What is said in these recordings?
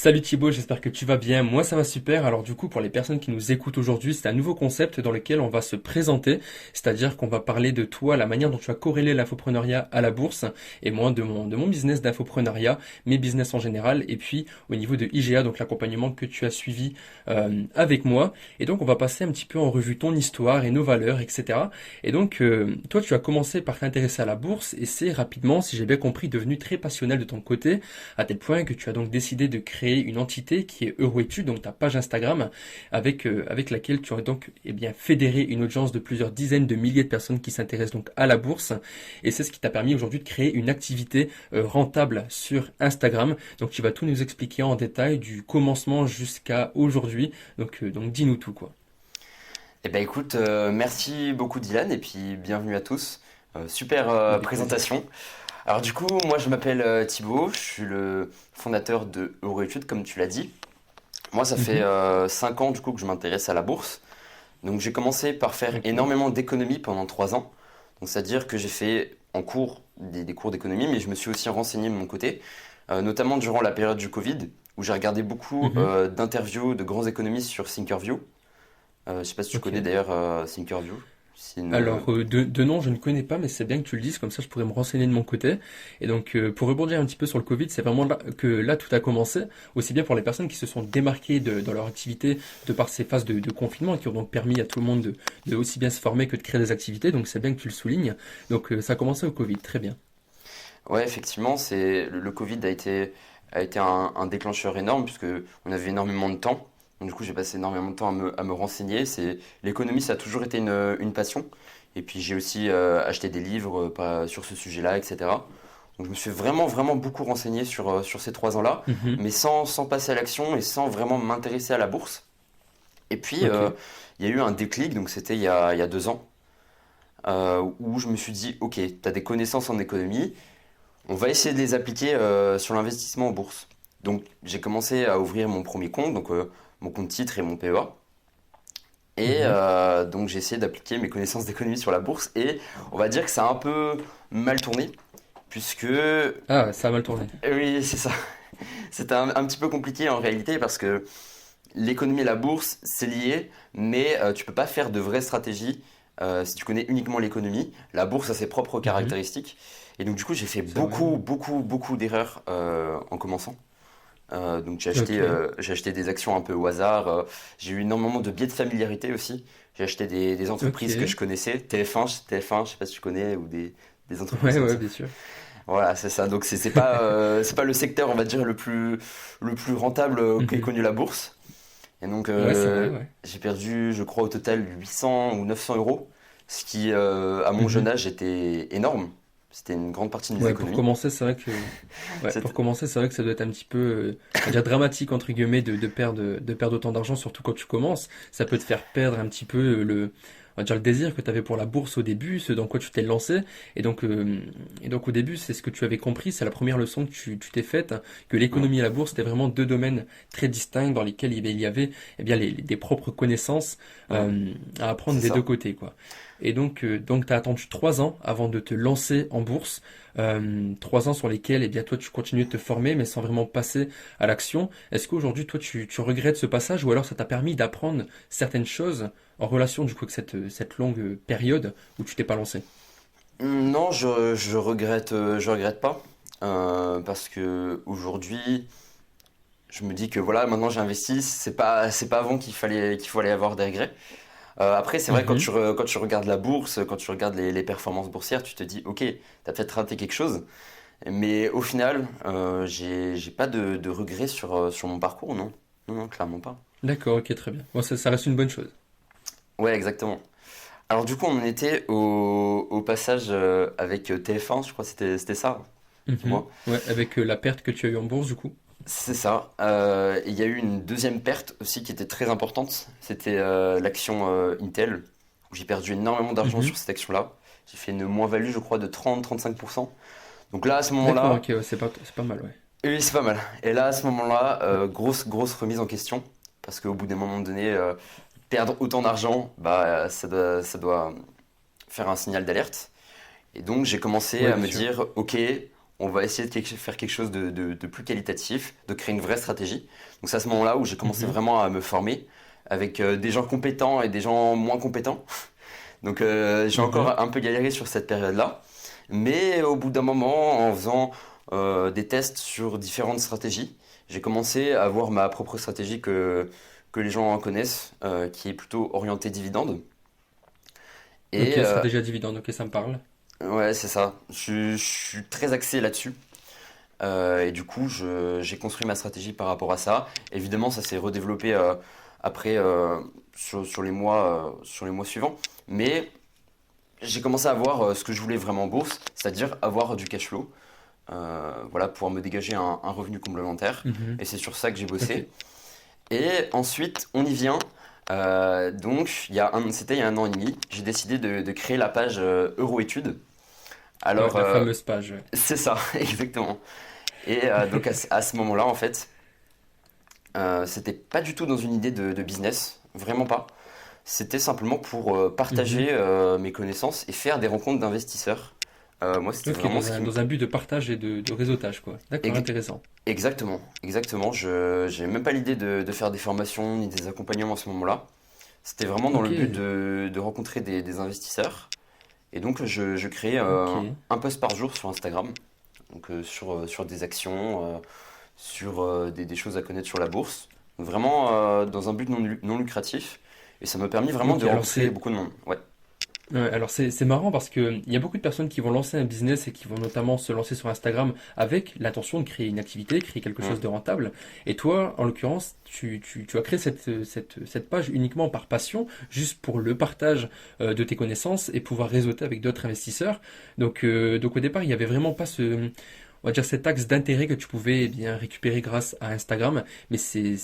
Salut Thibaut, j'espère que tu vas bien. Moi ça va super. Alors du coup pour les personnes qui nous écoutent aujourd'hui, c'est un nouveau concept dans lequel on va se présenter, c'est-à-dire qu'on va parler de toi, la manière dont tu as corrélé l'infoprenariat à la bourse, et moi de mon business d'infoprenariat, mes business en général, et puis au niveau de IGA, donc l'accompagnement que tu as suivi avec moi. Et donc on va passer un petit peu en revue ton histoire et nos valeurs, etc. Et donc toi tu as commencé par t'intéresser à la bourse et c'est rapidement, si j'ai bien compris, devenu très passionnel de ton côté à tel point que tu as donc décidé de créer une entité qui est Euroétudes, donc ta page Instagram, avec laquelle tu aurais donc fédéré une audience de plusieurs dizaines de milliers de personnes qui s'intéressent donc à la bourse. Et c'est ce qui t'a permis aujourd'hui de créer une activité rentable sur Instagram. Donc tu vas tout nous expliquer en détail du commencement jusqu'à aujourd'hui. Donc dis-nous tout quoi. Eh ben écoute, merci beaucoup Dylan et puis bienvenue à tous. Super Avec plaisir. présentation. Alors du coup, moi je m'appelle Thibaut, je suis le fondateur de Euroétudes comme tu l'as dit. Moi ça fait Mhm. 5 ans du coup que je m'intéresse à la bourse. Donc j'ai commencé par faire Ok. énormément d'économies pendant 3 ans. Donc c'est-à-dire que j'ai fait en cours des cours d'économie, mais je me suis aussi renseigné de mon côté, notamment durant la période du Covid, où j'ai regardé beaucoup Mhm. d'interviews de grands économistes sur Thinkerview. Je sais pas si tu Ok. connais d'ailleurs Thinkerview. C'est une... Alors, de nom, je ne connais pas, mais c'est bien que tu le dises, comme ça je pourrais me renseigner de mon côté. Et donc, pour rebondir un petit peu sur le Covid, c'est vraiment là que là tout a commencé, aussi bien pour les personnes qui se sont démarquées dans leur activité de par ces phases de confinement et qui ont donc permis à tout le monde de aussi bien se former que de créer des activités. Donc, c'est bien que tu le soulignes. Donc, ça a commencé au Covid, très bien. Ouais, effectivement, le Covid a été un déclencheur énorme puisque on avait énormément de temps. Donc, du coup, j'ai passé énormément de temps à me renseigner. L'économie, ça a toujours été une passion. Et puis, j'ai aussi acheté des livres sur ce sujet-là, etc. Donc, je me suis vraiment, vraiment beaucoup renseigné sur ces 3 ans-là, Mhm. mais sans passer à l'action et sans vraiment m'intéresser à la bourse. Et puis, Ok. il y a eu un déclic, donc c'était il y a 2 ans, où je me suis dit, ok, tu as des connaissances en économie, on va essayer de les appliquer sur l'investissement en bourse. Donc j'ai commencé à ouvrir mon premier compte, donc mon compte titre et mon PEA. Et Mhm. donc j'ai essayé d'appliquer mes connaissances d'économie sur la bourse et on va dire que ça a un peu mal tourné puisque Ah, ça a mal tourné. oui c'est ça. C'était un petit peu compliqué en réalité parce que l'économie et la bourse c'est lié mais tu peux pas faire de vraies stratégies si tu connais uniquement l'économie. La bourse a ses propres Mhm. caractéristiques et donc du coup j'ai fait C'est vrai, ouais. beaucoup beaucoup beaucoup d'erreurs en commençant. Donc Ok. j'ai acheté des actions un peu au hasard. J'ai eu énormément de biais de familiarité aussi. J'ai acheté des entreprises que je Ok. connaissais. TF1, je sais pas si tu connais, ou des entreprises Ouais, comme ouais, ça. bien sûr. Voilà, c'est ça. Donc c'est pas le secteur, on va dire, le plus rentable qu'ait Mhm. connu la bourse. Et donc Ouais, c'est vrai, ouais. j'ai perdu, je crois, au total 800 ou 900 euros, ce qui, à mon jeune Mhm. âge, était énorme. C'était une grande partie de mes Ouais, pour économies. commencer, c'est vrai que ouais, pour C'était- commencer, c'est vrai que ça doit être un petit peu, on va dire dramatique entre guillemets de perdre autant d'argent, surtout quand tu commences. Ça peut te faire perdre un petit peu on va dire le désir que tu avais pour la bourse au début, ce dans quoi tu t'es lancé. Et donc au début, c'est ce que tu avais compris, c'est la première leçon que tu t'es faite, que Ouais, l'économie et la bourse c'était vraiment deux domaines très distincts dans lesquels il y avait eh bien des propres connaissances ouais, à apprendre c'est des deux ça. côtés, quoi. Et donc tu as attendu 3 ans avant de te lancer en bourse. 3 ans sur lesquels, eh bien, toi, tu continues de te former, mais sans vraiment passer à l'action. Est-ce qu'aujourd'hui, toi, tu regrettes ce passage ou alors ça t'a permis d'apprendre certaines choses en relation, du coup, avec cette longue période où tu t'es pas lancé? Non, je regrette pas. Parce que aujourd'hui, je me dis que voilà, maintenant j'ai investi, c'est pas avant qu'il faut aller avoir des regrets. Après, c'est vrai, Mhm. quand tu regardes la bourse, quand tu regardes les performances boursières, tu te dis, ok, t'as peut-être raté quelque chose. Mais au final, j'ai pas de regrets sur mon parcours, non. Non, non, clairement pas. D'accord, ok, très bien. Bon, ça reste une bonne chose. Ouais, exactement. Alors du coup, on en était au passage avec TF1, je crois que c'était ça, Mhm. dis-moi. Ouais, avec la perte que tu as eue en bourse, du coup. C'est ça. Et il y a eu une deuxième perte aussi qui était très importante. C'était l'action Intel, où j'ai perdu énormément d'argent sur Mhm. cette action-là. J'ai fait une moins-value, je crois, de 30-35%. Donc là, à ce D'accord, moment-là, ok, ouais, c'est pas mal, ouais. oui, c'est pas mal. Et là, à ce moment-là, grosse, grosse remise en question. Parce qu'au bout d'un moment donné, perdre autant d'argent, bah, ça doit faire un signal d'alerte. Et donc, j'ai commencé Ouais, à bien me sûr. dire, ok, on va essayer de faire quelque chose de plus qualitatif, de créer une vraie stratégie. Donc c'est à ce moment-là où j'ai commencé Mhm. vraiment à me former avec des gens compétents et des gens moins compétents. Donc j'ai Mhm. encore un peu galéré sur cette période-là. Mais au bout d'un moment, en faisant des tests sur différentes stratégies, j'ai commencé à avoir ma propre stratégie que les gens connaissent, qui est plutôt orientée dividende. Ok, Et stratégie à dividende, ok, ça me parle. ouais, c'est ça. Je suis très axé là-dessus. Et du coup, j'ai construit ma stratégie par rapport à ça. Évidemment, ça s'est redéveloppé après sur les mois suivants. Mais j'ai commencé à voir ce que je voulais vraiment en bourse, c'est-à-dire avoir du cash flow, voilà, pouvoir me dégager un revenu complémentaire. Mhm. Et c'est sur ça que j'ai Ok. bossé. Et ensuite, on y vient. Donc, c'était il y a un an et demi, j'ai décidé de créer la page Euroétudes. Ouais, Alors, la fameuse page. Ouais. c'est ça, exactement. Et donc, à ce moment-là, en fait, c'était pas du tout dans une idée de business, vraiment pas. C'était simplement pour Mhm. partager mes connaissances et faire des rencontres d'investisseurs. Moi, c'était Ok, vraiment ce qui me... dans un but de partage et de réseautage, quoi. D'accord, Ex- intéressant. Exactement, exactement. Je j'ai même pas l'idée de faire des formations ni des accompagnements à ce moment-là. C'était vraiment dans le Ok, but de rencontrer des investisseurs. Et donc, je créais ok. un post par jour sur Instagram, donc sur des actions, sur des choses à connaître sur la bourse. Donc, vraiment dans un but non lucratif. Et ça m'a permis vraiment Ok, de rencontrer beaucoup de monde. Ouais. ouais, alors c'est marrant parce que il y a beaucoup de personnes qui vont lancer un business et qui vont notamment se lancer sur Instagram avec l'intention de créer une activité, créer quelque chose Mm. de rentable. Et toi, en l'occurrence, tu as créé cette page uniquement par passion, juste pour le partage de tes connaissances et pouvoir réseauter avec d'autres investisseurs. Donc au départ, il n'y avait vraiment pas on va dire cet axe d'intérêt que tu pouvais eh bien récupérer grâce à Instagram, mais c'est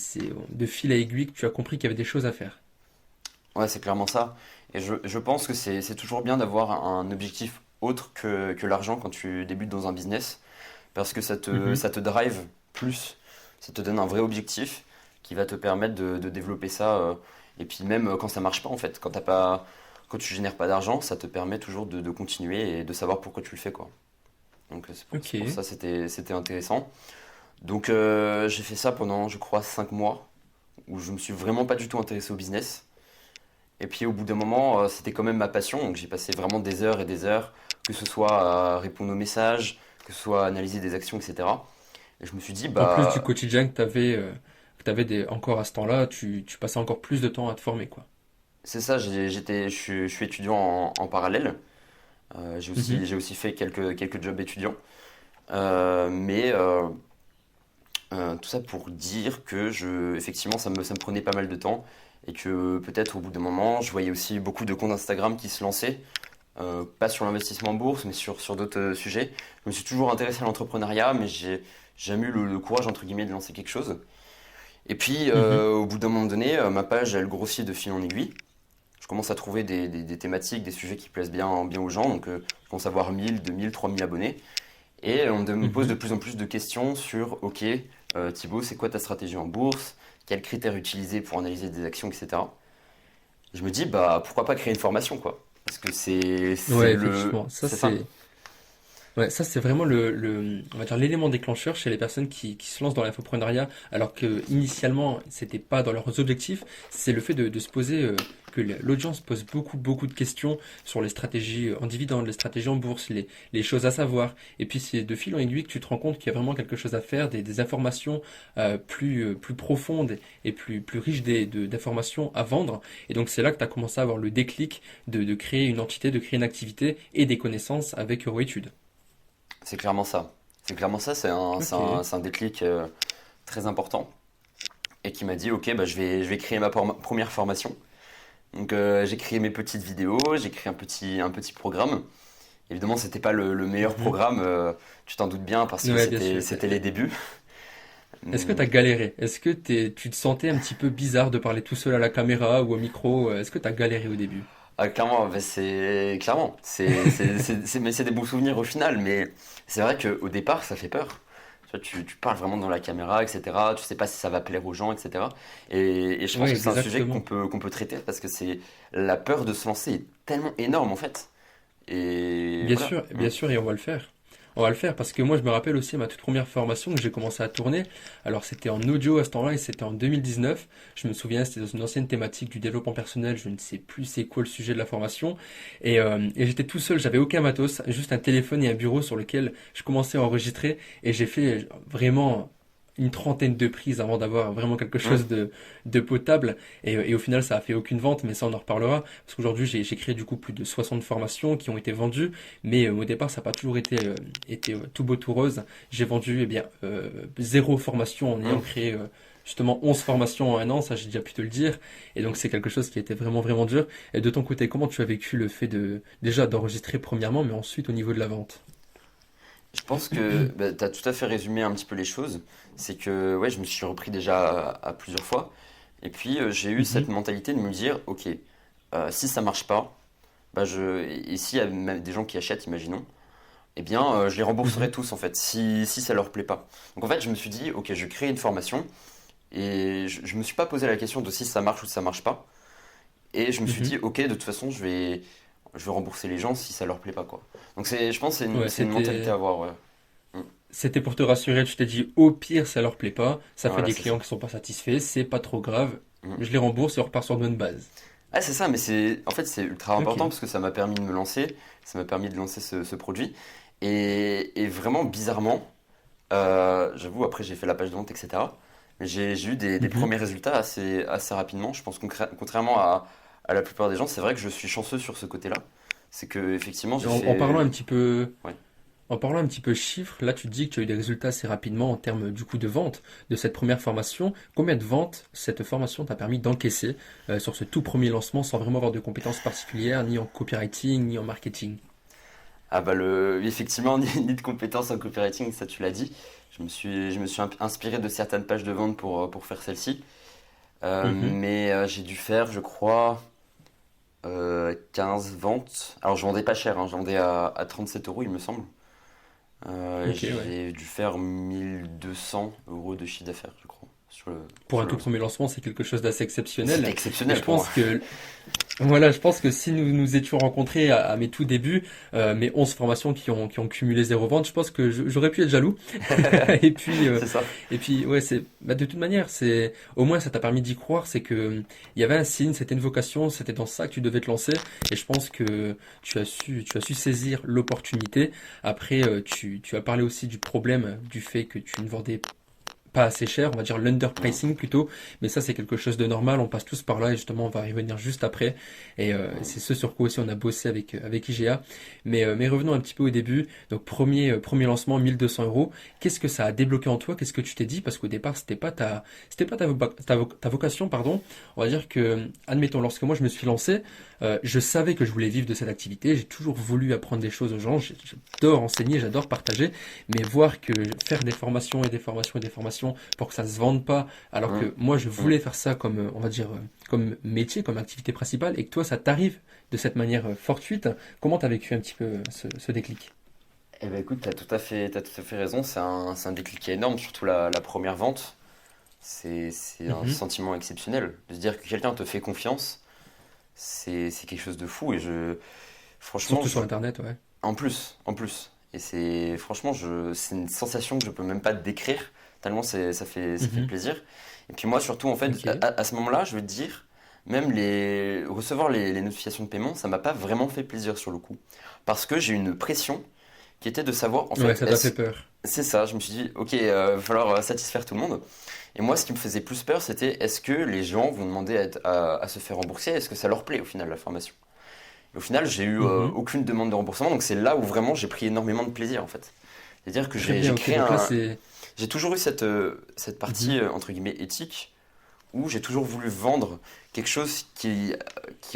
de fil à aiguille que tu as compris qu'il y avait des choses à faire. Ouais, c'est clairement ça. Et je pense que c'est toujours bien d'avoir un objectif autre que l'argent quand tu débutes dans un business, parce que Mhm. ça te drive plus, ça te donne un vrai objectif qui va te permettre de développer ça. Et puis même quand ça marche pas, en fait, quand tu génères pas d'argent, ça te permet toujours de continuer et de savoir pourquoi tu le fais, quoi. Donc c'est pour Ok. ça c'était intéressant. Donc j'ai fait ça pendant, je crois, 5 mois, où je me suis vraiment pas du tout intéressé au business. Et puis au bout d'un moment, c'était quand même ma passion, donc j'ai passé vraiment des heures et des heures, que ce soit à répondre aux messages, que ce soit à analyser des actions, etc. Et je me suis dit, En plus du bah quotidien que t'avais encore à ce temps-là, tu passais encore plus de temps à te former, quoi. c'est ça, je suis étudiant en parallèle. Mhm. J'ai aussi fait quelques jobs étudiants. Mais tout ça pour dire que effectivement, ça me prenait pas mal de temps et que peut-être au bout d'un moment, je voyais aussi beaucoup de comptes Instagram qui se lançaient. Pas sur l'investissement en bourse, mais sur d'autres sujets. Je me suis toujours intéressé à l'entrepreneuriat, mais j'ai jamais eu le courage, entre guillemets, de lancer quelque chose. Et puis, Mhm. au bout d'un moment donné, ma page, elle grossit de fil en aiguille. Je commence à trouver des thématiques, des sujets qui plaisent bien aux gens. Donc, je commence à avoir 1000, 2000, 3000 abonnés. Et me pose de Mhm. plus en plus de questions sur, ok, Thibaut, c'est quoi ta stratégie en bourse? Quels critères utiliser pour analyser des actions, etc. Je me dis, bah, pourquoi pas créer une formation, quoi? Parce que Ouais, effectivement, c'est ça. ouais, ça c'est vraiment on va dire l'élément déclencheur chez les personnes qui se lancent dans l'infoprenariat, alors que initialement c'était pas dans leurs objectifs. C'est le fait de se poser, que l'audience pose beaucoup de questions sur les stratégies en dividende, les stratégies en bourse, les choses à savoir. Et puis c'est de fil en aiguille que tu te rends compte qu'il y a vraiment quelque chose à faire, des informations plus profondes et plus riches d'informations à vendre. Et donc c'est là que tu as commencé à avoir le déclic de créer une entité, de créer une activité et des connaissances avec EuroEtudes. C'est clairement ça. C'est clairement ça, Ok. c'est un déclic très important et qui m'a dit, ok, bah, je vais créer première formation. Donc j'ai créé mes petites vidéos, j'ai créé un petit programme. Évidemment, c'était pas le meilleur Mhm. programme, tu t'en doutes bien, parce que Ouais, bien sûr. c'était les débuts. Est-ce que Hum, t'as galéré? Est-ce que tu te sentais un petit peu bizarre de parler tout seul à la caméra ou au micro? Est-ce que t'as galéré au début? Ah, clairement, bah, mais c'est des bons souvenirs au final, mais c'est vrai qu'au départ, ça fait peur. Tu vois, tu parles vraiment dans la caméra, etc. Tu sais pas si ça va plaire aux gens, etc. Et je pense Ouais, que c'est un sujet exactement. qu'on peut traiter parce que la peur de se lancer est tellement énorme en fait. Et voilà. Bien sûr, et on va le faire. On va le faire parce que moi je me rappelle aussi ma toute première formation que j'ai commencé à tourner. Alors c'était en audio à ce temps-là et c'était en 2019. Je me souviens, c'était dans une ancienne thématique du développement personnel. Je ne sais plus c'est quoi le sujet de la formation. Et j'étais tout seul, j'avais aucun matos, juste un téléphone et un bureau sur lequel je commençais à enregistrer. Et j'ai fait vraiment une trentaine de prises avant d'avoir vraiment quelque Hum. chose de potable. Et au final, ça a fait aucune vente, mais ça on en reparlera. Parce qu'aujourd'hui, j'ai créé du coup plus de 60 formations qui ont été vendues. Mais au départ, ça n'a pas toujours été tout beau tout rose. J'ai vendu eh bien, zéro formation en ayant Hum. créé justement 11 formations en un an, ça j'ai déjà pu te le dire. Et donc c'est quelque chose qui a été vraiment vraiment dur. Et de ton côté, comment tu as vécu le fait de déjà d'enregistrer premièrement, mais ensuite au niveau de la vente? Je pense que bah, tu as tout à fait résumé un petit peu les choses. C'est que ouais, je me suis repris déjà à plusieurs fois. Et puis j'ai eu cette Mhm, mentalité de me dire, ok, si ça marche pas, bah, et s'il y a même des gens qui achètent, imaginons, eh bien je les rembourserai mhm, tous en fait, si ça leur plaît pas. Donc en fait, je me suis dit, ok, je crée une formation et je me suis pas posé la question de si ça marche ou si ça marche pas. Et je me suis mhm. dit, ok, de toute façon, je vais rembourser les gens si ça leur plaît pas, quoi. Donc je pense que Ouais, c'est une mentalité à avoir, ouais. Mm. c'était pour te rassurer. Tu t'es dit au pire, ça leur plaît pas, ça fait Voilà, des c'est clients ça. qui sont pas satisfaits, c'est pas trop grave. Mm. Je les rembourse et on repart sur de bonnes bases. Ah, c'est ça, mais en fait, c'est ultra important Ok. parce que ça m'a permis de me lancer, ça m'a permis de lancer ce produit. Et vraiment, bizarrement, j'avoue, après j'ai fait la page de vente, etc. Mais j'ai eu des Mhm. premiers résultats assez rapidement. Je pense contrairement à la plupart des gens, c'est vrai que je suis chanceux sur ce côté-là. C'est que effectivement, Et j'ai en parlant un fait. petit peu Ouais. En parlant un petit peu chiffres, là tu te dis que tu as eu des résultats assez rapidement en termes du coût de vente de cette première formation. Combien de ventes cette formation t'a permis d'encaisser sur ce tout premier lancement sans vraiment avoir de compétences particulières, ni en copywriting, ni en marketing? Ah bah effectivement, ni de compétences en copywriting, ça tu l'as dit. Je me suis inspiré de certaines pages de vente pour faire celle-ci. Mhm. Mais j'ai dû faire, je crois, 15 ventes. Alors je vendais pas cher, hein, je vendais à 37 euros, il me semble. Ok, ouais. J'ai dû faire 1 200 € de chiffre d'affaires, je crois, Pour sur un le tout lancement. premier lancement, c'est quelque chose d'assez Mais c'était exceptionnel. Et exceptionnel je pour moi. pense que Voilà, je pense que si nous nous étions rencontrés à mes tout débuts, mes 11 formations qui ont cumulé zéro vente, je pense que j'aurais pu être jaloux. Et puis, C'est ça. ouais, de toute manière, au moins ça t'a permis d'y croire, c'est que il y avait un signe, c'était une vocation, c'était dans ça que tu devais te lancer. Et je pense que tu as su saisir l'opportunité. Après, tu as parlé aussi du problème du fait que tu ne vendais pas assez cher, on va dire Mm, l'underpricing plutôt, mais ça c'est quelque chose de normal, on passe tous par là et justement on va y revenir juste après. Et mm. c'est ce sur quoi aussi on a bossé avec IGA. Mais revenons un petit peu au début. Donc premier lancement, 1200 euros. Qu'est-ce que ça a débloqué en toi? Qu'est-ce que tu t'es dit? Parce qu'au départ c'était pas ta vocation, pardon. On va dire que, admettons, lorsque moi je me suis lancé, je savais que je voulais vivre de cette activité, j'ai toujours voulu apprendre des choses aux gens, j'adore enseigner, j'adore partager, mais voir que faire des formations et des formations et des formations pour que ça se vende pas, alors Mm, que moi je mm. voulais faire ça comme, on va dire, comme métier, comme activité principale, et que toi ça t'arrive de cette manière fortuite, comment t'as vécu un petit peu ce déclic? Eh ben écoute, t'as tout à fait raison, c'est un déclic qui est énorme, surtout la première vente. C'est un Mhm. sentiment exceptionnel. De se dire que quelqu'un te fait confiance, c'est quelque chose de fou. Franchement, Surtout sur Internet, ouais. en plus. Et franchement, c'est une sensation que je peux même pas décrire, tellement ça fait Mhm. plaisir. Et puis moi, surtout, en fait, Ok. à ce moment-là, je veux te dire, même recevoir les notifications de paiement, ça m'a pas vraiment fait plaisir sur le coup. Parce que j'ai eu une pression qui était de savoir, en Ouais, fait, ça t'a fait peur. c'est ça, je me suis dit, ok, va falloir satisfaire tout le monde. Et moi, ce qui me faisait plus peur, c'était est-ce que les gens vont demander à se faire rembourser? Est-ce que ça leur plaît au final, la formation? Et au final, j'ai eu Mhm. aucune demande de remboursement, donc c'est là où vraiment j'ai pris énormément de plaisir en fait. C'est-à-dire que Très j'ai bien, ok. créé Donc là, un. c'est. J'ai toujours eu cette Mhm. partie entre guillemets éthique où j'ai toujours voulu vendre quelque chose qui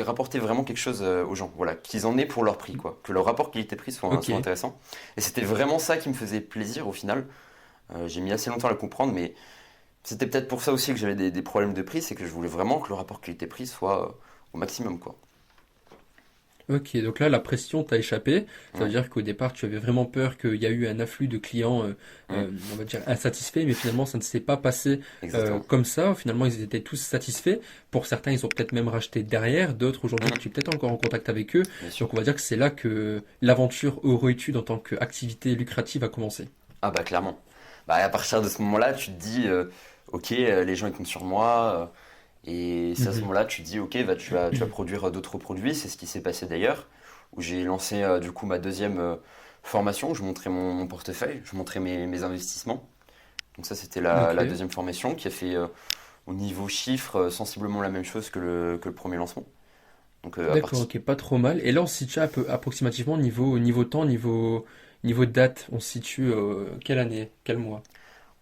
rapportait vraiment quelque chose aux gens. Voilà, qu'ils en aient pour leur prix, quoi. Que leur rapport qualité-prix soit Ok. intéressant. Et c'était vraiment ça qui me faisait plaisir au final. J'ai mis assez longtemps à le comprendre, mais c'était peut-être pour ça aussi que j'avais des problèmes de prix, c'est que je voulais vraiment que le rapport qualité-prix soit au maximum, quoi. Ok, donc là, la pression t'a échappé. Ça veut Ouais. dire qu'au départ, tu avais vraiment peur qu'il y a eu un afflux de clients, Mm. on va dire, insatisfaits, mais finalement, ça ne s'est pas passé Exactement. comme ça. Finalement, ils étaient tous satisfaits. Pour certains, ils ont peut-être même racheté derrière. D'autres, aujourd'hui, Mm. tu es peut-être encore en contact avec eux. Bien sûr. Donc, on va dire que c'est là que l'aventure Euroétudes en tant qu'activité lucrative a commencé. Ah bah clairement. Bah, à partir de ce moment-là, tu te dis, ok, les gens ils comptent sur moi. Et c'est à ce Mhm. moment-là, tu te dis, ok, bah, tu vas produire d'autres produits. C'est ce qui s'est passé d'ailleurs, où j'ai lancé du coup ma deuxième formation. Je montrais mon portefeuille, je montrais mes investissements. Donc ça, c'était la Ok. deuxième formation qui a fait au niveau chiffre sensiblement la même chose que le premier lancement. Donc à D'accord, partir, ok, pas trop mal. Et là, on se situe un peu approximativement niveau temps, niveau date. On se situe quelle année, quel mois?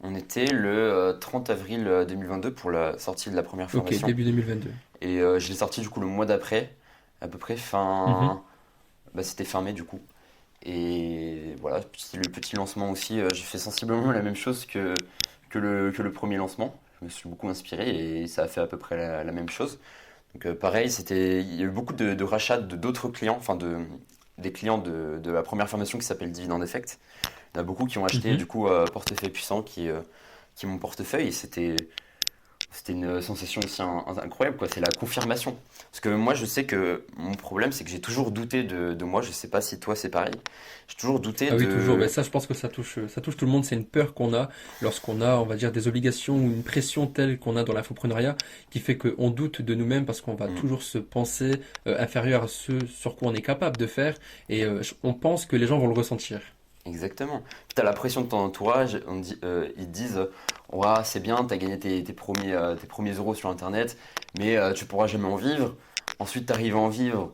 on était le 30 avril 2022 pour la sortie de la première Ok, formation. début 2022. Et je l'ai sorti du coup le mois d'après, à peu près Mhm. bah, c'était fin mai du coup. Et voilà, c'est le petit lancement aussi, j'ai fait sensiblement la même chose que le premier lancement. Je me suis beaucoup inspiré et ça a fait à peu près la même chose. Donc pareil, il y a eu beaucoup de rachats de d'autres clients, enfin des clients de la première formation qui s'appelle Dividend Effect. Il y en a beaucoup qui ont acheté Mhm. du coup Portefeuille Puissant qui est mon portefeuille et c'était une sensation aussi incroyable, quoi. C'est la confirmation. Parce que moi, je sais que mon problème, c'est que j'ai toujours douté de moi. Je sais pas si toi, c'est pareil. J'ai toujours douté Ah oui, toujours. Ben de. ça, je pense que ça touche tout le monde. C'est une peur qu'on a lorsqu'on a, on va dire, des obligations ou une pression telle qu'on a dans l'infoprenariat qui fait qu'on doute de nous-mêmes parce qu'on va Hmm, toujours se penser inférieur à ce sur quoi on est capable de faire et on pense que les gens vont le ressentir. exactement. Puis t'as la pression de ton entourage. Ils te disent, ouah, c'est bien, t'as gagné tes premiers euros sur Internet, mais tu pourras jamais en vivre. Ensuite, t'arrives à en vivre.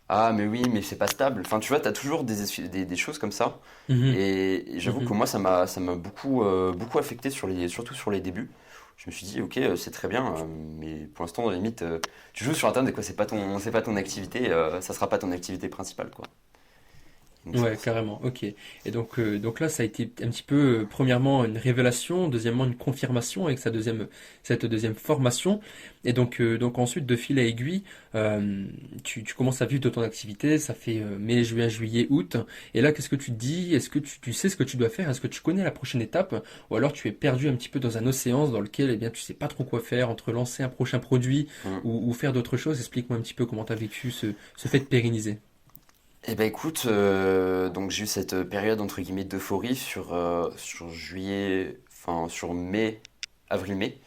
Ah, mais oui, mais c'est pas stable. Enfin, tu vois, t'as toujours des choses comme ça. Mhm. Et j'avoue que Mhm. moi, ça m'a beaucoup affecté surtout sur les débuts. Je me suis dit, ok, c'est très bien, mais pour l'instant, limite, tu joues sur Internet, quoi, c'est pas ton activité, ça sera pas ton activité principale, quoi. Donc c'est Ouais, pour ça. carrément. Ok. Et donc là, ça a été un petit peu, premièrement, une révélation, deuxièmement, une confirmation avec cette deuxième formation. Et donc ensuite, de fil à aiguille, tu commences à vivre de ton activité. Ça fait mai, juin, juillet, août. Et là, qu'est-ce que tu te dis? Est-ce que tu sais ce que tu dois faire? Est-ce que tu connais la prochaine étape? Ou alors tu es perdu un petit peu dans un océan dans lequel, eh bien, tu sais pas trop quoi faire entre lancer un prochain produit Mm. ou faire d'autres choses. Explique-moi un petit peu comment tu as vécu ce fait de pérenniser. Eh ben écoute, donc j'ai eu cette période entre guillemets d'euphorie sur juillet, enfin sur mai, avril-mai,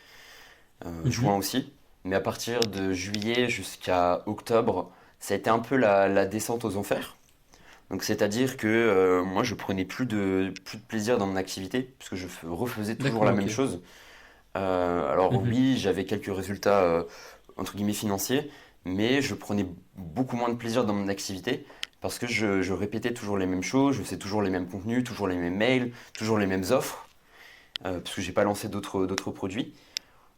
juin Mhm. aussi. Mais à partir de juillet jusqu'à octobre, ça a été un peu la descente aux enfers. Donc c'est-à-dire que moi je prenais plus de plaisir dans mon activité puisque refaisais toujours la D'accord, même ok. chose. Alors Mhm. oui, j'avais quelques résultats entre guillemets financiers, mais je prenais beaucoup moins de plaisir dans mon activité parce que je répétais toujours les mêmes choses, je faisais toujours les mêmes contenus, toujours les mêmes mails, toujours les mêmes offres, parce que j'ai pas lancé d'autres produits.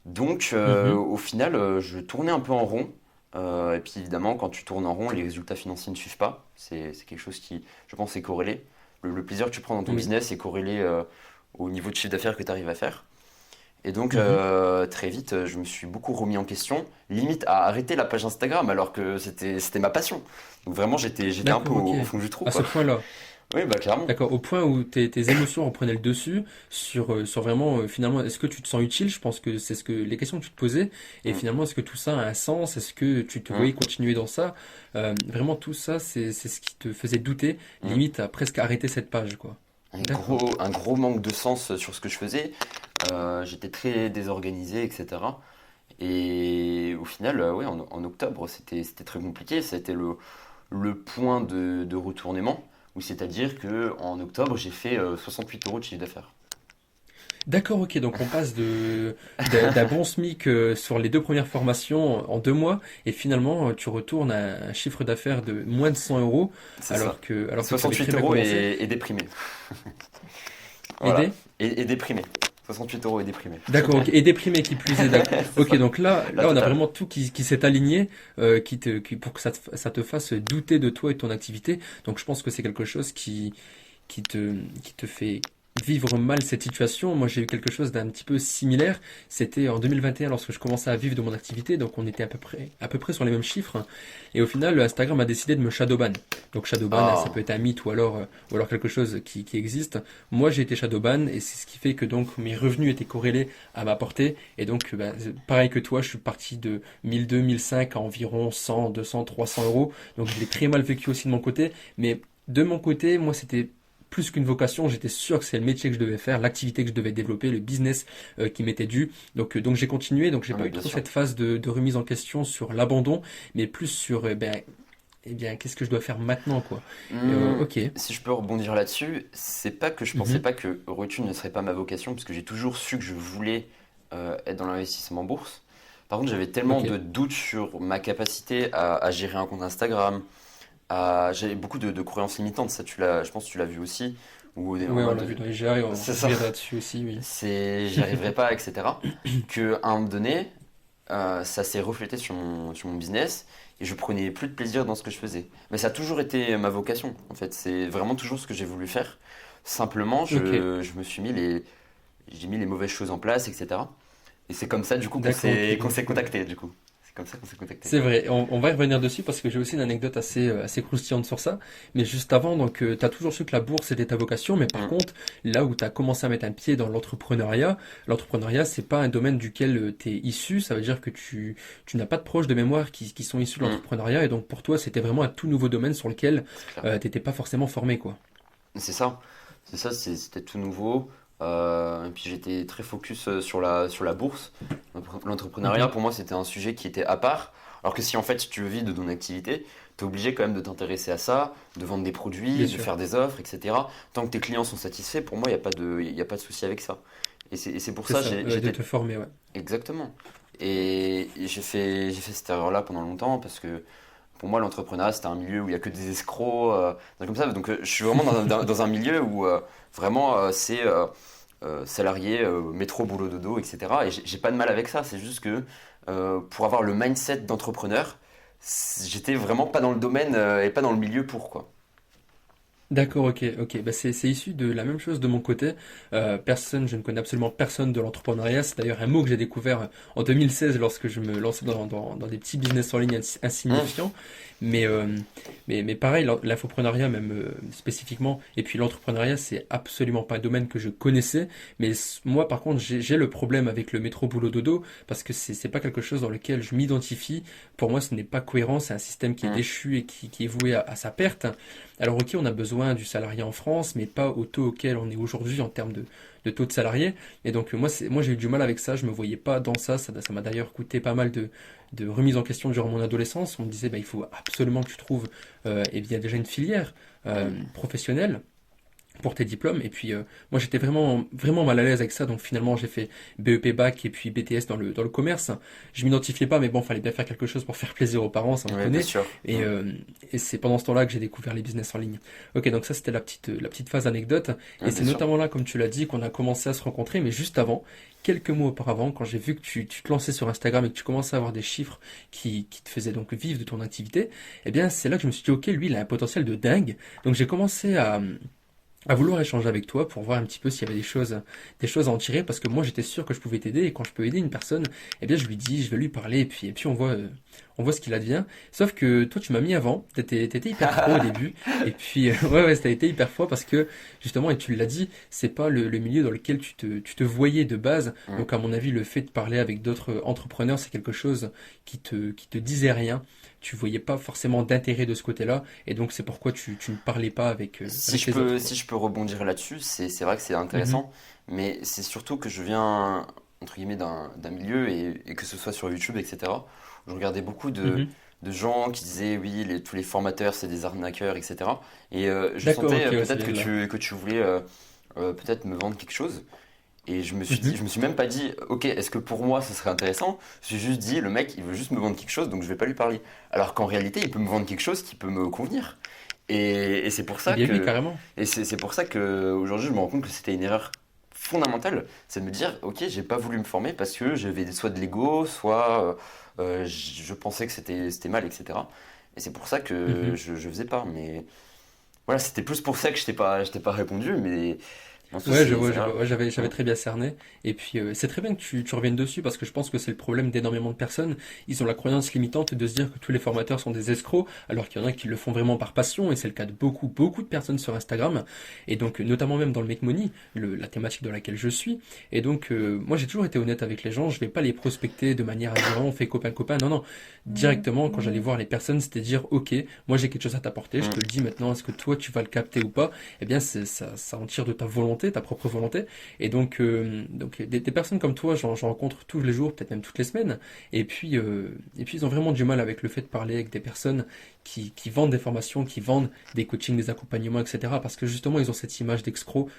Donc Mhm. au final, je tournais un peu en rond. Et puis évidemment, quand tu tournes en rond, les résultats financiers ne suivent pas. C'est quelque chose qui, je pense, est corrélé. Le plaisir que tu prends dans ton Oui. business est corrélé au niveau de chiffre d'affaires que tu arrives à faire. Et donc Mhm. très vite, je me suis beaucoup remis en question, limite à arrêter la page Instagram alors que c'était ma passion. Donc vraiment, j'étais un peu D'accord, ok. au fond du trou, À ce quoi. point-là. Oui, bah clairement. D'accord, au point où tes émotions reprenaient le dessus sur vraiment, finalement, est-ce que tu te sens utile? Je pense que c'est les questions que tu te posais. Et Mm, finalement, est-ce que tout ça a un sens? Est-ce que tu te voyais mm, continuer dans ça? Vraiment, tout ça, c'est ce qui te faisait douter, mm. limite à presque arrêter cette page, quoi. D'accord. Un gros manque de sens sur ce que je faisais. J'étais très désorganisé, etc. Et au final, ouais, en octobre, c'était très compliqué. Ça a été le point de retournement, où c'est-à-dire que en octobre, j'ai fait 68 euros de chiffre d'affaires. D'accord, ok. Donc on passe d'un bon SMIC sur les deux premières formations en 2 mois, et finalement tu retournes à un chiffre d'affaires de moins de 100 euros, C'est ça. alors que tu avais très 68 bien euros commencé. et déprimé. Voilà. Aidé? Et déprimé. 68 euros et déprimé. D'accord, ok. Et déprimé qui plus est. C'est Ok, ça. donc là, La là on a totale. vraiment tout qui s'est aligné, pour que ça te fasse douter de toi et de ton activité. Donc je pense que c'est quelque chose qui te fait vivre mal cette situation. Moi, j'ai eu quelque chose d'un petit peu similaire. C'était en 2021 lorsque je commençais à vivre de mon activité. Donc, on était à peu près sur les mêmes chiffres. Et au final, Instagram a décidé de me shadowban. Donc, shadowban, ça peut Ah, être un mythe ou alors quelque chose qui existe. Moi, j'ai été shadowban et c'est ce qui fait que donc mes revenus étaient corrélés à ma portée. Et donc, bah, pareil que toi, je suis parti de 1002, 1005 à environ 100, 200, 300 euros. Donc, je l'ai très mal vécu aussi de mon côté. Mais de mon côté, moi, c'était plus qu'une vocation, j'étais sûr que c'est le métier que je devais faire, l'activité que je devais développer, le business qui m'était dû. Donc j'ai continué, donc j'ai ah, pas mais eu bien trop sûr. cette phase de remise en question sur l'abandon, mais plus sur eh bien qu'est-ce que je dois faire maintenant quoi. Hmm, Ok. si je peux rebondir là-dessus, c'est pas que je pensais Mhm. pas que Rotune ne serait pas ma vocation, parce que j'ai toujours su que je voulais être dans l'investissement en bourse. Par contre, j'avais tellement Ok. de doutes sur ma capacité à gérer un compte Instagram. J'avais beaucoup de croyances limitantes, ça je pense que tu l'as vu aussi. Ou en Ouais, on l'a mode, vu dans les GA et on c'est ça, reviendra dessus aussi, oui. j'y arriverai pas, etc. Que à un moment donné, ça s'est reflété sur mon business et je prenais plus de plaisir dans ce que je faisais. Mais ça a toujours été ma vocation, en fait. C'est vraiment toujours ce que j'ai voulu faire. Simplement, Ok. je me suis j'ai mis les mauvaises choses en place, etc. Et c'est comme ça, du coup, D'accord, ok. qu'on s'est Donc contacté, du coup. C'est comme ça qu'on s'est contacté. c'est vrai, on va y revenir dessus parce que j'ai aussi une anecdote assez croustillante sur ça. Mais juste avant, donc, tu as toujours su que la bourse était ta vocation, mais par Hmm, contre, là où tu as commencé à mettre un pied dans l'entrepreneuriat, c'est pas un domaine duquel tu es issu. Ça veut dire que tu n'as pas de proches de mémoire qui sont issus de hmm, l'entrepreneuriat. Et donc, pour toi, c'était vraiment un tout nouveau domaine sur lequel c'est clair. t'étais pas forcément formé, quoi. C'est ça, c'était tout nouveau. Et puis j'étais très focus sur la bourse. L'entrepreneuriat, Mhm. pour moi, c'était un sujet qui était à part. Alors que si en fait tu veux vivre de ton activité, tu es obligé quand même de t'intéresser à ça, de vendre des Bien produits, de sûr. faire des offres, etc. Tant que tes clients sont satisfaits, pour moi, il y a pas de souci avec ça. Et c'est pour C'est ça ça, de te j'étais former, ouais. exactement. Et j'ai fait cette erreur-là pendant longtemps parce que pour moi, l'entrepreneuriat, c'était un milieu où il y a que des escrocs, des trucs comme ça. Donc, je suis vraiment dans un milieu où vraiment c'est salarié, métro, boulot, dodo, etc. Et j'ai pas de mal avec ça. C'est juste que pour avoir le mindset d'entrepreneur, j'étais vraiment pas dans le domaine et pas dans le milieu pour quoi. D'accord, ok, ok. Bah, c'est issu de la même chose de mon côté. Je ne connais absolument personne de l'entrepreneuriat. C'est d'ailleurs un mot que j'ai découvert en 2016 lorsque je me lançais dans des petits business en ligne Hum, insignifiants. Mais, euh, mais pareil, l'infopreneuriat même spécifiquement, et puis l'entrepreneuriat, c'est absolument pas un domaine que je connaissais. Mais moi, par contre, j'ai le problème avec le métro boulot dodo parce que c'est pas quelque chose dans lequel je m'identifie. Pour moi, ce n'est pas cohérent. C'est un système qui est hum, déchu et qui est voué à sa perte. Alors ok, on a besoin du salarié en France, mais pas au taux auquel on est aujourd'hui en termes de taux de salarié. Et donc moi j'ai eu du mal avec ça, je me voyais pas dans ça m'a d'ailleurs coûté pas mal de remise en question durant mon adolescence. On me disait bah, il faut absolument que tu trouves eh bien, déjà une filière hum. professionnelle pour tes diplômes. Et puis moi j'étais vraiment mal à l'aise avec ça, donc finalement j'ai fait BEP Bac et puis BTS dans le commerce. Je m'identifiais pas, mais bon, fallait bien faire quelque chose pour faire plaisir aux parents, ça on Ouais, bien connaît. sûr. Et, et c'est pendant ce temps-là que j'ai découvert les business en ligne. Ok, donc ça c'était la petite phase anecdote. Et Ouais, bien c'est sûr. notamment là, comme tu l'as dit, qu'on a commencé à se rencontrer, mais juste avant. Quelques mois auparavant, quand j'ai vu que tu te lançais sur Instagram et que tu commençais à avoir des chiffres qui te faisaient donc vivre de ton activité, eh bien c'est là que je me suis dit, ok, lui il a un potentiel de dingue. Donc j'ai commencé à vouloir échanger avec toi pour voir un petit peu s'il y avait des choses à en tirer, parce que moi j'étais sûr que je pouvais t'aider, et quand je peux aider une personne, eh bien je lui dis, je vais lui parler, et puis on voit ce qu'il advient. Sauf que toi tu m'as mis avant, t'étais hyper froid au début, et puis ouais, ça a été hyper froid parce que justement, et tu l'as dit, c'est pas le milieu dans lequel tu te voyais de base, Hum. donc à mon avis le fait de parler avec d'autres entrepreneurs, c'est quelque chose qui te disait rien, tu voyais pas forcément d'intérêt de ce côté-là, et donc c'est pourquoi tu ne parlais pas avec les autres, quoi. Si je peux rebondir là-dessus, c'est vrai que c'est Mhm. intéressant, mais c'est surtout que je viens, entre guillemets, d'un milieu, et que ce soit sur YouTube, etc. Je regardais beaucoup Mhm. de gens qui disaient, oui, tous les formateurs, c'est des arnaqueurs, etc. Et je D'accord, sentais ok, ouais, ça peut-être vient de là. que tu voulais peut-être me vendre quelque chose. Et Mhm. je me suis même pas dit, ok, est-ce que pour moi ce serait intéressant? Je me suis juste dit, le mec, il veut juste me vendre quelque chose, donc je vais pas lui parler. Alors qu'en réalité, il peut me vendre quelque chose qui peut me convenir. Et c'est pour Eh ça bien oui, que, carrément. c'est pour ça que aujourd'hui, je me rends compte que c'était une erreur fondamentale, c'est de me dire, ok, j'ai pas voulu me former parce que j'avais soit de l'ego, soit je pensais que c'était mal, etc. Et c'est pour ça que Mhm. je faisais pas. Mais voilà, c'était plus pour ça que je t'ai pas répondu, Non, ça, Ouais, c'est grave. ouais, j'avais Mm. très bien cerné. Et puis, c'est très bien que tu reviennes dessus parce que je pense que c'est le problème d'énormément de personnes. Ils ont la croyance limitante de se dire que tous les formateurs sont des escrocs, alors qu'il y en a qui le font vraiment par passion, et c'est le cas de beaucoup de personnes sur Instagram. Et donc, notamment même dans le Make Money, la thématique dans laquelle je suis. Et donc, moi, j'ai toujours été honnête avec les gens. Je vais pas les prospecter de manière à dire, oh, on fait copain-copain. Non, non. Directement, quand j'allais voir les personnes, c'était dire, ok, moi j'ai quelque chose à t'apporter, je te le Mm. dis maintenant, est-ce que toi tu vas le capter ou pas? Eh bien, ça en tire de ta volonté, ta propre volonté. Et donc des personnes comme toi, j'en rencontre tous les jours, peut-être même toutes les semaines. Et puis, ils ont vraiment du mal avec le fait de parler avec des personnes qui vendent des formations, qui vendent des coachings, des accompagnements, etc. Parce que justement, ils ont cette image d'escroc,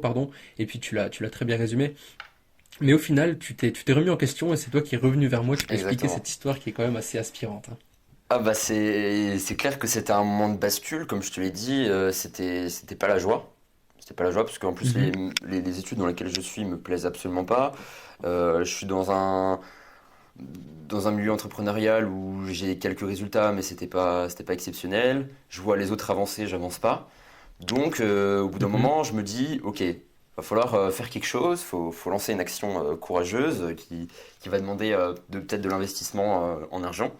pardon. Et puis, tu l'as très bien résumé. Mais au final, tu t'es remis en question et c'est toi qui es revenu vers moi. Tu peux expliquer Exactement. cette histoire qui est quand même assez aspirante, hein. Ah bah c'est clair que c'était un moment de bascule, comme je te l'ai dit, c'était pas la joie. C'était pas la joie parce qu'en plus Mhm, les études dans lesquelles je suis me plaisent absolument pas. Je suis dans un milieu entrepreneurial où j'ai quelques résultats mais c'était pas exceptionnel. Je vois les autres avancer, j'avance pas. Donc au bout d'un mhm. moment, je me dis OK, va falloir faire quelque chose, faut lancer une action courageuse qui va demander peut-être de l'investissement en argent.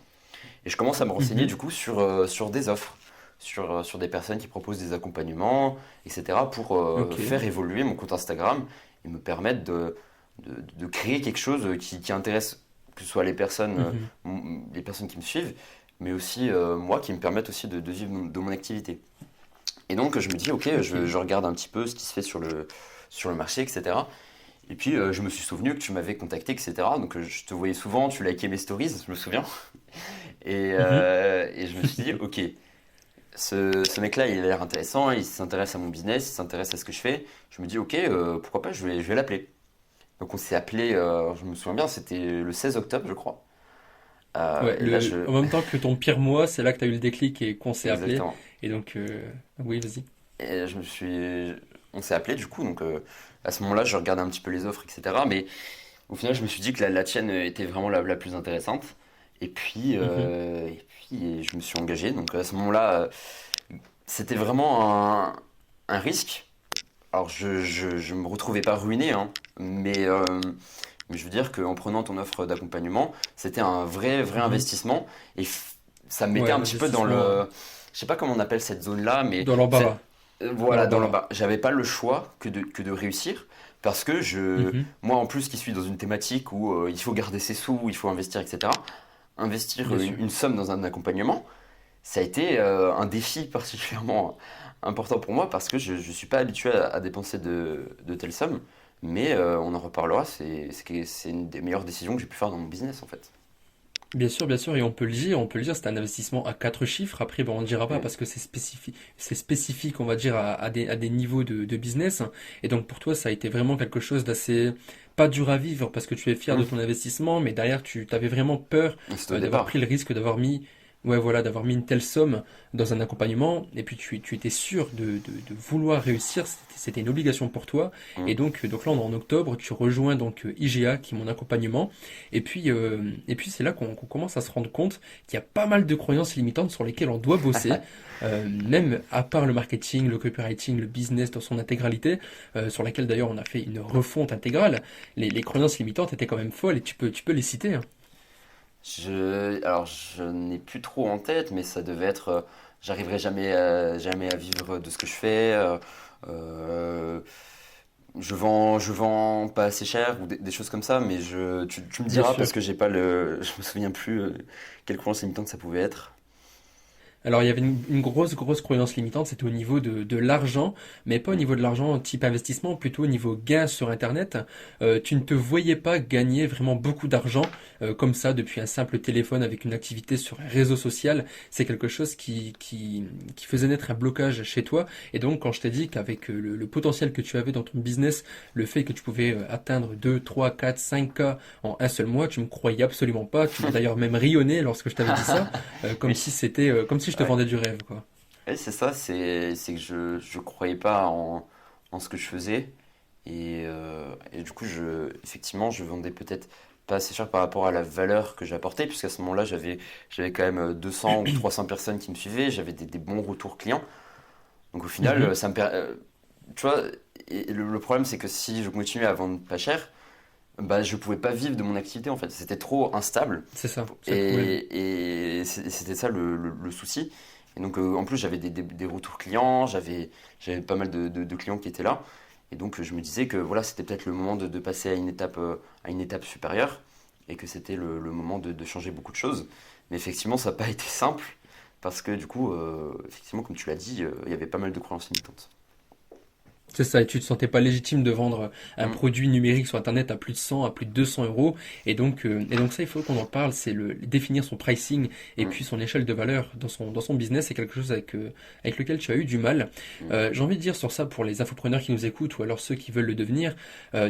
Et je commence à me renseigner du Mhm. coup sur des offres, sur des personnes qui proposent des accompagnements, etc. pour Ok. faire évoluer mon compte Instagram et me permettre de créer quelque chose qui intéresse que ce soit Mhm. les personnes qui me suivent, mais aussi moi qui me permettent aussi de vivre de mon activité. Et donc je me dis ok, Ok. je regarde un petit peu ce qui se fait sur le marché, etc. Et puis je me suis souvenu que tu m'avais contacté, etc. Donc je te voyais souvent, tu likais mes stories, je me souviens. Mhm. Et je me suis dit, ok, ce mec-là, il a l'air intéressant, il s'intéresse à mon business, il s'intéresse à ce que je fais. Je me dis, ok, pourquoi pas, je vais l'appeler. Donc on s'est appelé, je me souviens bien, c'était le 16 octobre, je crois. Ouais, Et là, je... en même temps que ton pire mois, c'est là que tu as eu le déclic et qu'on s'est appelé. Exactement. Et donc, oui, vas-y. Et on s'est appelé du coup, donc à ce moment-là, je regardais un petit peu les offres, etc. Mais au final, je me suis dit que la tienne était vraiment la plus intéressante. Mhm. Et je me suis engagé. Donc à ce moment-là, c'était vraiment un risque. Alors, je me retrouvais pas ruiné, hein, mais je veux dire qu'en prenant ton offre d'accompagnement, c'était un vrai Mhm. investissement et ça me mettait Ouais, un petit peu dans l'investissement je sais pas comment on appelle cette zone-là, mais dans l'embarras. Dans voilà, dans l'embarras. l'embarras. J'avais pas le choix que de réussir parce que Mhm. moi en plus qui suis dans une thématique où il faut garder ses sous, il faut investir, etc. Investir Bien sûr. une somme dans un accompagnement, ça a été un défi particulièrement important pour moi parce que je ne suis pas habitué à dépenser de telles sommes. Mais on en reparlera, c'est une des meilleures décisions que j'ai pu faire dans mon business en fait. Bien sûr, et on peut le dire, c'est un investissement à quatre chiffres. Après, bon, on ne dira pas Oui. parce que c'est spécifique, on va dire, à des niveaux de business. Et donc, pour toi, ça a été vraiment quelque chose d'assez, pas dur à vivre parce que tu es fier de Hum, ton investissement, mais derrière, tu avais vraiment peur, C'était au d'avoir départ. pris le risque d'avoir mis, ouais, voilà, d'avoir mis une telle somme dans un accompagnement. Et puis, tu étais sûr de vouloir réussir. C'était une obligation pour toi. Et Hum. donc là, on est en octobre, tu rejoins donc IGA, qui est mon accompagnement. Et puis c'est là qu'on commence à se rendre compte qu'il y a pas mal de croyances limitantes sur lesquelles on doit bosser, même à part le marketing, le copywriting, le business dans son intégralité, sur laquelle d'ailleurs on a fait une refonte intégrale. Les croyances limitantes étaient quand même folles et tu peux les citer, hein. Alors, je n'ai plus trop en tête, mais ça devait être. J'arriverai jamais à vivre de ce que je fais. Euh, je vends pas assez cher ou des choses comme ça, mais tu me Bien diras parce sûr. que j'ai pas le, je me souviens plus quelle croyance limitante ça pouvait être. Alors, il y avait une grosse croyance limitante, c'était au niveau de l'argent, mais pas au Hmm. niveau de l'argent type investissement, plutôt au niveau gain sur Internet. Tu ne te voyais pas gagner vraiment beaucoup d'argent comme ça depuis un simple téléphone avec une activité sur un réseau social. C'est quelque chose qui faisait naître un blocage chez toi. Et donc, quand je t'ai dit qu'avec le potentiel que tu avais dans ton business, le fait que tu pouvais atteindre 2, 3, 4, 5 k en un seul mois, tu me croyais absolument pas. Tu m'as d'ailleurs même rayonné lorsque je t'avais dit ça. Comme Oui, si c'était, comme si je te ouais. vendais du rêve, quoi. Ouais, c'est ça, c'est que je croyais pas en ce que je faisais. Et du coup, effectivement, je vendais peut-être pas assez cher par rapport à la valeur que j'apportais, puisqu'à ce moment-là, j'avais quand même 200 ou 300 personnes qui me suivaient, j'avais des bons retours clients. Donc au final, Mhm. tu vois, et le problème, c'est que si je continuais à vendre pas cher, bah, je pouvais pas vivre de mon activité en fait. C'était trop instable. C'est ça, c'est le problème. Et c'était ça le souci. Et donc, en plus, j'avais des retours clients, j'avais pas mal de clients qui étaient là. Et donc, je me disais que voilà, c'était peut-être le moment de passer à une étape supérieure et que c'était le moment de changer beaucoup de choses. Mais effectivement, ça n'a pas été simple parce que du coup, effectivement, comme tu l'as dit, il y avait pas mal de croyances limitantes. C'est ça, et tu te sentais pas légitime de vendre un Mm, produit numérique sur Internet à plus de 100, à plus de 200 euros. Et donc ça, il faut qu'on en parle, c'est définir son pricing et mm, puis son échelle de valeur dans son business. C'est quelque chose avec lequel tu as eu du mal. mm, J'ai envie de dire sur ça pour les infopreneurs qui nous écoutent ou alors ceux qui veulent le devenir,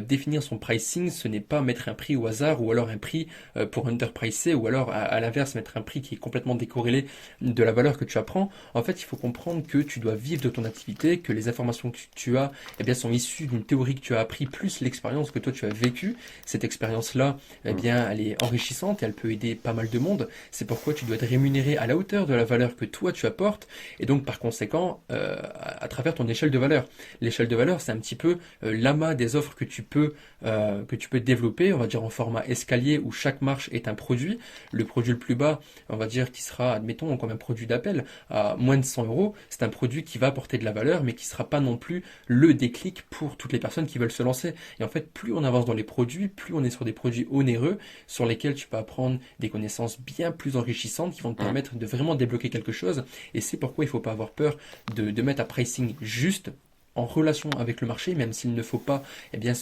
définir son pricing, ce n'est pas mettre un prix au hasard ou alors un prix pour underpricer ou alors à l'inverse mettre un prix qui est complètement décorrélé de la valeur que tu apprends. En fait, il faut comprendre que tu dois vivre de ton activité, que les informations que tu as eh bien, sont issues d'une théorie que tu as appris plus l'expérience que toi tu as vécue. Cette expérience-là, eh mm, bien, elle est enrichissante et elle peut aider pas mal de monde. C'est pourquoi tu dois être rémunéré à la hauteur de la valeur que toi tu apportes et donc par conséquent à travers ton échelle de valeur. L'échelle de valeur, c'est un petit peu l'amas des offres que tu peux développer, on va dire en format escalier où chaque marche est un produit. Le produit le plus bas, on va dire qui sera, admettons, comme un produit d'appel à moins de 100 euros, c'est un produit qui va apporter de la valeur mais qui sera pas non plus le déclic pour toutes les personnes qui veulent se lancer. Et en fait, plus on avance dans les produits, plus on est sur des produits onéreux sur lesquels tu peux apprendre des connaissances bien plus enrichissantes qui vont te mm. permettre de vraiment débloquer quelque chose. Et c'est pourquoi il ne faut pas avoir peur de mettre un pricing juste en relation avec le marché, même s'il ne faut pas, eh bien,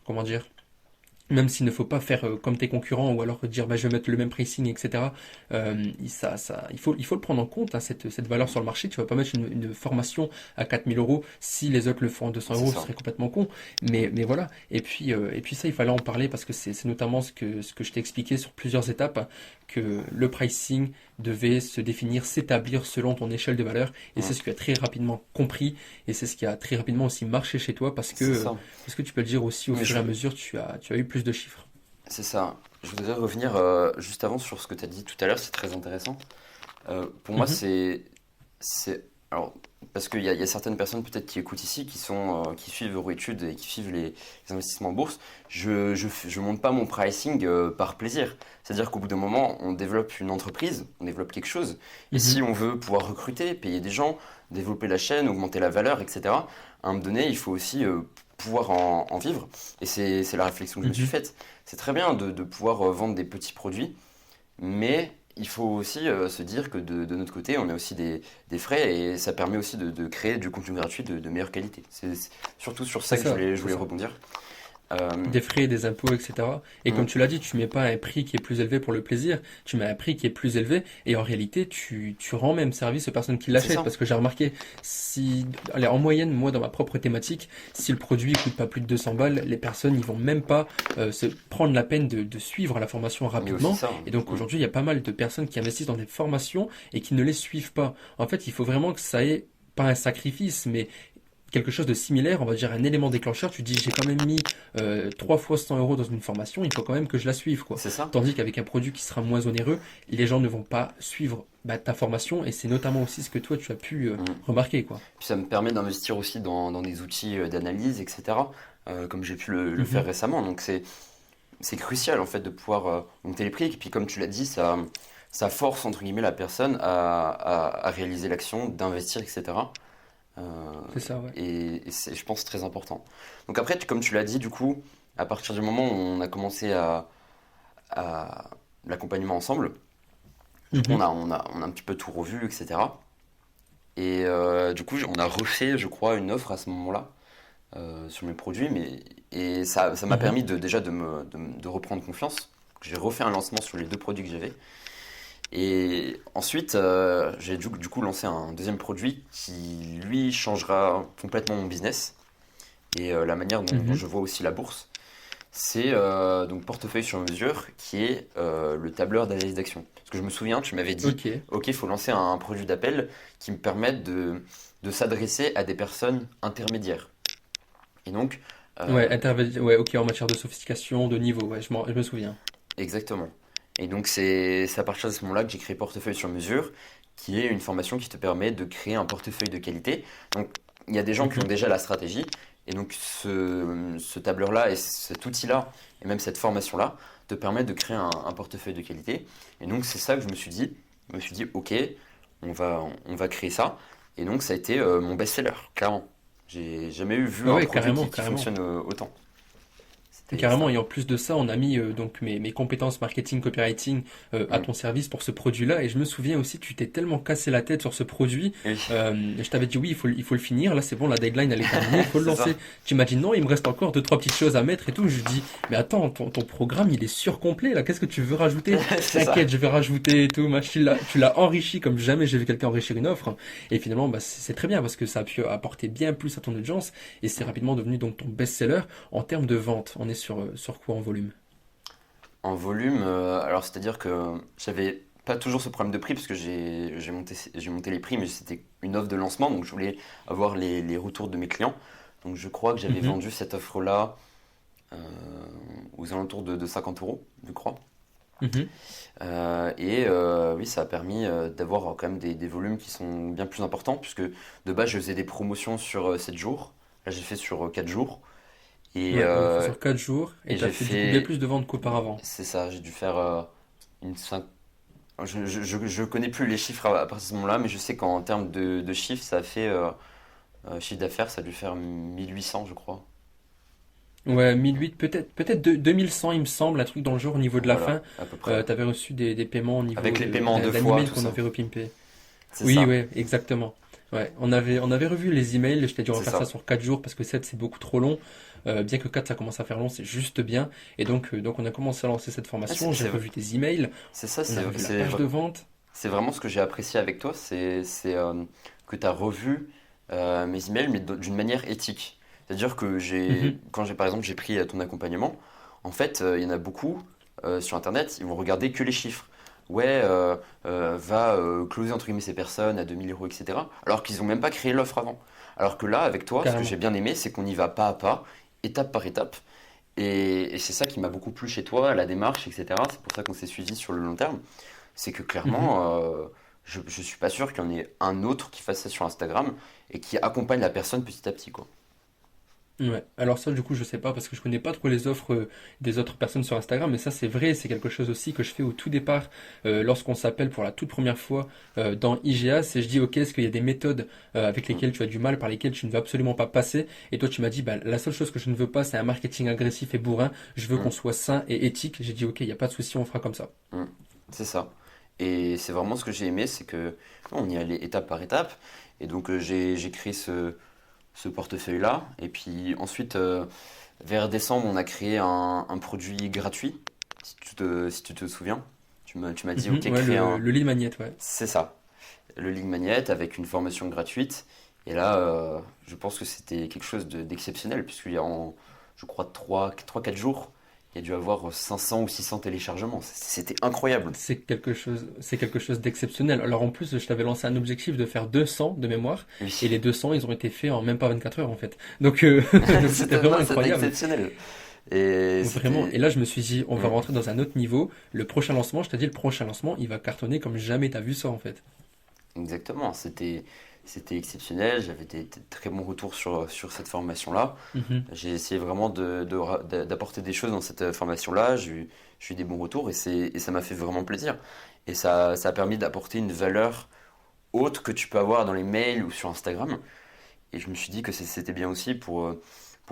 comment dire, même s'il ne faut pas faire comme tes concurrents ou alors dire bah, je vais mettre le même pricing, etc. Il faut le prendre en compte, hein, cette valeur sur le marché. Tu ne vas pas mettre une formation à 4000 euros si les autres le font à 200 C'est euros, ce ça. serait complètement con. Mais voilà. Et puis ça, il fallait en parler parce que c'est notamment ce que je t'ai expliqué sur plusieurs étapes, hein, que le pricing devait se définir, s'établir selon ton échelle de valeur. Et c'est Mm, ce que tu as très rapidement compris. Et c'est ce qui a très rapidement aussi marché chez toi c'est ça. parce que tu peux le dire aussi au Mais fur et à mesure, tu as eu plus de chiffres. c'est ça. Je voudrais revenir juste avant sur ce que tu as dit tout à l'heure, c'est très intéressant. Pour moi, Mhm, c'est, alors, parce qu'il y a certaines personnes peut-être qui écoutent ici, qui suivent Euroétudes et qui suivent les investissements en bourse. Je monte pas mon pricing par plaisir. C'est-à-dire qu'au bout d'un moment, on développe une entreprise, on développe quelque chose. Et si mhm, on veut pouvoir recruter, payer des gens, développer la chaîne, augmenter la valeur, etc., à un moment donné, il faut aussi pouvoir en vivre. Et c'est la réflexion que je me suis mhm. faite. C'est très bien de pouvoir vendre des petits produits, mais il faut aussi se dire que de notre côté, on a aussi des frais et ça permet aussi de créer du contenu gratuit de meilleure qualité. C'est surtout sur C'est ça que ça, je c'est voulais ça. rebondir. Euh, Des frais, des impôts, etc. Et comme mm, tu l'as dit, tu mets pas un prix qui est plus élevé pour le plaisir, tu mets un prix qui est plus élevé et en réalité, tu rends même service aux personnes qui c'est l'achètent. ça. Parce que j'ai remarqué, allez, en moyenne, moi, dans ma propre thématique, si le produit coûte pas plus de 200 balles, les personnes, ils vont même pas se prendre la peine de suivre la formation Mais aussi rapidement. ça. Et donc Mm, aujourd'hui, il y a pas mal de personnes qui investissent dans des formations et qui ne les suivent pas. En fait, il faut vraiment que ça ait pas un sacrifice, mais quelque chose de similaire, on va dire un élément déclencheur, tu dis j'ai quand même mis 3 fois 100 euros dans une formation, il faut quand même que je la suive, quoi. c'est ça. Tandis qu'avec un produit qui sera moins onéreux, les gens ne vont pas suivre ta formation et c'est notamment aussi ce que toi tu as pu Mm. remarquer, quoi. Puis ça me permet d'investir aussi dans des outils d'analyse, etc. Comme j'ai pu le faire Mhm, récemment. Donc c'est crucial en fait de pouvoir monter les prix. Et puis comme tu l'as dit, ça force entre guillemets la personne à réaliser l'action, d'investir, etc. Euh, c'est ça, ouais. et c'est, je pense, très important. Donc après, comme tu l'as dit, du coup, à partir du moment où on a commencé à l'accompagnement ensemble, du coup, Mhm, on a un petit peu tout revu, etc. Et du coup, on a refait, je crois, une offre à ce moment-là sur mes produits, et ça m'a mhm, permis déjà de reprendre confiance. J'ai refait un lancement sur les deux produits que j'avais. Et ensuite, j'ai du coup lancé un deuxième produit qui, lui, changera complètement mon business et la manière dont mhm. je vois aussi la bourse. C'est donc portefeuille sur mesure qui est le tableur d'analyse d'action. Parce que je me souviens, tu m'avais dit, Ok. OK, il faut lancer un produit d'appel qui me permette de s'adresser à des personnes intermédiaires. Et donc, Ouais, euh, ouais, ok, en matière de sophistication, de niveau, ouais, je me souviens. exactement. Et donc c'est à partir de ce moment-là que j'ai créé Portefeuille sur mesure, qui est une formation qui te permet de créer un portefeuille de qualité. Donc il y a des gens qui ont Mhm. déjà la stratégie, et donc ce tableur-là et cet outil-là, et même cette formation-là, te permet de créer un portefeuille de qualité. Et donc c'est ça que je me suis dit. Je me suis dit, ok, on va créer ça. Et donc ça a été mon best-seller, clairement. J'ai jamais vu Ouais, un ouais, produit carrément, qui carrément. fonctionne autant. C'était Carrément, un... et en plus de ça, on a mis donc mes compétences marketing, copywriting à Mm. ton service pour ce produit-là. Et je me souviens aussi, tu t'es tellement cassé la tête sur ce produit. Oui, Je t'avais dit oui, il faut le finir. Là, c'est bon, la deadline, elle est terminée, il faut le c'est ça. lancer. Tu m'as dit non, il me reste encore deux, trois petites choses à mettre et tout. Je dis, mais attends, ton programme, il est surcomplet là. Qu'est-ce que tu veux rajouter? C'est ça. T'inquiète, je vais rajouter et tout. Tu l'as enrichi comme jamais j'ai vu quelqu'un enrichir une offre. Et finalement, bah, c'est très bien parce que ça a pu apporter bien plus à ton audience et c'est Mm. rapidement devenu donc ton best-seller. En termes de vente, on est sur quoi en volume? En volume, alors c'est-à-dire que j'avais pas toujours ce problème de prix parce que j'ai monté les prix, mais c'était une offre de lancement, donc je voulais avoir les retours de mes clients. Donc je crois que j'avais Mhm, vendu cette offre-là euh, aux alentours de 50 euros, je crois. mhm. Et oui, ça a permis d'avoir quand même des volumes qui sont bien plus importants, puisque de base je faisais des promotions sur 7 jours. Là j'ai fait sur 4 jours. Et, Ouais, on a fait euh, sur 4 jours et et t'as j'ai fait du coup bien fait, plus de ventes qu'auparavant. c'est ça, j'ai dû faire une je connais plus les chiffres à partir de ce moment-là, mais je sais qu'en termes de chiffres, ça a fait chiffre d'affaires, ça a dû faire 1800, je crois. Ouais, 1008, peut-être 2100, il me semble, un truc dans le genre au niveau de la Voilà, fin. à peu près. T'avais reçu des paiements au niveau Avec les paiements en deux d'un fois, email tout qu'on ça. avait repimpé. C'est Oui, ça, ouais, exactement. Ouais, on avait revu les emails, je t'ai dit on va c'est faire ça ça. sur 4 jours parce que 7 c'est beaucoup trop long. Bien que 4 ça commence à faire long, c'est juste bien. Et donc on a commencé à lancer cette Ah, formation, j'ai revu tes emails, c'est ça, on a revu la page de vente. c'est vraiment ce que j'ai apprécié avec toi, c'est que tu as revu mes emails, mais d'une manière éthique. C'est-à-dire que Mhm, par exemple, j'ai pris ton accompagnement, en fait, il y en a beaucoup sur Internet, ils vont regarder que les chiffres. Ouais, va closer entre guillemets ces personnes à 2000 euros, etc. Alors qu'ils n'ont même pas créé l'offre avant. Alors que là, avec toi, ce que j'ai carrément. bien aimé, c'est qu'on y va pas à pas, étape par étape. Et c'est ça qui m'a beaucoup plu chez toi, la démarche, etc. C'est pour ça qu'on s'est suivi sur le long terme. C'est que Mhm. clairement, je suis pas sûr qu'il y en ait un autre qui fasse ça sur Instagram et qui accompagne la personne petit à petit, quoi. Ouais. Alors ça, du coup, je sais pas parce que je connais pas trop les offres des autres personnes sur Instagram, mais ça, c'est vrai, c'est quelque chose aussi que je fais au tout départ lorsqu'on s'appelle pour la toute première fois dans IGA, c'est je dis, ok, est-ce qu'il y a des méthodes avec Mm, lesquelles tu as du mal, par lesquelles tu ne veux absolument pas passer? Et toi, tu m'as dit, bah, la seule chose que je ne veux pas, c'est un marketing agressif et bourrin. Je veux qu'on mm, soit sain et éthique. J'ai dit, ok, il n'y a pas de souci, on fera comme ça. mm. C'est ça. Et c'est vraiment ce que j'ai aimé, c'est que on y allait étape par étape. Et donc j'ai créé ce portefeuille-là. Et puis ensuite, vers décembre, on a créé un produit gratuit, si tu te souviens. Tu m'as dit, ok, Mhm, ouais, crée le, un... le lead magnet, ouais. C'est ça, le League Magnet avec une formation gratuite. Et là, je pense que c'était quelque chose d'exceptionnel, puisqu'il y a je crois, 3 4 jours, il y a dû avoir 500 ou 600 téléchargements. C'était incroyable. C'est quelque chose d'exceptionnel. Alors en plus, je t'avais lancé un objectif de faire 200 de mémoire, et Oui, les 200, ils ont été faits en même pas 24 heures en fait. Donc donc c'était c'était vraiment non, c'était incroyable. exceptionnel. Et Vraiment. Et c'était... là, je me suis dit, on va Mm. rentrer dans un autre niveau. Le prochain lancement, je t'ai dit, le prochain lancement, il va cartonner comme jamais t'as vu ça en fait. Exactement, c'était exceptionnel. J'avais des très bons retours sur cette formation-là. Mhm. J'ai essayé vraiment d'apporter des choses dans cette formation-là. J'ai eu des bons retours et ça m'a fait vraiment plaisir. Et ça a permis d'apporter une valeur haute que tu peux avoir dans les mails ou sur Instagram. Et je me suis dit que c'était bien aussi pour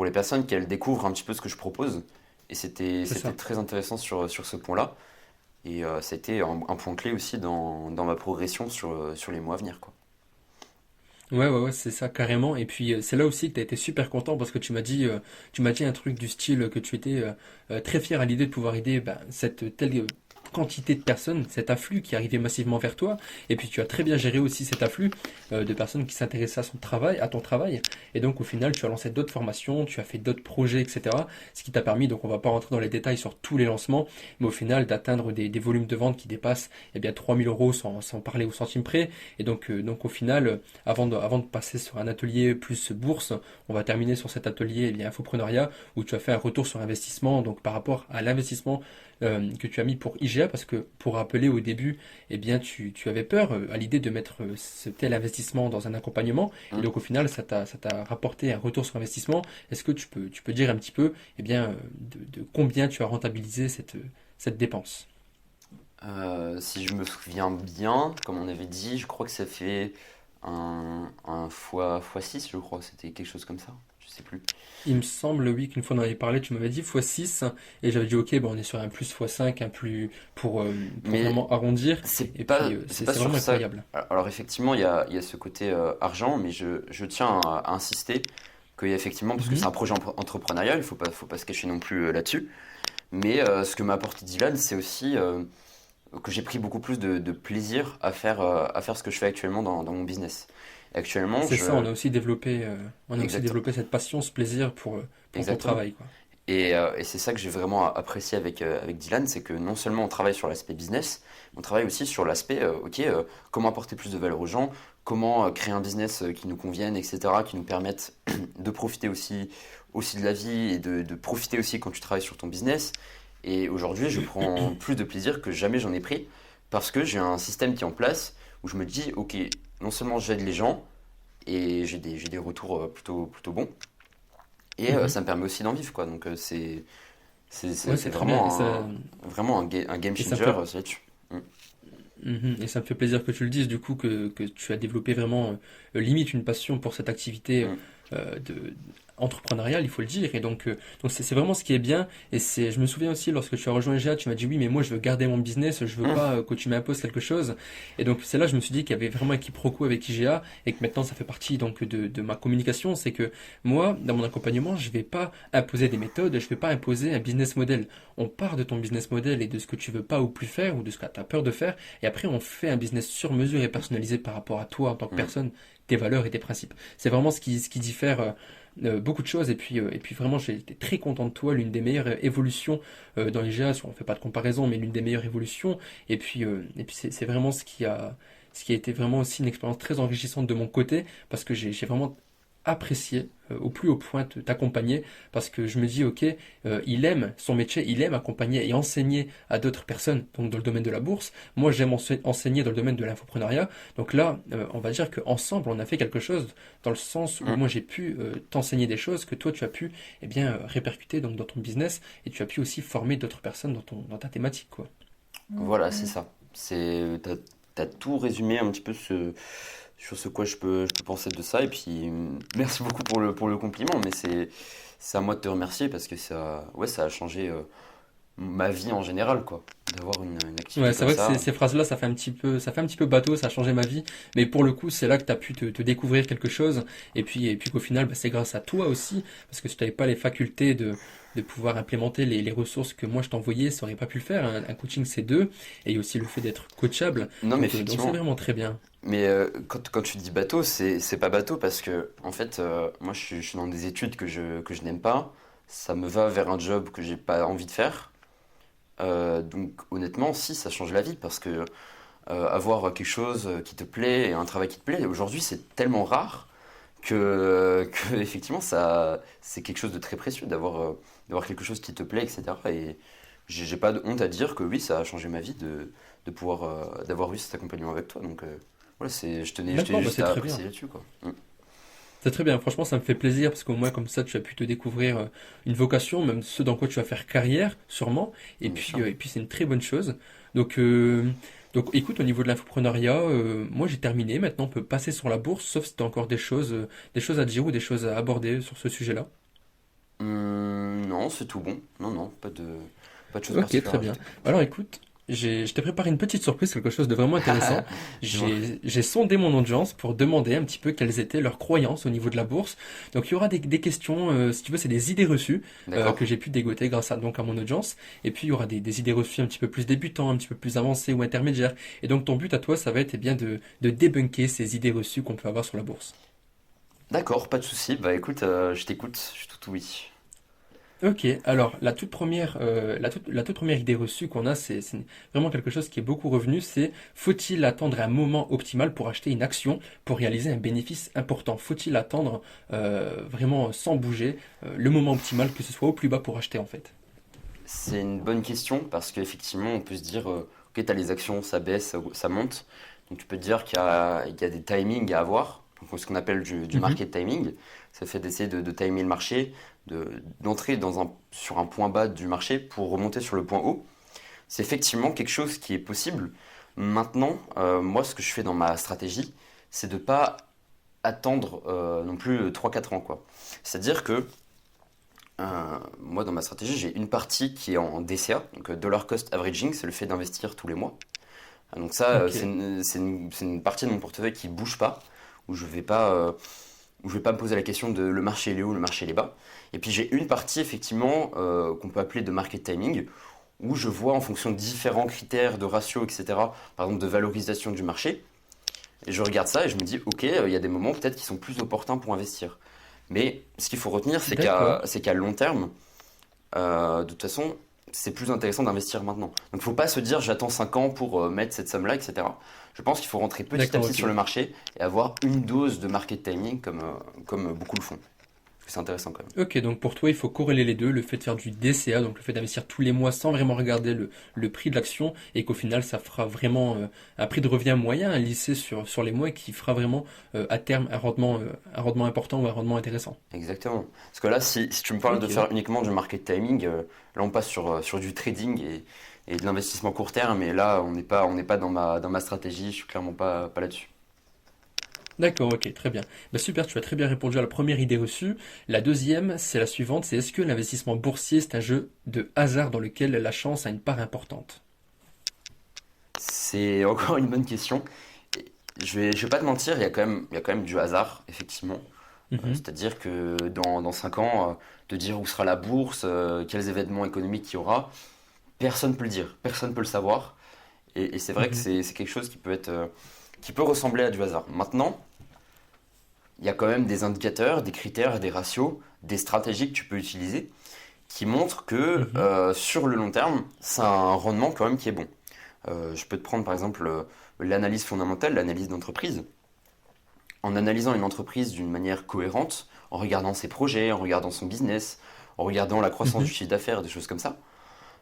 les personnes qu'elles découvrent un petit peu ce que je propose. Et c'était, C'est c'était ça. très intéressant sur ce point-là. Et ça a été un point clé aussi dans ma progression sur les mois à venir, quoi. Ouais, ouais, ouais, c'est ça, carrément. Et puis, c'est là aussi que tu as été super content parce que tu m'as dit un truc du style que tu étais très fier à l'idée de pouvoir aider ben, cette telle quantité de personnes, cet afflux qui arrivait massivement vers toi. Et puis, tu as très bien géré aussi cet afflux de personnes qui s'intéressaient à ton travail. Et donc, au final, tu as lancé d'autres formations, tu as fait d'autres projets, etc. Ce qui t'a permis, donc on va pas rentrer dans les détails sur tous les lancements, mais au final, d'atteindre des volumes de vente qui dépassent eh bien, 3000 euros sans parler au centime près. Et donc au final, avant de passer sur un atelier plus bourse, on va terminer sur cet atelier infoprenariat où tu as fait un retour sur investissement. Donc par rapport à l'investissement que tu as mis pour IGA, parce que pour rappeler au début, eh bien tu avais peur à l'idée de mettre ce tel investissement dans un accompagnement, et Mm. donc au final ça t'a rapporté un retour sur investissement. Est-ce que tu peux dire un petit peu eh bien, de combien tu as rentabilisé cette dépense? Si je me souviens bien, comme on avait dit, je crois que ça fait un fois 6 je crois, c'était quelque chose comme ça, je sais plus. Il me semble, oui, qu'une fois on en avait parlé, tu m'avais dit x6, et j'avais dit, ok, bon, on est sur un plus x5, un plus, pour Mais vraiment arrondir, et puis c'est pas c'est sur vraiment ça. incroyable. Alors effectivement, il y a ce côté argent, mais je tiens à insister qu'il y a effectivement, parce que c'est Mhm, un projet entrepreneurial, faut pas se cacher non plus là-dessus. Mais ce que m'a apporté Dylan, c'est aussi que j'ai pris beaucoup plus de plaisir à faire ce que je fais actuellement dans mon business. Actuellement, c'est ça, je... on a aussi Exact, développé cette passion, ce plaisir pour ton exactement. travail, quoi. Et c'est ça que j'ai vraiment apprécié avec Dylan, c'est que non seulement on travaille sur l'aspect business, on travaille aussi sur l'aspect, ok, comment apporter plus de valeur aux gens, comment créer un business qui nous convienne, etc., qui nous permette de profiter aussi de la vie et de profiter aussi quand tu travailles sur ton business. Et aujourd'hui, je prends plus de plaisir que jamais j'en ai pris parce que j'ai un système qui est en place où je me dis, ok, non seulement j'aide les gens et j'ai des retours plutôt bons, et Mhm. ça me permet aussi d'en vivre, quoi. Donc Ouais, c'est c'est très bien, vraiment un game et ça me changer fait, c'est là-dessus. Mm. et ça me fait plaisir que tu le dises, du coup, que tu as développé vraiment, limite une passion pour cette activité Mm. entrepreneuriale, il faut le dire. Et donc c'est vraiment ce qui est bien. Et je me souviens aussi, lorsque tu as rejoint IGA, tu m'as dit oui, mais moi je veux garder mon business, je veux Mm. pas que tu m'imposes quelque chose. Et donc c'est là que je me suis dit qu'il y avait vraiment un quiproquo avec IGA et que maintenant ça fait partie donc de ma communication. C'est que moi, dans mon accompagnement, je vais pas imposer des méthodes, je vais pas imposer un business model. On part de ton business model et de ce que tu veux pas ou plus faire ou de ce que tu as peur de faire. Et après, on fait un business sur mesure et personnalisé par rapport à toi en tant que Mm. personne, tes valeurs et tes principes. C'est vraiment ce qui diffère beaucoup de choses. Et puis vraiment, j'ai été très content de toi. L'une des meilleures évolutions dans les GA, si on ne fait pas de comparaison, mais l'une des meilleures évolutions. Et puis c'est vraiment ce qui a été vraiment aussi une expérience très enrichissante de mon côté, parce que j'ai vraiment apprécié au plus haut point de t'accompagner, parce que je me dis, ok, il aime son métier, il aime accompagner et enseigner à d'autres personnes, donc dans le domaine de la bourse. Moi, j'aime enseigner dans le domaine de l'infopreneuriat. Donc là, on va dire qu'ensemble, on a fait quelque chose dans le sens où Mm. moi, j'ai pu t'enseigner des choses que toi, tu as pu eh bien, répercuter donc, dans ton business, et tu as pu aussi former d'autres personnes dans ta thématique, quoi. Voilà, c'est ça. T'as tout résumé un petit peu sur ce quoi je peux penser de ça. Et puis, merci beaucoup pour le compliment, mais c'est à moi de te remercier parce que ouais, ça a changé ma vie en général, quoi. D'avoir une Ouais, activité c'est comme vrai que ça. ces phrases-là, ça fait un petit peu bateau, ça a changé ma vie. Mais pour le coup, c'est là que tu as pu te découvrir quelque chose. Et puis qu'au final, bah, c'est grâce à toi aussi. Parce que si tu n'avais pas les facultés de pouvoir implémenter les ressources que moi je t'envoyais, ça aurait pas pu le faire. Un coaching, c'est deux. Et il y a aussi le fait d'être coachable. Non, mais Donc c'est effectivement. vraiment très bien. Mais quand tu dis bateau, c'est pas bateau parce que, en fait, moi je suis dans des études que je n'aime pas. Ça me va vers un job que j'ai pas envie de faire. Donc, honnêtement, si, ça change la vie parce que avoir quelque chose qui te plaît et un travail qui te plaît, aujourd'hui, c'est tellement rare que effectivement, c'est quelque chose de très précieux d'avoir quelque chose qui te plaît, etc. Et j'ai pas de honte à dire que oui, ça a changé ma vie de pouvoir, d'avoir eu cet accompagnement avec toi. Donc, voilà, je tenais D'accord, bah juste c'est à très bien. apprécier là-dessus, quoi. Mm. C'est très bien, franchement ça me fait plaisir parce qu'au moins comme ça tu as pu te découvrir une vocation, même ce dans quoi tu vas faire carrière sûrement, et Bien sûr. puis, euh, et puis c'est une très bonne chose. Donc écoute, au niveau de l'infopreneuriat, moi j'ai terminé, maintenant on peut passer sur la bourse, sauf si tu as encore des choses à dire ou des choses à aborder sur ce sujet-là. Non, c'est tout bon. Non, non, pas de choses Ok, particulières très à bien. ajouter. Alors écoute, je t'ai préparé une petite surprise, quelque chose de vraiment intéressant. Dis-moi. J'ai sondé mon audience pour demander un petit peu quelles étaient leurs croyances au niveau de la bourse. Donc il y aura des questions, si tu veux, c'est des idées reçues D'accord? que j'ai pu dégoter grâce donc à mon audience. Et puis il y aura des idées reçues un petit peu plus débutants, un petit peu plus avancées ou intermédiaires. Et donc ton but à toi, ça va être eh bien de débunker ces idées reçues qu'on peut avoir sur la bourse. D'accord, pas de souci. Bah écoute, je t'écoute, je suis tout oui. Ok, alors la toute première idée reçue qu'on a, c'est vraiment quelque chose qui est beaucoup revenu, c'est faut-il attendre un moment optimal pour acheter une action pour réaliser un bénéfice important? Faut-il attendre vraiment sans bouger le moment optimal, que ce soit au plus bas pour acheter en fait? C'est une bonne question parce qu'effectivement, on peut se dire, ok, tu as les actions, ça baisse, ça monte. Donc tu peux te dire qu'il y a des timings à avoir, donc, ce qu'on appelle du Mhm. market timing. Ça fait d'essayer de timer le marché, d'entrer sur un point bas du marché pour remonter sur le point haut. C'est effectivement quelque chose qui est possible. Maintenant, moi, ce que je fais dans ma stratégie, c'est de ne pas attendre non plus 3 4 ans, quoi. C'est-à-dire que moi, dans ma stratégie, j'ai une partie qui est en DCA, donc Dollar Cost Averaging, c'est le fait d'investir tous les mois. Donc ça, Ok, c'est une partie de mon portefeuille qui bouge pas, où je vais pas me poser la question de le marché il est haut, le marché il est bas. Et puis j'ai une partie effectivement qu'on peut appeler de market timing, où je vois en fonction de différents critères de ratio, etc., par exemple de valorisation du marché, et je regarde ça et je me dis, ok, il y a des moments peut-être qui sont plus opportuns pour investir. Mais ce qu'il faut retenir, c'est d'accord. qu'à long terme, de toute façon, c'est plus intéressant d'investir maintenant. Donc il ne faut pas se dire j'attends 5 ans pour mettre cette somme-là, etc. Je pense qu'il faut rentrer petit à D'accord, petit ok. sur le marché et avoir une dose de market timing comme beaucoup le font. Parce que c'est intéressant quand même. Ok, donc pour toi, il faut corréler les deux, le fait de faire du DCA, donc le fait d'investir tous les mois sans vraiment regarder le prix de l'action, et qu'au final, ça fera vraiment un prix de revient moyen, lissé sur les mois, et qui fera vraiment à terme un rendement important ou un rendement intéressant. Exactement. Parce que là, si tu me parles de Ok. faire uniquement du market timing, là on passe sur du trading et de l'investissement court terme, et là on n'est pas dans ma stratégie, je suis clairement pas là-dessus. D'accord, ok, très bien. Bah super, tu as très bien répondu à la première idée reçue. La deuxième, c'est la suivante, c'est est-ce que l'investissement boursier, c'est un jeu de hasard dans lequel la chance a une part importante? C'est encore une bonne question. Et je vais pas te mentir, il y a quand même du hasard, effectivement. Mhm, C'est-à-dire que dans 5 ans, de dire où sera la bourse, quels événements économiques il y aura, personne ne peut le dire, personne ne peut le savoir. Et c'est vrai que mhm, c'est quelque chose qui peut ressembler à du hasard. Maintenant, il y a quand même des indicateurs, des critères, des ratios, des stratégies que tu peux utiliser qui montrent que mhm, sur le long terme, c'est un rendement quand même qui est bon. Je peux te prendre par exemple l'analyse fondamentale, l'analyse d'entreprise. En analysant une entreprise d'une manière cohérente, en regardant ses projets, en regardant son business, en regardant la croissance du mhm. chiffre d'affaires, des choses comme ça,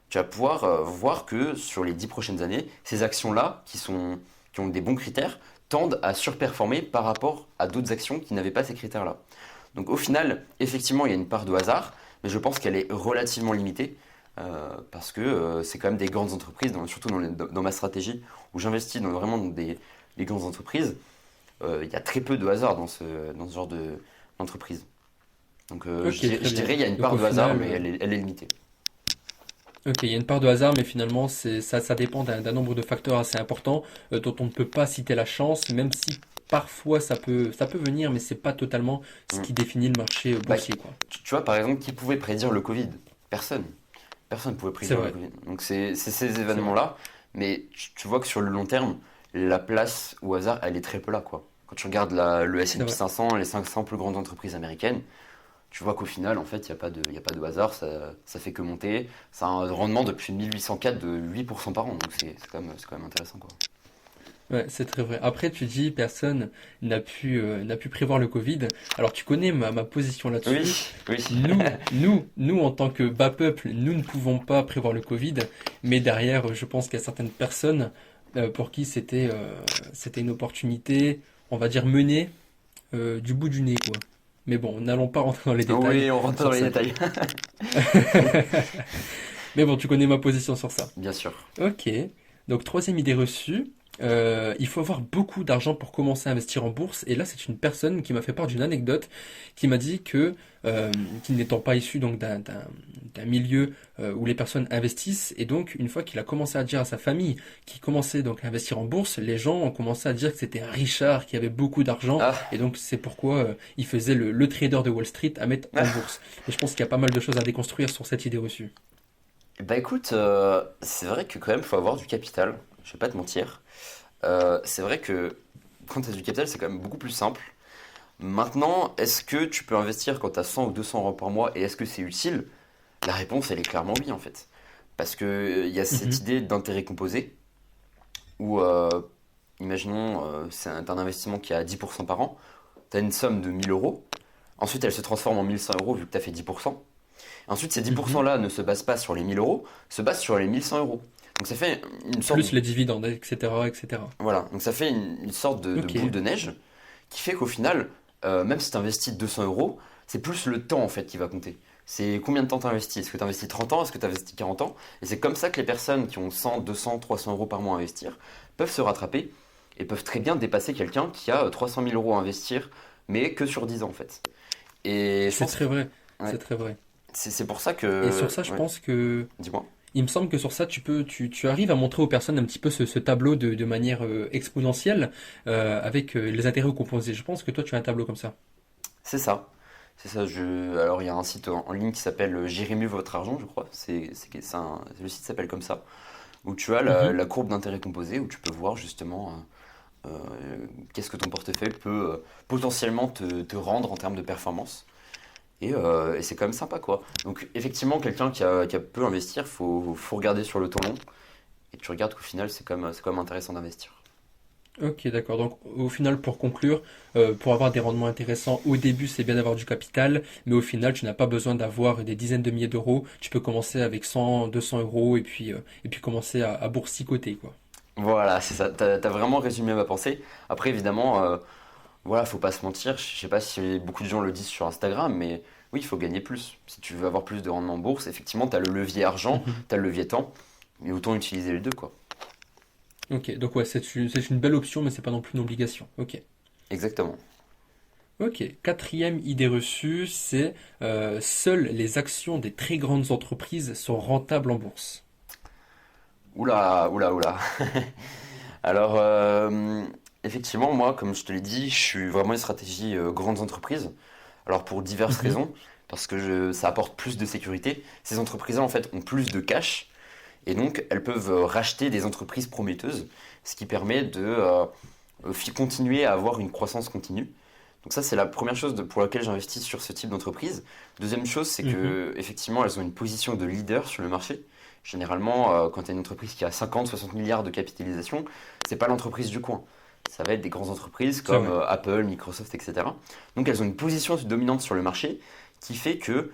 tu vas pouvoir voir que sur les 10 prochaines années, ces actions-là, qui ont des bons critères, tendent à surperformer par rapport à d'autres actions qui n'avaient pas ces critères-là. Donc au final, effectivement, il y a une part de hasard, mais je pense qu'elle est relativement limitée, parce que c'est quand même des grandes entreprises, surtout dans ma stratégie, où j'investis vraiment dans les grandes entreprises, il y a très peu de hasard dans ce genre d'entreprise. Donc je Ok, dirais, très je bien. dirais il y a une Donc part au de hasard, final, mais elle est limitée. ok, il y a une part de hasard, mais finalement, ça dépend d'un nombre de facteurs assez importants dont on ne peut pas citer la chance, même si parfois ça peut venir, mais c'est pas totalement ce Mm. qui définit le marché Bah, boursier, quoi. tu vois, par exemple, qui pouvait prédire le Covid? Personne. Personne ne pouvait C'est prédire le vrai, Covid. Donc c'est ces c'est vrai, événements-là, mais tu vois que sur le long terme, la place au hasard, elle est très peu là, quoi. Quand tu regardes le c'est S&P vrai. 500, les 500 plus grandes entreprises américaines, tu vois qu'au final, en fait, il y a pas de hasard, ça fait que monter. Ça a un rendement depuis 1804 de 8% par an, donc c'est quand même intéressant, quoi. Ouais, c'est très vrai. Après, tu dis, personne n'a pu prévoir le Covid. Alors, tu connais ma position Oui, là-dessus. oui. Nous, en tant que bas peuple, nous ne pouvons pas prévoir le Covid. Mais derrière, je pense qu'il y a certaines personnes pour qui c'était une opportunité, on va dire, menée du bout du nez, quoi. Mais bon, n'allons pas rentrer dans les détails Oui, on rentre pas dans sur les ça. détails. Mais bon, tu connais ma position sur ça. Bien sûr. Ok. Donc, troisième idée reçue. Il faut avoir beaucoup d'argent pour commencer à investir en bourse. Et là, c'est une personne qui m'a fait part d'une anecdote qui m'a dit que, qu'il n'étant pas issu donc d'un milieu où les personnes investissent, et donc une fois qu'il a commencé à dire à sa famille qu'il commençait donc à investir en bourse, les gens ont commencé à dire que c'était un richard qui avait beaucoup d'argent, Ah, et donc c'est pourquoi il faisait le trader de Wall Street à mettre en bourse. Et je pense qu'il y a pas mal de choses à déconstruire sur cette idée reçue. bah écoute, c'est vrai que quand même, faut avoir du capital. Je vais pas te mentir. C'est vrai que quand tu as du capital, c'est quand même beaucoup plus simple. Maintenant, est-ce que tu peux investir quand tu as 100 ou 200 euros par mois et est-ce que c'est utile? La réponse, elle est clairement oui, en fait. Parce que il y a cette Mhm, idée d'intérêt composé où, imaginons, c'est un investissement qui est à 10% par an. Tu as une somme de 1000 euros. Ensuite, elle se transforme en 1100 euros vu que tu as fait 10%. Ensuite, ces 10% Mhm. là ne se basent pas sur les 1000 euros, se basent sur les 1100 euros. Donc ça fait une sorte, Plus les dividendes, etc., etc. voilà, donc ça fait une sorte de Ok, boule de neige qui fait qu'au final, même si tu investis 200 euros, c'est plus le temps en fait qui va compter. C'est combien de temps tu investis? Est-ce que tu investis 30 ans? Est-ce que tu investis 40 ans? Et c'est comme ça que les personnes qui ont 100, 200, 300 euros par mois à investir peuvent se rattraper et peuvent très bien dépasser quelqu'un qui a 300 000 euros à investir, mais que sur 10 ans en fait. Et je c'est pense que très vrai, ouais, c'est très vrai. c'est pour ça Et sur que... ça, je Ouais, pense que dis-moi. il me semble que sur ça, tu arrives à montrer aux personnes un petit peu ce tableau de manière exponentielle avec les intérêts composés. Je pense que toi, tu as un tableau comme ça. C'est ça. C'est ça. Alors, il y a un site en ligne qui s'appelle Gérez mieux votre argent, je crois. Le site s'appelle comme ça. Où tu as Mhm. la courbe d'intérêt composé, où tu peux voir justement qu'est-ce que ton portefeuille peut potentiellement te rendre en termes de performance. Et c'est quand même sympa, quoi. Donc, effectivement, quelqu'un qui a peu investir, faut regarder sur le temps long. Et tu regardes qu'au final, c'est quand même intéressant d'investir. Ok, d'accord. Donc, au final, pour conclure, pour avoir des rendements intéressants, au début, c'est bien d'avoir du capital, mais au final, tu n'as pas besoin d'avoir des dizaines de milliers d'euros. Tu peux commencer avec 100, 200 euros et puis commencer à boursicoter, quoi. Voilà, c'est ça. T'as vraiment résumé ma pensée. Après, évidemment, voilà, faut pas se mentir. Je sais pas si beaucoup de gens le disent sur Instagram, mais oui, il faut gagner plus. Si tu veux avoir plus de rendement en bourse, effectivement, tu as le levier argent, Mhm. tu as le levier temps, mais autant utiliser les deux, quoi. Ok, donc ouais, c'est une belle option, mais c'est pas non plus une obligation. Ok. Exactement. Ok, quatrième idée reçue, c'est seules les actions des très grandes entreprises sont rentables en bourse. Oula, oula, oula. Alors, effectivement, moi, comme je te l'ai dit, je suis vraiment une stratégie grandes entreprises. Alors, pour diverses Mhm, raisons, parce que ça apporte plus de sécurité. Ces entreprises-là, en fait, ont plus de cash, et donc elles peuvent racheter des entreprises prometteuses, ce qui permet de continuer à avoir une croissance continue. Donc ça, c'est la première chose pour laquelle j'investis sur ce type d'entreprise. Deuxième chose, c'est mhm. que effectivement, elles ont une position de leader sur le marché. Généralement, quand tu as une entreprise qui a 50, 60 milliards de capitalisation, c'est pas l'entreprise du coin. Ça va être des grandes entreprises C'est comme vrai. Apple, Microsoft, etc. Donc elles ont une position dominante sur le marché qui fait que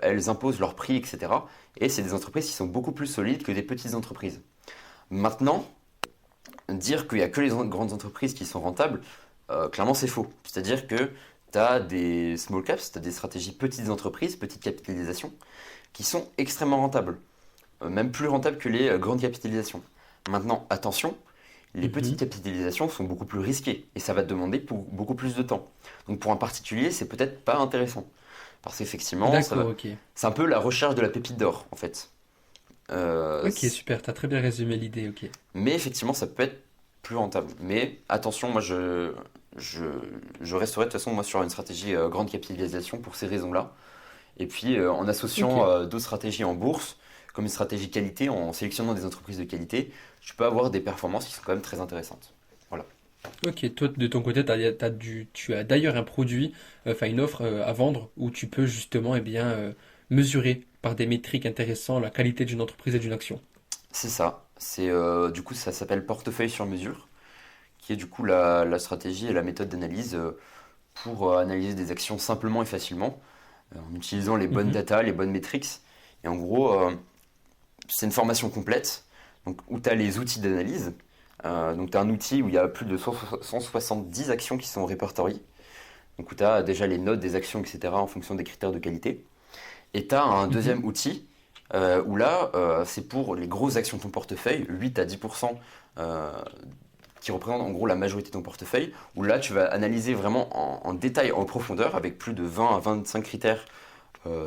elles imposent leurs prix, etc. Et c'est des entreprises qui sont beaucoup plus solides que des petites entreprises. Maintenant, dire qu'il n'y a que les grandes entreprises qui sont rentables, clairement c'est faux. C'est-à-dire que tu as des small caps, tu as des stratégies petites entreprises, petite capitalisation, qui sont extrêmement rentables, même plus rentables que les grandes capitalisations. Maintenant, attention, les petites Mhm. capitalisations sont beaucoup plus risquées et ça va te demander beaucoup plus de temps. Donc pour un particulier, c'est peut-être pas intéressant. Parce qu'effectivement, D'accord, ok. c'est un peu la recherche de la pépite d'or en fait. Euh, Ok, super, t'as très bien résumé l'idée, ok. Mais effectivement, ça peut être plus rentable. Mais attention, moi, je, je resterai de toute façon moi, sur une stratégie grande capitalisation pour ces raisons-là. Et puis, en associant Ok. d'autres stratégies en bourse, comme une stratégie qualité, en sélectionnant des entreprises de qualité, tu peux avoir des performances qui sont quand même très intéressantes. Voilà. Ok, toi de ton côté, tu as d'ailleurs un produit, enfin une offre à vendre où tu peux justement mesurer par des métriques intéressantes la qualité d'une entreprise et d'une action. C'est ça. Du coup, ça s'appelle portefeuille sur mesure, qui est du coup la stratégie et la méthode d'analyse pour analyser des actions simplement et facilement, en utilisant les bonnes Mhm, data, les bonnes metrics. Et en gros, c'est une formation complète, donc, où tu as les outils d'analyse. Donc tu as un outil où il y a plus de 170 actions qui sont répertoriées, donc où tu as déjà les notes des actions, etc., en fonction des critères de qualité. Et tu as un mhm. deuxième outil où là, c'est pour les grosses actions de ton portefeuille, 8 à 10% euh, qui représentent en gros la majorité de ton portefeuille, où là tu vas analyser vraiment en détail, en profondeur, avec plus de 20 à 25 critères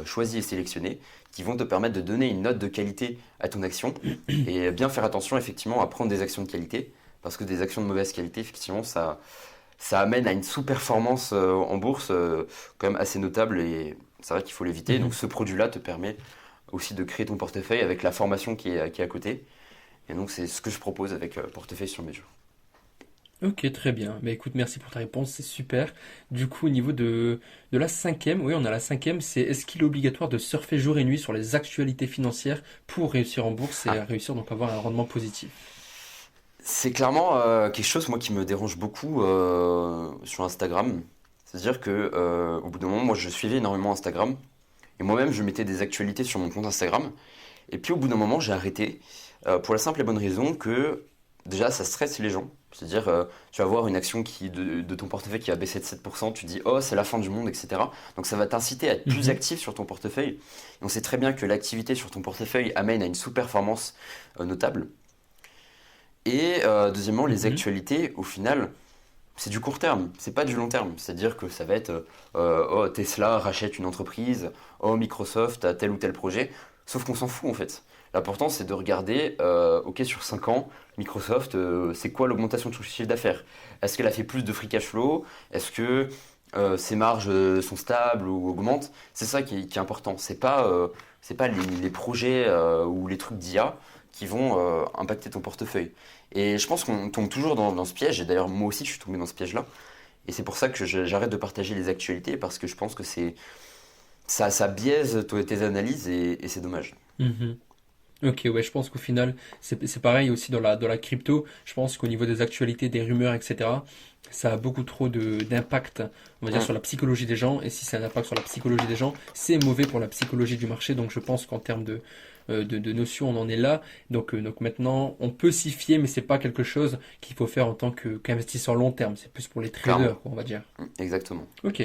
choisis et sélectionnés, qui vont te permettre de donner une note de qualité à ton action, et bien faire attention effectivement à prendre des actions de qualité, parce que des actions de mauvaise qualité, effectivement, ça amène à une sous-performance en bourse quand même assez notable, et c'est vrai qu'il faut l'éviter. Donc Mhm. ce produit-là te permet aussi de créer ton portefeuille avec la formation qui est à côté. Et donc c'est ce que je propose avec portefeuille sur mesure. Ok, très bien. Bah écoute, merci pour ta réponse, c'est super. Du coup, au niveau de la cinquième, oui, on a la cinquième, c'est est-ce qu'il est obligatoire de surfer jour et nuit sur les actualités financières pour réussir en bourse et Ah, réussir donc avoir un rendement positif? c'est clairement quelque chose moi qui me dérange beaucoup sur Instagram. C'est-à-dire que au bout d'un moment, moi je suivais énormément Instagram. Et moi-même, je mettais des actualités sur mon compte Instagram. Et puis au bout d'un moment, j'ai arrêté pour la simple et bonne raison que déjà, ça stresse les gens. C'est-à-dire, tu vas voir une action de ton portefeuille qui va baisser de 7%, tu dis, oh, c'est la fin du monde, etc. Donc ça va t'inciter à être plus Mhm. actif sur ton portefeuille. Et on sait très bien que l'activité sur ton portefeuille amène à une sous-performance notable. Et deuxièmement, les Mhm. actualités, au final, c'est du court terme, c'est pas du long terme. C'est-à-dire que ça va être oh, Tesla rachète une entreprise, oh, Microsoft a tel ou tel projet. Sauf qu'on s'en fout en fait. L'important c'est de regarder, ok, sur 5 ans, Microsoft, c'est quoi l'augmentation de son chiffre d'affaires? Est-ce qu'elle a fait plus de free cash flow? Est-ce que ses marges sont stables ou augmentent? C'est ça qui est important. C'est pas les projets ou les trucs d'IA qui vont impacter ton portefeuille. Et je pense qu'on tombe toujours dans ce piège, et d'ailleurs moi aussi je suis tombé dans ce piège-là. Et c'est pour ça que j'arrête de partager les actualités, parce que je pense que ça biaise tes analyses et c'est dommage. Mhm. Ok, ouais, je pense qu'au final, c'est pareil aussi dans la crypto. Je pense qu'au niveau des actualités, des rumeurs, etc., ça a beaucoup trop d'impact, on va dire, Mm, sur la psychologie des gens. Et si c'est un impact sur la psychologie des gens, c'est mauvais pour la psychologie du marché. Donc je pense qu'en termes de notions, on en est là. Donc maintenant, on peut s'y fier, mais c'est pas quelque chose qu'il faut faire en tant qu'investisseur long terme. C'est plus pour les clairement. traders, quoi, on va dire. Exactement. Ok.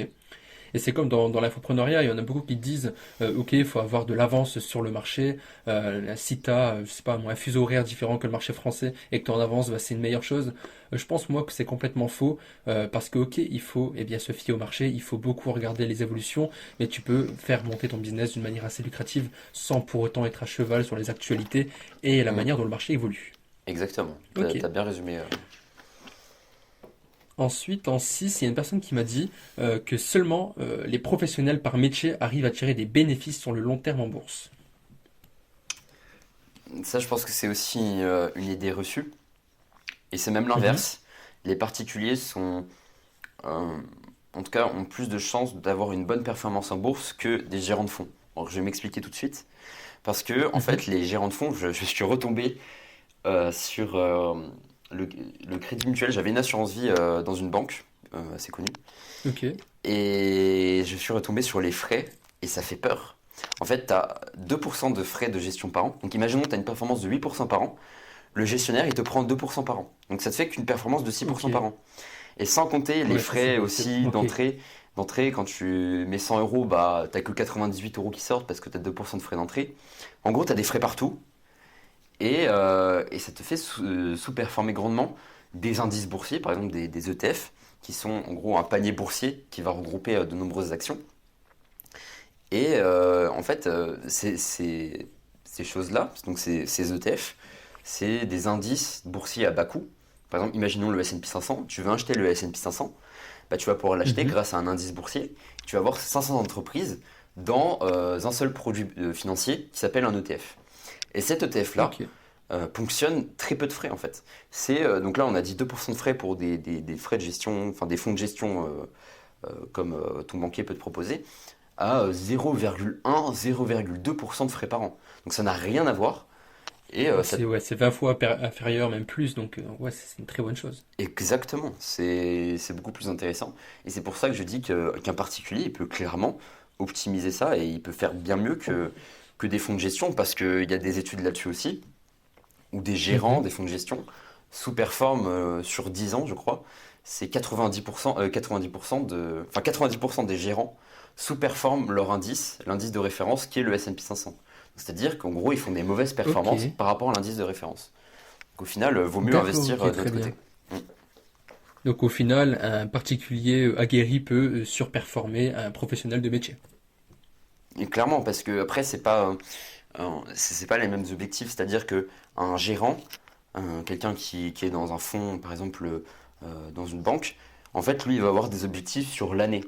Et c'est comme dans l'infoprenariat, il y en a beaucoup qui disent, ok, il faut avoir de l'avance sur le marché. Si tu as, je sais pas, moi, un fuseau horaire différent que le marché français et que tu en avances, bah, c'est une meilleure chose. Je pense moi que c'est complètement faux parce que, ok, il faut eh bien se fier au marché, il faut beaucoup regarder les évolutions, mais tu peux faire monter ton business d'une manière assez lucrative sans pour autant être à cheval sur les actualités et la Mm, manière dont le marché évolue. exactement. T'as, Ok. t'as bien résumé. Ensuite, en 6, il y a une personne qui m'a dit que seulement les professionnels par métier arrivent à tirer des bénéfices sur le long terme en bourse. Ça, je pense que c'est aussi une idée reçue. Et c'est même Mhm, l'inverse. Les particuliers euh, en tout cas, ont plus de chances d'avoir une bonne performance en bourse que des gérants de fonds. Alors, je vais m'expliquer tout de suite. Parce que, en mhm, fait, les gérants de fonds, je suis retombé sur le, le crédit mutuel. J'avais une assurance vie dans une banque assez connue. ok. Et je suis retombé sur les frais et ça fait peur. En fait, tu as 2% de frais de gestion par an. Donc imaginons que tu as une performance de 8% par an. Le gestionnaire, il te prend 2% par an. Donc ça te fait qu'une performance de 6% par Ok. an. Et sans compter les Ouais, ça frais aussi ok. d'entrée. D'entrée, quand tu mets 100 euros, bah, t'as que 98 euros qui sortent parce que tu as 2% de frais d'entrée. En gros, tu as des frais partout. Et ça te fait sous-performer grandement des indices boursiers, par exemple des ETF, qui sont en gros un panier boursier qui va regrouper de nombreuses actions. Et en fait, ces choses-là, donc ces ETF, c'est des indices boursiers à bas coût. Par exemple, imaginons le S&P 500, tu veux acheter le S&P 500, bah, tu vas pouvoir l'acheter Mhm, grâce à un indice boursier. Tu vas avoir 500 entreprises dans un seul produit financier qui s'appelle un ETF. Et cet ETF-là ok. ponctionne très peu de frais en fait. Donc là, on a dit 2% de frais pour des frais de gestion, enfin des fonds de gestion comme ton banquier peut te proposer à 0,1-0,2% de frais par an. Donc ça n'a rien à voir. Et Ouais, ça, c'est 20 fois inférieur, même plus. Donc, ouais, c'est une très bonne chose. exactement, c'est beaucoup plus intéressant. Et c'est pour ça que je dis qu'un particulier, il peut clairement optimiser ça et il peut faire bien mieux que des fonds de gestion parce qu'il y a des études là-dessus aussi, où des gérants Mhm, des fonds de gestion sous-performent sur 10 ans, je crois. C'est 90% enfin 90% des gérants sous-performent leur indice, l'indice de référence qui est le S&P 500. C'est-à-dire qu'en gros, ils font des mauvaises ok. performances par rapport à l'indice de référence. Donc au final, vaut mieux D'accord, investir ok, de très l'autre côté. bien. Donc, au final, un particulier aguerri peut surperformer un professionnel de métier. Et clairement, parce que après, c'est pas les mêmes objectifs. C'est-à-dire que un gérant, quelqu'un qui est dans un fonds, par exemple, dans une banque, en fait, lui, il va avoir des objectifs sur l'année.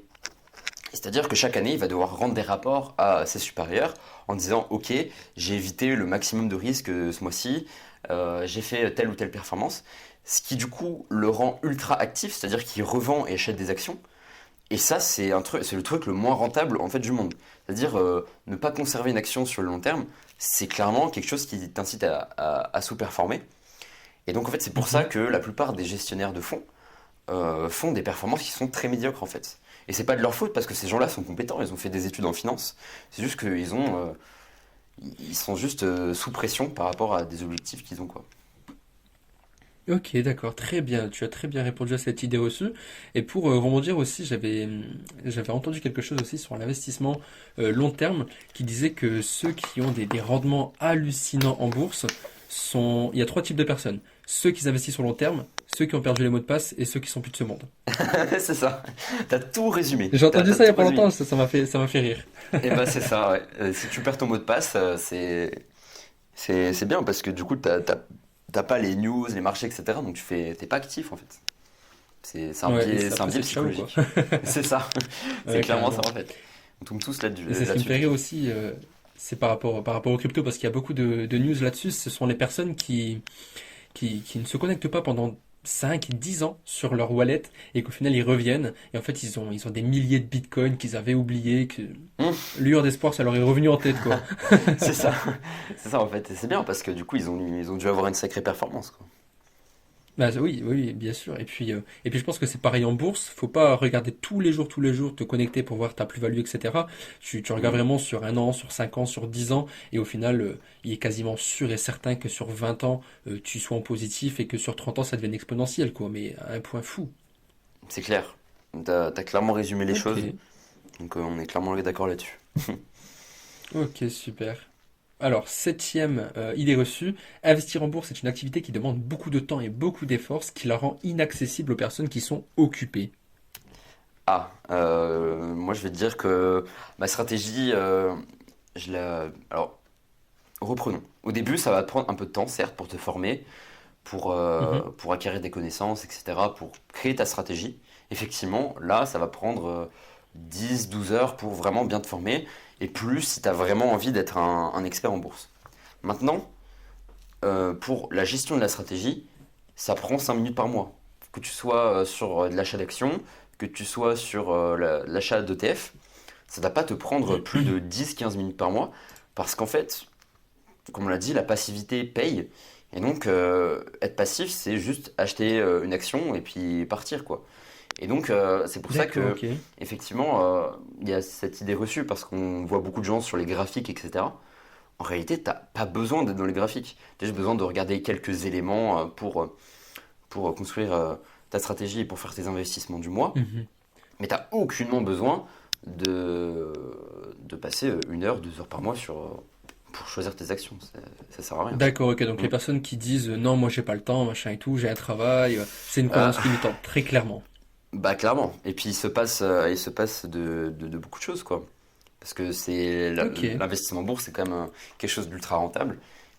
C'est-à-dire que chaque année, il va devoir rendre des rapports à ses supérieurs en disant, OK, j'ai évité le maximum de risques ce mois-ci, j'ai fait telle ou telle performance, ce qui du coup le rend ultra actif, c'est-à-dire qu'il revend et achète des actions. Et ça, c'est le truc le moins rentable en fait du monde. C'est-à-dire ne pas conserver une action sur le long terme, c'est clairement quelque chose qui t'incite à sous-performer. Et donc en fait, c'est pour ça Mhm, que la plupart des gestionnaires de fonds font des performances qui sont très médiocres en fait. Et c'est pas de leur faute parce que ces gens-là sont compétents, ils ont fait des études en finance. C'est juste ils sont juste sous pression par rapport à des objectifs qu'ils ont quoi. Ok, d'accord, très bien. Tu as très bien répondu à cette idée reçue. Et pour rebondir aussi, j'avais entendu quelque chose aussi sur l'investissement long terme qui disait que ceux qui ont des rendements hallucinants en bourse sont... Il y a trois types de personnes. Ceux qui investissent sur long terme, ceux qui ont perdu les mots de passe et ceux qui sont plus de ce monde. C'est ça. T'as tout résumé. J'ai entendu T'as ça il y a tout pas résumé. longtemps, ça m'a fait rire. Et bah c'est ça. Ouais. Si tu perds ton mot de passe, c'est bien parce que du coup t'as pas les news, les marchés, etc. Donc t'es pas actif en fait. Ouais, et c'est C'est un après biais c'est ciao quoi. psychologique. C'est ça. C'est Ouais, clairement ça carrément. en fait. On tombe tous Et c'est ce qui me là-dessus fait du rire coup. aussi, c'est par rapport aux crypto, parce qu'il y a beaucoup de news là-dessus. Ce sont les personnes qui ne se connectent pas pendant 5 10 ans sur leur wallet et qu'au final ils reviennent. Et en fait, ils ont des milliers de bitcoins qu'ils avaient oubliés, que Hum, lueur d'espoir, ça leur est revenu en tête, quoi. c'est ça. C'est ça en fait. Et c'est bien parce que du coup ils ont dû avoir une sacrée performance quoi. Bah, oui, oui, bien sûr. Et puis je pense que c'est pareil en bourse. Faut pas regarder tous les jours, te connecter pour voir ta plus-value, etc. Tu regardes Hum. vraiment sur 1 an, sur 5 ans, sur 10 ans. Et au final, il est quasiment sûr et certain que sur 20 ans, tu sois en positif et que sur 30 ans, ça devienne exponentiel, quoi. Mais à un point fou. C'est clair. T'as clairement résumé les Ok, choses. Donc on est clairement d'accord là-dessus. ok, super. Alors, septième idée reçue, investir en bourse est une activité qui demande beaucoup de temps et beaucoup d'efforts, ce qui la rend inaccessible aux personnes qui sont occupées. Moi je vais te dire que ma stratégie, alors reprenons. Au début, ça va te prendre un peu de temps, certes, pour te former, Mhm. pour acquérir des connaissances, etc., pour créer ta stratégie. Effectivement, là, ça va prendre 10 12 heures pour vraiment bien te former, et plus si tu as vraiment envie d'être un expert en bourse. Maintenant, pour la gestion de la stratégie, ça prend 5 minutes par mois. Que tu sois sur de l'achat d'actions, que tu sois sur l'achat d'ETF, ça ne va pas te prendre plus de 10 15 minutes par mois, parce qu'en fait, comme on l'a dit, la passivité paye. Et donc, être passif, c'est juste acheter une action et puis partir, quoi. Et donc, c'est pour ça D'accord, que, ok. effectivement, il y a cette idée reçue parce qu'on voit beaucoup de gens sur les graphiques, etc. En réalité, t'as pas besoin d'être dans les graphiques. Tu as juste besoin de regarder quelques éléments pour construire ta stratégie et pour faire tes investissements du mois. Mhm. Mais t'as aucunement besoin de, de passer 1 heure 2 heures par mois pour choisir tes actions. Ça sert à rien. D'accord, ok. Donc Mm. les personnes qui disent non, moi j'ai pas le temps, machin et tout, j'ai un travail, c'est une croyance Ah, limitante, très clairement. bah clairement. Et puis il se passe de beaucoup de choses, quoi. Parce que Ok. l'investissement en bourse, c'est quand même quelque chose d'ultra rentable.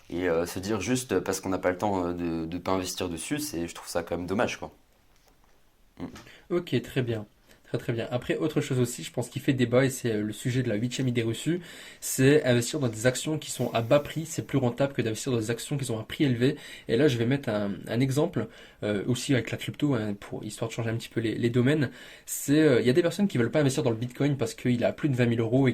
Et se dire juste parce qu'on n'a pas le temps de pas investir dessus, je trouve ça quand même dommage, quoi. Mm. Ok, très bien. Très très bien. Après, autre chose aussi, je pense qui fait débat, et c'est le sujet de la huitième idée reçue, c'est investir dans des actions qui sont à bas prix, c'est plus rentable que d'investir dans des actions qui ont un prix élevé. Et là, je vais mettre un exemple, aussi avec la crypto, hein, pour histoire de changer un petit peu les domaines. Il y a des personnes qui veulent pas investir dans le Bitcoin parce qu'il a plus de 20 000 euros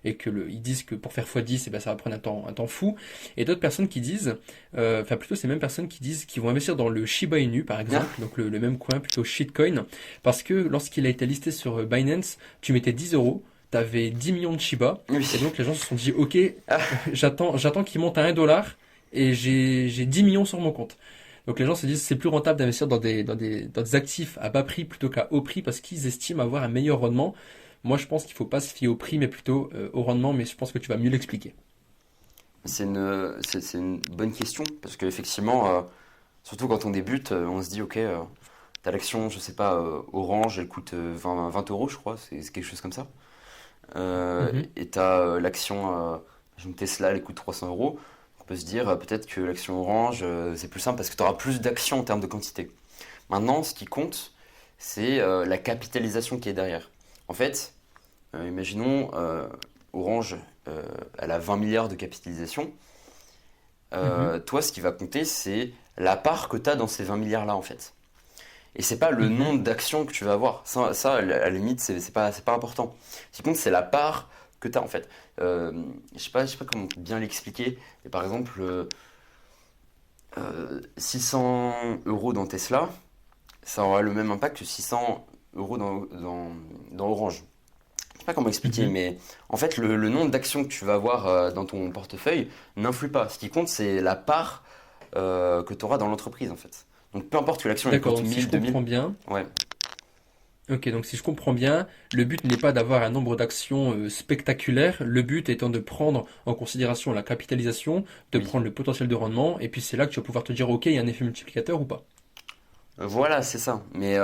ils disent que pour faire x10, eh ben, ça va prendre un temps fou. Et d'autres personnes qui disent, enfin plutôt ces mêmes personnes qui disent qu'ils vont investir dans le Shiba Inu, par exemple, donc le même coin, plutôt shitcoin, parce que lorsqu'il a été listé sur Binance, tu mettais 10 euros, t'avais 10 millions de Shiba, Oui. et donc les gens se sont dit, ok, Ah, j'attends qu'il monte à 1 dollar, et j'ai 10 millions sur mon compte. Donc les gens se disent c'est plus rentable d'investir dans des actifs à bas prix plutôt qu'à haut prix parce qu'ils estiment avoir un meilleur rendement. Moi je pense qu'il faut pas se fier au prix mais plutôt au rendement, mais je pense que tu vas mieux l'expliquer. c'est une bonne question parce qu'effectivement, surtout quand on débute, on se dit ok, t'as l'action, je sais pas, Orange, elle coûte 20 euros, je crois, c'est quelque chose comme ça. Mhm. Et t'as l'action, une Tesla, elle coûte 300 euros. On peut se dire peut-être que l'action Orange, c'est plus simple parce que tu auras plus d'actions en termes de quantité. Maintenant, ce qui compte, c'est la capitalisation qui est derrière. En fait, imaginons Orange, elle a 20 milliards de capitalisation. Mhm. Toi, ce qui va compter, c'est la part que tu as dans ces 20 milliards-là, en fait. Et c'est pas le Mhm. nombre d'actions que tu vas avoir. À la limite, c'est pas important. Ce qui compte, c'est la part que tu as, en fait. Je sais pas comment bien l'expliquer. Mais par exemple, 600 euros dans Tesla, ça aura le même impact que 600 euros dans Orange. Je sais pas comment expliquer, Mhm. mais en fait, le nombre d'actions que tu vas avoir dans ton portefeuille n'influe pas. Ce qui compte, c'est la part que tu auras dans l'entreprise, en fait. Donc, peu importe que l'action elle D'accord, coûte donc si je 1000, 2000. comprends bien, Ouais. ok, donc si je comprends bien, le but n'est pas d'avoir un nombre d'actions spectaculaire, le but étant de prendre en considération la capitalisation, de Oui. prendre le potentiel de rendement, et puis c'est là que tu vas pouvoir te dire, ok, il y a un effet multiplicateur ou pas. Voilà, c'est ça. Mais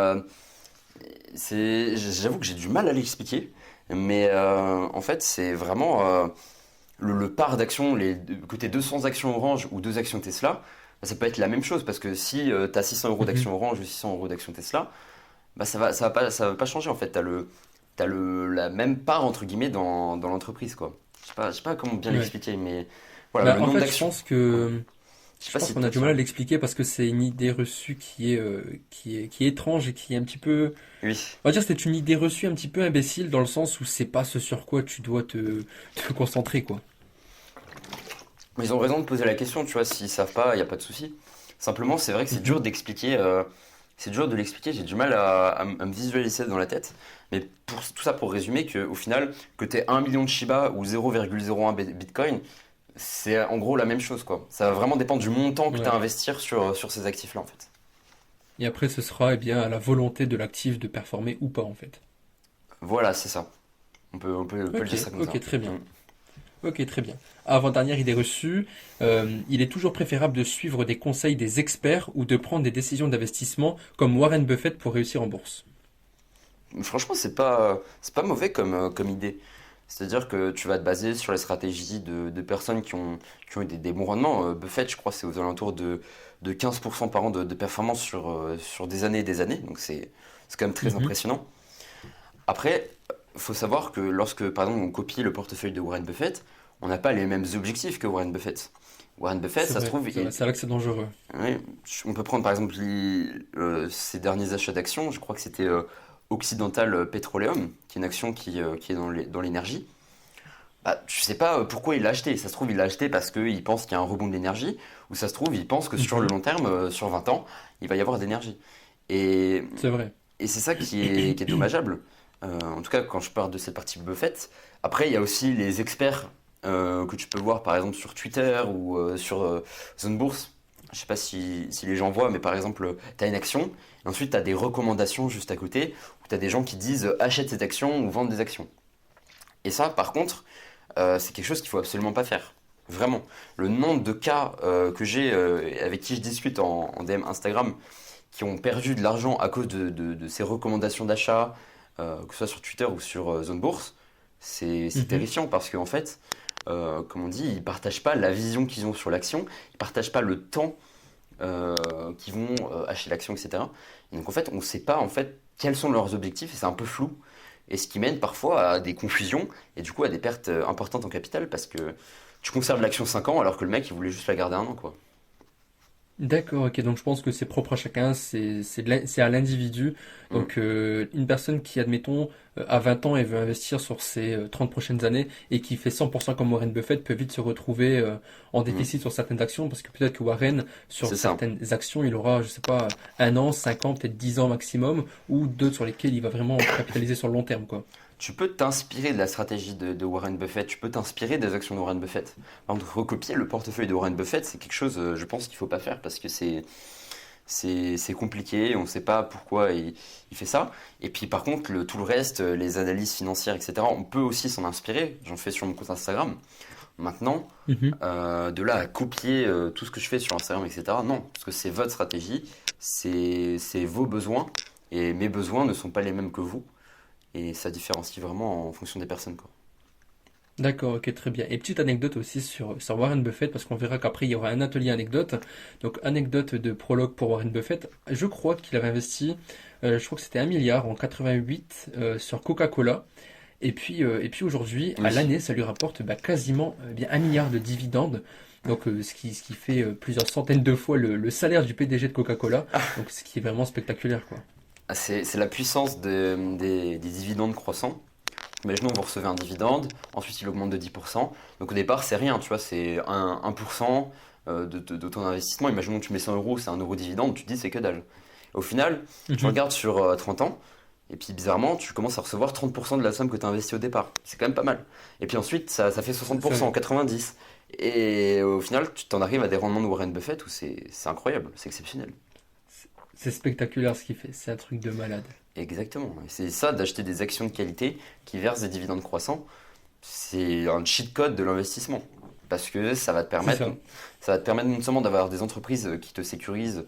j'avoue que j'ai du mal à l'expliquer. Mais en fait, c'est vraiment le part d'actions, que tu 200 actions Orange ou 2 actions Tesla, bah, ça peut être la même chose. Parce que si tu as 600 euros Mhm. d'actions Orange ou 600 euros d'actions Tesla, bah, ça va pas changer en fait. T'as la même part entre guillemets dans l'entreprise, quoi. Je sais pas comment bien Ouais. l'expliquer, mais voilà, Bah, le en nombre fait, je d'actions. pense Ouais. que Je sais je pas pense si qu'on a toi du tu mal à vois. l'expliquer parce que c'est une idée reçue qui est étrange et qui est un petit peu, Oui. on va dire, c'est une idée reçue un petit peu imbécile dans le sens où c'est pas ce sur quoi tu dois te concentrer, quoi. Mais ils ont raison de poser la question, tu vois, s'ils savent pas, il n'y a pas de souci. Simplement, c'est vrai que c'est dur Mhm. d'expliquer, c'est dur de l'expliquer, j'ai du mal à me visualiser dans la tête. Mais tout ça pour résumer que au final, que tu aies 1 million de Shiba ou 0,01 Bitcoin, c'est en gros la même chose, quoi. Ça va vraiment dépendre du montant que tu as à Ouais. investir sur ces actifs-là, en fait. Et après, ce sera eh bien à la volonté de l'actif de performer ou pas, en fait. Voilà, c'est ça. On peut le Ok, dire ça comme ça. ok, très Mm. bien. Ok, très bien. Avant-dernière idée reçue, il est toujours préférable de suivre des conseils des experts ou de prendre des décisions d'investissement comme Warren Buffett pour réussir en bourse. Franchement, c'est pas mauvais comme idée. C'est-à-dire que tu vas te baser sur les stratégies de personnes qui ont eu des bons rendements. Buffett, je crois, c'est aux alentours de 15% par an de performance sur des années et des années. Donc c'est quand même très Mhm, impressionnant. Après, il faut savoir que lorsque, par exemple, on copie le portefeuille de Warren Buffett, on n'a pas les mêmes objectifs que Warren Buffett. Warren Buffett, ça se trouve, c'est vrai, c'est là que c'est dangereux. oui, on peut prendre par exemple ses derniers achats d'actions. Je crois que c'était Occidental Petroleum, qui est une action qui est dans l'énergie. Bah, je sais pas pourquoi il l'a acheté. Ça se trouve, il l'a acheté parce qu'il pense qu'il y a un rebond de l'énergie, ou ça se trouve, il pense que sur le Mhm, long terme, sur 20 ans, il va y avoir d'énergie. Et, c'est vrai. et c'est ça qui est dommageable. En tout cas, quand je parle de cette partie Buffett. Après, il y a aussi les experts que tu peux voir par exemple sur Twitter ou sur Zone Bourse. Je sais pas si les gens voient, mais par exemple, tu as une action, et ensuite tu as des recommandations juste à côté, où tu as des gens qui disent achète cette action ou vende des actions. Et ça, par contre, c'est quelque chose qu'il faut absolument pas faire. Vraiment. Le nombre de cas que j'ai avec qui je discute en DM Instagram qui ont perdu de l'argent à cause de ces recommandations d'achat, que ce soit sur Twitter ou sur Zone Bourse, c'est Mhm. terrifiant parce qu'en fait, comme on dit, ils partagent pas la vision qu'ils ont sur l'action, ils partagent pas le temps qu'ils vont acheter l'action, etc. Et donc en fait, on ne sait pas en fait quels sont leurs objectifs et c'est un peu flou. Et ce qui mène parfois à des confusions et du coup à des pertes importantes en capital parce que tu conserves l'action 5 ans alors que le mec il voulait juste la garder un an quoi. D'accord, ok, donc je pense que c'est propre à chacun, c'est à l'individu. Mm, Donc une personne qui, admettons, a 20 ans et veut investir sur ses 30 prochaines années et qui fait 100% comme Warren Buffett peut vite se retrouver en mm. déficit sur certaines actions parce que peut-être que Warren, sur C'est ça. certaines actions, il aura, je sais pas, un an, 5 ans, peut-être 10 ans maximum ou d'autres sur lesquels il va vraiment capitaliser sur le long terme, quoi. Tu peux t'inspirer de la stratégie de Warren Buffett, tu peux t'inspirer des actions de Warren Buffett. Par contre, recopier le portefeuille de Warren Buffett, c'est quelque chose, je pense qu'il faut pas faire parce que c'est compliqué, on ne sait pas pourquoi il fait ça. Et puis par contre, tout le reste, les analyses financières, etc., on peut aussi s'en inspirer. J'en fais sur mon compte Instagram. Maintenant, Mhm. de là à copier tout ce que je fais sur Instagram, etc., non, parce que c'est votre stratégie, c'est vos besoins, et mes besoins ne sont pas les mêmes que vous, et ça différencie vraiment en fonction des personnes, quoi. D'accord, ok, très bien. Et petite anecdote aussi sur Warren Buffett, parce qu'on verra qu'après il y aura un atelier anecdote. Donc, anecdote de prologue pour Warren Buffett. Je crois qu'il avait investi, je crois que c'était 1 milliard en 88 sur Coca-Cola. Et puis aujourd'hui, à Oui, l'année, ça lui rapporte bah, quasiment bien 1 milliard de dividendes. Donc, ce qui fait plusieurs centaines de fois le salaire du PDG de Coca-Cola. Donc, ce qui est vraiment spectaculaire, quoi. ah, c'est la puissance des dividendes croissants. Imaginons vous recevez un dividende, ensuite il augmente de 10%. Donc au départ, c'est rien, tu vois, c'est 1% de ton investissement. Imaginons que tu mets 100 euros, c'est 1 euro de dividende, tu te dis c'est que dalle. Au final, tu Mhm. regardes sur 30 ans, et puis bizarrement, tu commences à recevoir 30% de la somme que tu as investie au départ. C'est quand même pas mal. Et puis ensuite, ça fait Ça, 60%, 90%. Et au final, tu t'en arrives à des rendements de Warren Buffett où c'est incroyable, c'est exceptionnel. c'est spectaculaire ce qu'il fait. C'est un truc de malade. Exactement. Et c'est ça, d'acheter des actions de qualité qui versent des dividendes croissants. C'est un cheat code de l'investissement. Parce que C'est ça. ça va te permettre non seulement d'avoir des entreprises qui te sécurisent,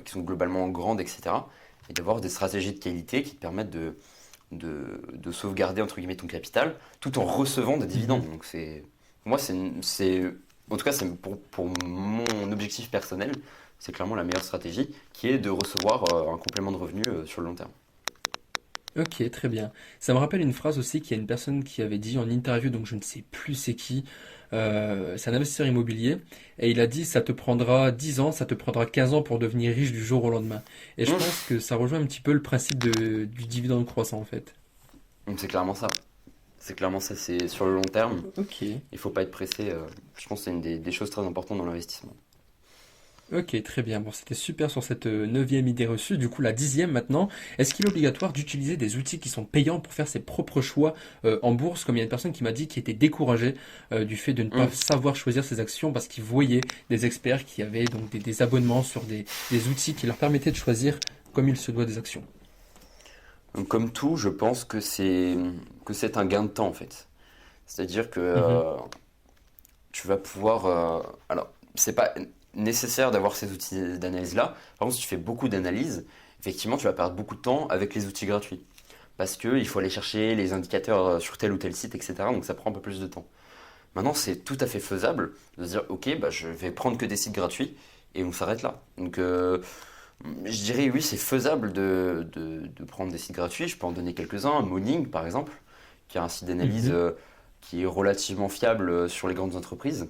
qui sont globalement grandes, etc. Et d'avoir des stratégies de qualité qui te permettent de sauvegarder entre guillemets ton capital tout en recevant des dividendes. Mhm. Donc pour moi, en tout cas, pour mon objectif personnel, c'est clairement la meilleure stratégie qui est de recevoir un complément de revenu sur le long terme. Ok, très bien. Ça me rappelle une phrase aussi qu'il y a une personne qui avait dit en interview, donc je ne sais plus c'est qui, c'est un investisseur immobilier, et il a dit ça te prendra 10 ans, ça te prendra 15 ans pour devenir riche du jour au lendemain. Et je pense que ça rejoint un petit peu le principe du dividende croissant en fait. Donc c'est clairement ça. C'est clairement ça, c'est sur le long terme. Ok. Il faut pas être pressé. Je pense que c'est une des choses très importantes dans l'investissement. Ok, très bien. Bon, c'était super sur cette neuvième idée reçue. Du coup, la dixième maintenant. Est-ce qu'il est obligatoire d'utiliser des outils qui sont payants pour faire ses propres choix en bourse, comme il y a une personne qui m'a dit qui était découragée du fait de ne pas Hum. savoir choisir ses actions parce qu'il voyait des experts qui avaient donc des abonnements sur des outils qui leur permettaient de choisir comme il se doit des actions. Donc, comme tout, je pense que c'est un gain de temps en fait. C'est-à-dire que Mhm. tu vas pouvoir. Alors, c'est pas nécessaire d'avoir ces outils d'analyse-là. Par contre, si tu fais beaucoup d'analyses, effectivement, tu vas perdre beaucoup de temps avec les outils gratuits. Parce qu'il faut aller chercher les indicateurs sur tel ou tel site, etc. Donc ça prend un peu plus de temps. Maintenant, c'est tout à fait faisable de se dire, ok, bah, je vais prendre que des sites gratuits et on s'arrête là. Donc, je dirais oui, c'est faisable de prendre des sites gratuits. Je peux en donner quelques-uns. Morning, par exemple, qui est un site d'analyse Mhm. qui est relativement fiable sur les grandes entreprises.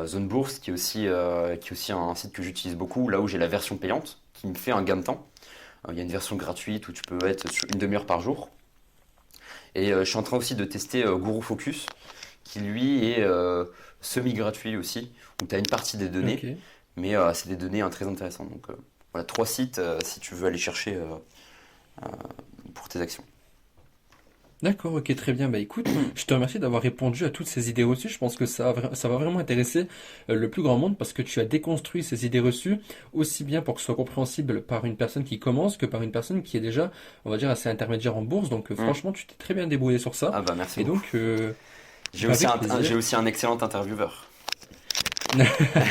Zone Bourse, qui est aussi un site que j'utilise beaucoup, là où j'ai la version payante, qui me fait un gain de temps. Il y a une version gratuite où tu peux être sur une demi-heure par jour. Et je suis en train aussi de tester Guru Focus, qui lui est semi-gratuit aussi, où tu as une partie des données, Ok. mais c'est des données très intéressantes. Donc voilà, trois sites si tu veux aller chercher euh, pour tes actions. D'accord, ok, très bien. Bah écoute, je te remercie d'avoir répondu à toutes ces idées reçues. Je pense que ça va vraiment intéresser le plus grand monde parce que tu as déconstruit ces idées reçues aussi bien pour que ce soit compréhensible par une personne qui commence que par une personne qui est déjà, on va dire, assez intermédiaire en bourse. Donc Hmm. franchement, tu t'es très bien débrouillé sur ça. Ah bah merci Et beaucoup. donc, J'ai bah, aussi avec j'ai plaisir. aussi un excellent intervieweur.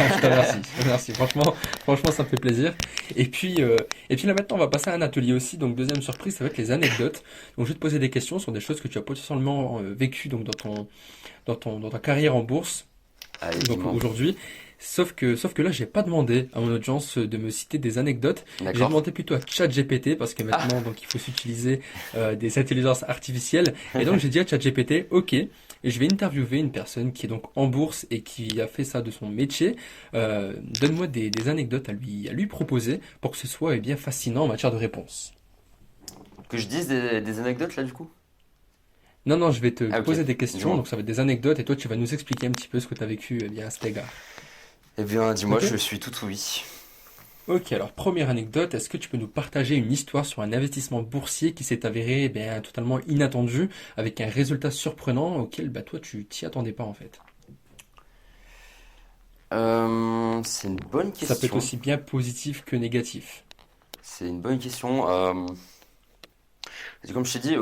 Je te remercie, je te remercie. Franchement, ça me fait plaisir. Et puis là maintenant, on va passer à un atelier aussi. Donc deuxième surprise, ça va être les anecdotes. Donc je vais te poser des questions sur des choses que tu as potentiellement vécues donc dans ta carrière en bourse. Allez, Donc dis-moi. aujourd'hui, sauf que là, j'ai pas demandé à mon audience de me citer des anecdotes. J'ai D'accord. demandé plutôt à ChatGPT parce que Ah, maintenant, donc, il faut s'utiliser des intelligences artificielles. Et donc, j'ai dit à ChatGPT, OK, et je vais interviewer une personne qui est donc en bourse et qui a fait ça de son métier. Donne-moi des anecdotes à lui proposer pour que ce soit bien fascinant en matière de réponse. que je dise des anecdotes là du coup? Non, non, je vais te Ah ok, poser des questions, dis-moi. donc ça va être des anecdotes et toi, tu vas nous expliquer un petit peu ce que tu as vécu à cet égard. Eh bien, dis-moi, Ok? je suis tout oui. Ok, alors première anecdote, est-ce que tu peux nous partager une histoire sur un investissement boursier qui s'est avéré totalement inattendu, avec un résultat surprenant auquel toi tu t'y attendais pas en fait? C'est une bonne Ça peut être question. aussi bien positif que négatif. C'est une bonne question. Comme je t'ai dit,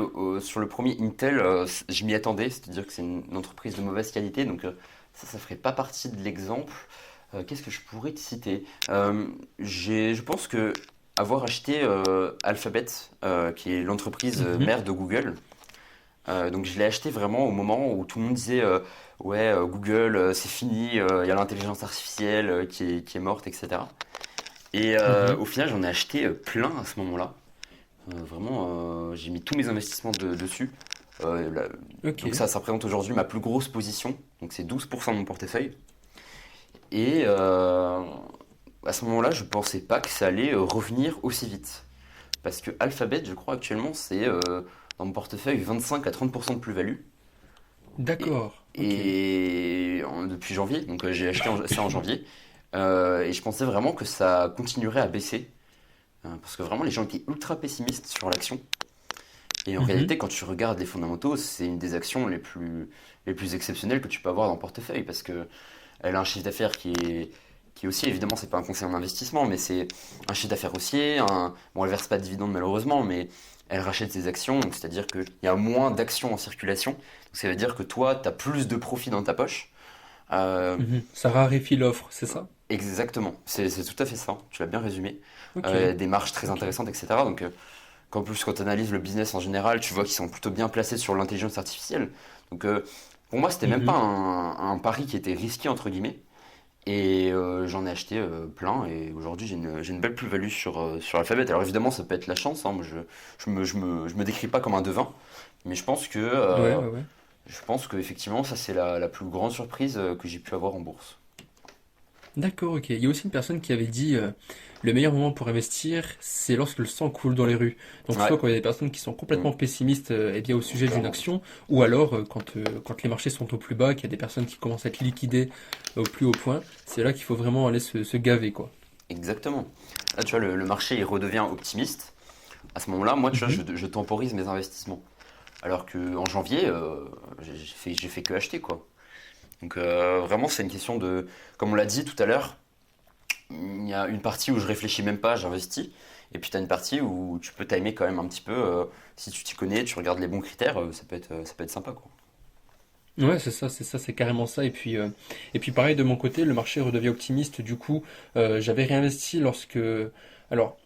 sur le premier Intel, je m'y attendais, c'est-à-dire que c'est une entreprise de mauvaise qualité, donc ça ferait pas partie de l'exemple. Qu'est-ce que je pourrais te citer? Je pense que avoir acheté Alphabet, qui est l'entreprise Mhm, mère de Google, donc je l'ai acheté vraiment au moment où tout le monde disait ouais, Google c'est fini, il y a l'intelligence artificielle qui est morte, etc. Et mhm. au final j'en ai acheté plein à ce moment-là. Vraiment, j'ai mis tous mes investissements dessus. Euh, la- Ok, donc ça représente aujourd'hui ma plus grosse position. Donc c'est 12% de mon portefeuille. Et à ce moment-là, je pensais pas que ça allait revenir aussi vite. Parce que Alphabet, je crois actuellement, c'est dans mon portefeuille 25 à 30% de plus-value. Et, d'accord, ok. depuis janvier, donc j'ai acheté ça en janvier. Et je pensais vraiment que ça continuerait à baisser. parce que vraiment les gens étaient ultra pessimistes sur l'action. Et en Mhm. réalité, quand tu regardes les fondamentaux, c'est une des actions les plus exceptionnelles que tu peux avoir dans le portefeuille parce que elle a un chiffre d'affaires qui est aussi, évidemment, c'est pas un conseil en investissement, mais c'est un chiffre d'affaires haussier. Bon, elle verse pas de dividendes malheureusement, mais elle rachète ses actions, donc c'est-à-dire qu'il y a moins d'actions en circulation. Donc ça veut dire que toi, tu as plus de profit dans ta poche. Euh, Mhm. Ça raréfie l'offre, c'est ça? Exactement, c'est tout à fait ça, tu l'as bien résumé. Ok, Des marges très ok. intéressantes, etc. Donc, qu'en plus, quand tu analyses le business en général, tu vois qu'ils sont plutôt bien placés sur l'intelligence artificielle. Donc, pour moi, c'était même pas Mhm. un pari qui était risqué, entre guillemets. Et j'en ai acheté plein. Et aujourd'hui, j'ai une belle plus-value sur Alphabet. Alors, évidemment, ça peut être la chance, hein. Moi, je me décris pas comme un devin. Mais Ouais, ouais, ouais. je pense que effectivement, ça, c'est la plus grande surprise que j'ai pu avoir en bourse. D'accord, ok. Il y a aussi une personne qui avait dit le meilleur moment pour investir, c'est lorsque le sang coule dans les rues. Donc Ouais, soit quand il y a des personnes qui sont mm, complètement pessimistes eh bien, au sujet d'une clairement. action, ou alors quand les marchés sont au plus bas, qu'il y a des personnes qui commencent à être liquidées au plus haut point, c'est là qu'il faut vraiment aller se gaver, quoi. Exactement. Là, tu vois, le marché, il redevient optimiste. À ce moment-là, moi, tu vois, Mhm. je temporise mes investissements. Alors qu'en janvier, j'ai fait que acheter, quoi. Donc, vraiment, c'est une question de. Comme on l'a dit tout à l'heure, il y a une partie où je réfléchis même pas, j'investis. Et puis, tu as une partie où tu peux timer quand même un petit peu. Si tu t'y connais, tu regardes les bons critères, ça peut être sympa, quoi. Ouais, c'est ça, c'est carrément ça. Et puis pareil de mon côté, le marché redevient optimiste. Du coup, j'avais réinvesti lorsque, alors,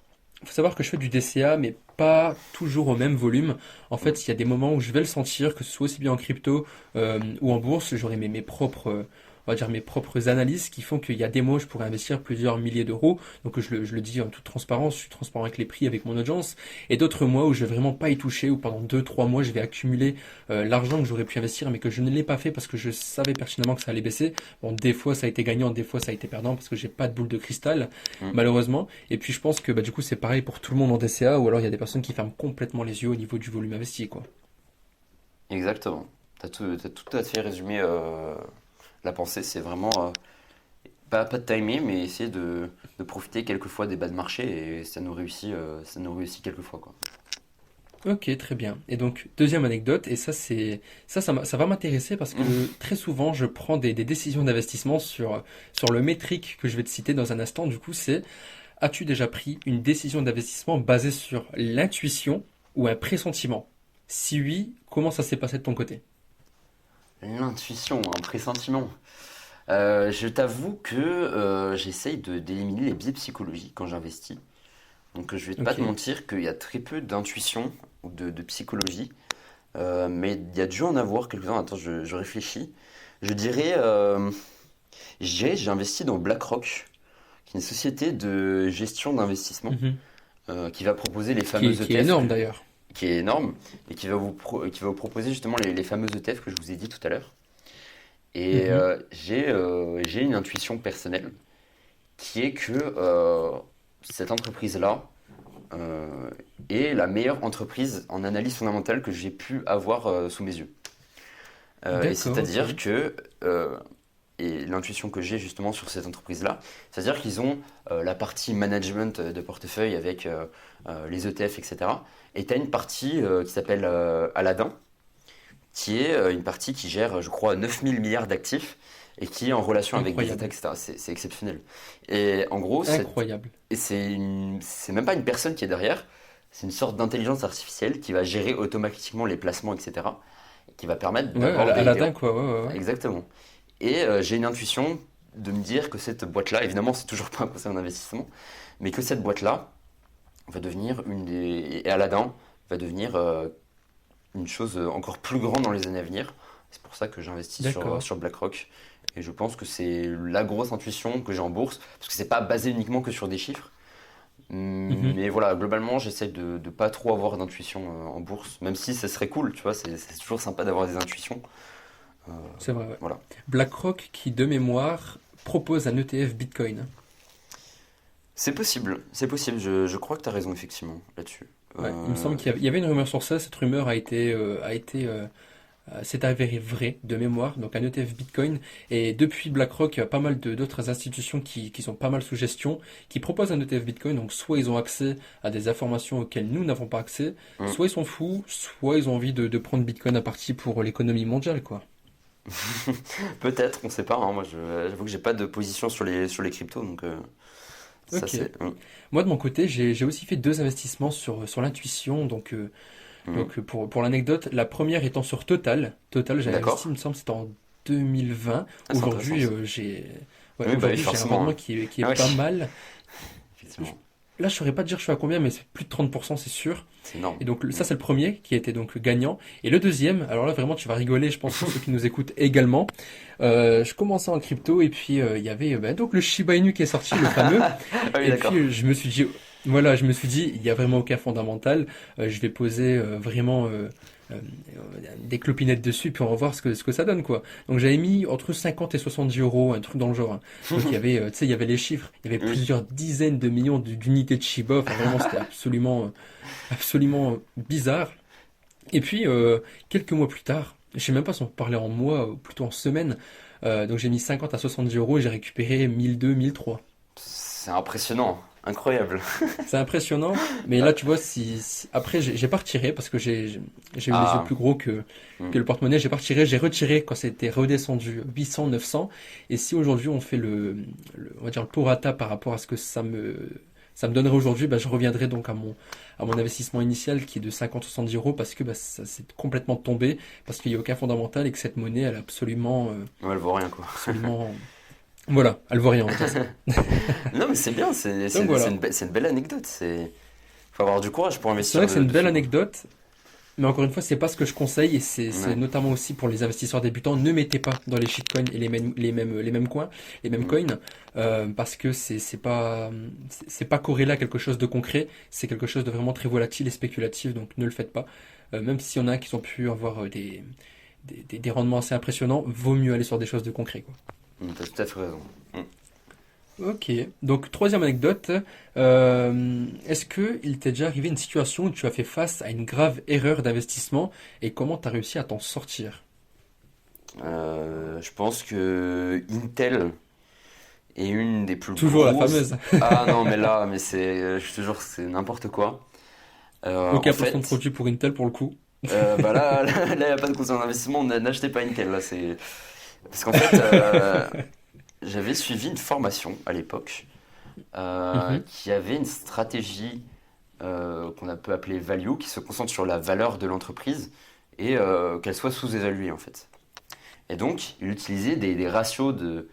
il faut savoir que je fais du DCA, mais pas toujours au même volume. En Mm. fait, il y a des moments où je vais le sentir, que ce soit aussi bien en crypto ou en bourse, j'aurai mes propres, on va dire mes propres analyses qui font qu'il y a des mois, je pourrais investir plusieurs milliers d'euros. Donc je le dis en toute transparence, je suis transparent avec les prix, avec mon audience. Et d'autres mois où je vais vraiment pas y toucher, où pendant 2 3 mois, je vais accumuler l'argent que j'aurais pu investir, mais que je ne l'ai pas fait parce que je savais pertinemment que ça allait baisser. Bon, des fois ça a été gagnant, des fois ça a été perdant parce que j'ai pas de boule de cristal, Mm. malheureusement. Et puis je pense que bah, du coup c'est pareil pour tout le monde en DCA, ou alors il y a des personnes qui ferment complètement les yeux au niveau du volume investi, quoi. Exactement. T'as tout à fait résumé la pensée. C'est vraiment pas de timer, mais essayer de profiter quelquefois des bas de marché et ça nous réussit quelquefois, quoi. Ok, très bien. Et donc, deuxième anecdote, et ça va m'intéresser parce que très souvent, je prends des décisions d'investissement sur le métrique que je vais te citer dans un instant. Du coup, c'est, as-tu déjà pris une décision d'investissement basée sur l'intuition ou un pressentiment? Si oui, comment ça s'est passé de ton côté? L'intuition, un pressentiment. Je t'avoue que j'essaye d'éliminer les biais psychologiques quand j'investis. Donc je vais pas te Ok. mentir qu'il y a très peu d'intuition ou de psychologie, mais il y a dû en avoir quelques-uns. Attends, je réfléchis. Je dirais, j'ai investi dans BlackRock, qui est une société de gestion d'investissement Mhm. qui va proposer les fameux Qui est ETF, énorme d'ailleurs. qui est énorme, et qui va vous proposer justement les fameux ETF que je vous ai dit tout à l'heure. Et Mhm. j'ai une intuition personnelle qui est que cette entreprise-là euh, est la meilleure entreprise en analyse fondamentale que j'ai pu avoir sous mes yeux. Et D'accord, c'est-à-dire ok. que, et l'intuition que j'ai justement sur cette entreprise-là, c'est-à-dire qu'ils ont la partie management de portefeuille avec les ETF, etc. Et tu as une partie qui s'appelle Aladdin, qui est une partie qui gère, je crois, 9000 milliards d'actifs et qui est en relation avec des États, Incroyable. etc. C'est exceptionnel. Et en gros, Incroyable. c'est même pas une personne qui est derrière, c'est une sorte d'intelligence artificielle qui va gérer automatiquement les placements, etc. Et qui va permettre Ouais, d'avoir Aladdin, quoi, ouais, ouais, ouais. Exactement. Et j'ai une intuition de me dire que cette boîte-là, évidemment, c'est toujours pas un conseil en investissement, mais que cette boîte-là va devenir une des. Et Aladdin va devenir une chose encore plus grande dans les années à venir. C'est pour ça que j'investis D'accord. sur BlackRock. Et je pense que c'est la grosse intuition que j'ai en bourse, parce que c'est pas basé uniquement que sur des chiffres. Mhm. Mais voilà, globalement, j'essaie de pas trop avoir d'intuition en bourse, même si ça serait cool, tu vois, c'est toujours sympa d'avoir des intuitions. Euh, C'est vrai, ouais. voilà. BlackRock, qui de mémoire propose un ETF Bitcoin. C'est possible, je crois que tu as raison effectivement là-dessus. Ouais, il me semble Euh, qu'il y avait une rumeur sur ça. Cette rumeur a été C'est avéré vrai de mémoire, donc un ETF Bitcoin. Et depuis BlackRock, il y a pas mal d'autres institutions qui sont pas mal sous gestion, qui proposent un ETF Bitcoin. Donc soit ils ont accès à des informations auxquelles nous n'avons pas accès, Hmm. soit ils sont fous, soit ils ont envie de prendre Bitcoin à partie pour l'économie mondiale, quoi. Peut-être, on sait pas, hein. Moi, j'avoue que j'ai pas de position sur les cryptos, donc ça Ok. c'est. Moi de mon côté, j'ai aussi fait deux investissements sur l'intuition. Mhm. Pour l'anecdote, la première étant sur Total. Total, j'avais investi, D'accord. il me semble, c'était en 2020. Ah, c'est intéressant Aujourd'hui, ça. Oui, bah oui, aujourd'hui j'ai un forcément, rendement hein. qui est Ah pas oui, mal. Je- effectivement, Là, je saurais pas te dire je suis à combien, mais c'est plus de 30%, c'est sûr. c'est énorme. Et donc, Mm. ça, c'est le premier qui était donc le gagnant. Et le deuxième, alors là, vraiment, tu vas rigoler, je pense, pour ceux qui nous écoutent également. Je commençais en crypto et puis il y avait donc le Shiba Inu qui est sorti, le fameux. Ah oui, Et puis, d'accord. je me suis dit, voilà, je me suis dit, il y a vraiment aucun fondamental. Je vais poser vraiment euh, des clopinettes dessus, puis on va voir ce que ça donne, quoi. Donc, j'avais mis entre 50 et 70 euros, un truc dans le genre, hein. Donc, il y avait, tu sais, il y avait les chiffres. Il y avait Oui. plusieurs dizaines de millions d'unités de Shiba. Enfin, vraiment, c'était absolument bizarre. Et puis, quelques mois plus tard, je sais même pas si on parlait en mois ou plutôt en semaines, donc j'ai mis 50 à 70 euros et j'ai récupéré 1002, 1003. C'est impressionnant, incroyable. C'est impressionnant, mais là, tu vois, après, j'ai pas retiré parce que j'ai eu les yeux Ah, plus gros que mm. le porte-monnaie. J'ai retiré quand c'était redescendu 800, 900. Et si aujourd'hui on fait on va dire le prorata par rapport à ce que ça me donnerait aujourd'hui, bah, je reviendrai donc à mon investissement initial qui est de 50, 70 euros parce que bah, ça s'est complètement tombé, parce qu'il n'y a aucun fondamental et que cette monnaie, elle est Ouais, elle vaut rien, quoi. absolument, voilà, elle vaut rien, on va dire ça. Non, mais c'est bien, Donc voilà. c'est une belle anecdote. Faut avoir du courage pour C'est investir vrai que c'est une belle dessus, quoi. anecdote. Mais encore une fois, c'est pas ce que je conseille et c'est Ouais. notamment aussi pour les investisseurs débutants. Ne mettez pas dans les shitcoins et les mêmes coins, les mêmes Mm. coins, parce que c'est pas corrélé à quelque chose de concret. C'est quelque chose de vraiment très volatile et spéculatif. Donc ne le faites pas. Même s'il y en a qui ont pu avoir des rendements assez impressionnants, vaut mieux aller sur des choses de concret, quoi. T'as tout à fait raison. Mm. Ok, donc troisième anecdote, est-ce que il t'est déjà arrivé une situation où tu as fait face à une grave erreur d'investissement et comment tu as réussi à t'en sortir? Je pense que Intel est une des plus Toujours la grosses. fameuse. Ah non, mais là, je te jure, c'est n'importe quoi. En Aucun placement de fait, produit pour Intel pour le coup. bah là, il n'y a pas de conseil d'investissement, n'achetez pas Intel. Là, c'est. Parce qu'en fait, j'avais suivi une formation à l'époque Mhm, qui avait une stratégie qu'on peut appeler value, qui se concentre sur la valeur de l'entreprise et qu'elle soit sous-évaluée en fait. Et donc, il utilisait des ratios de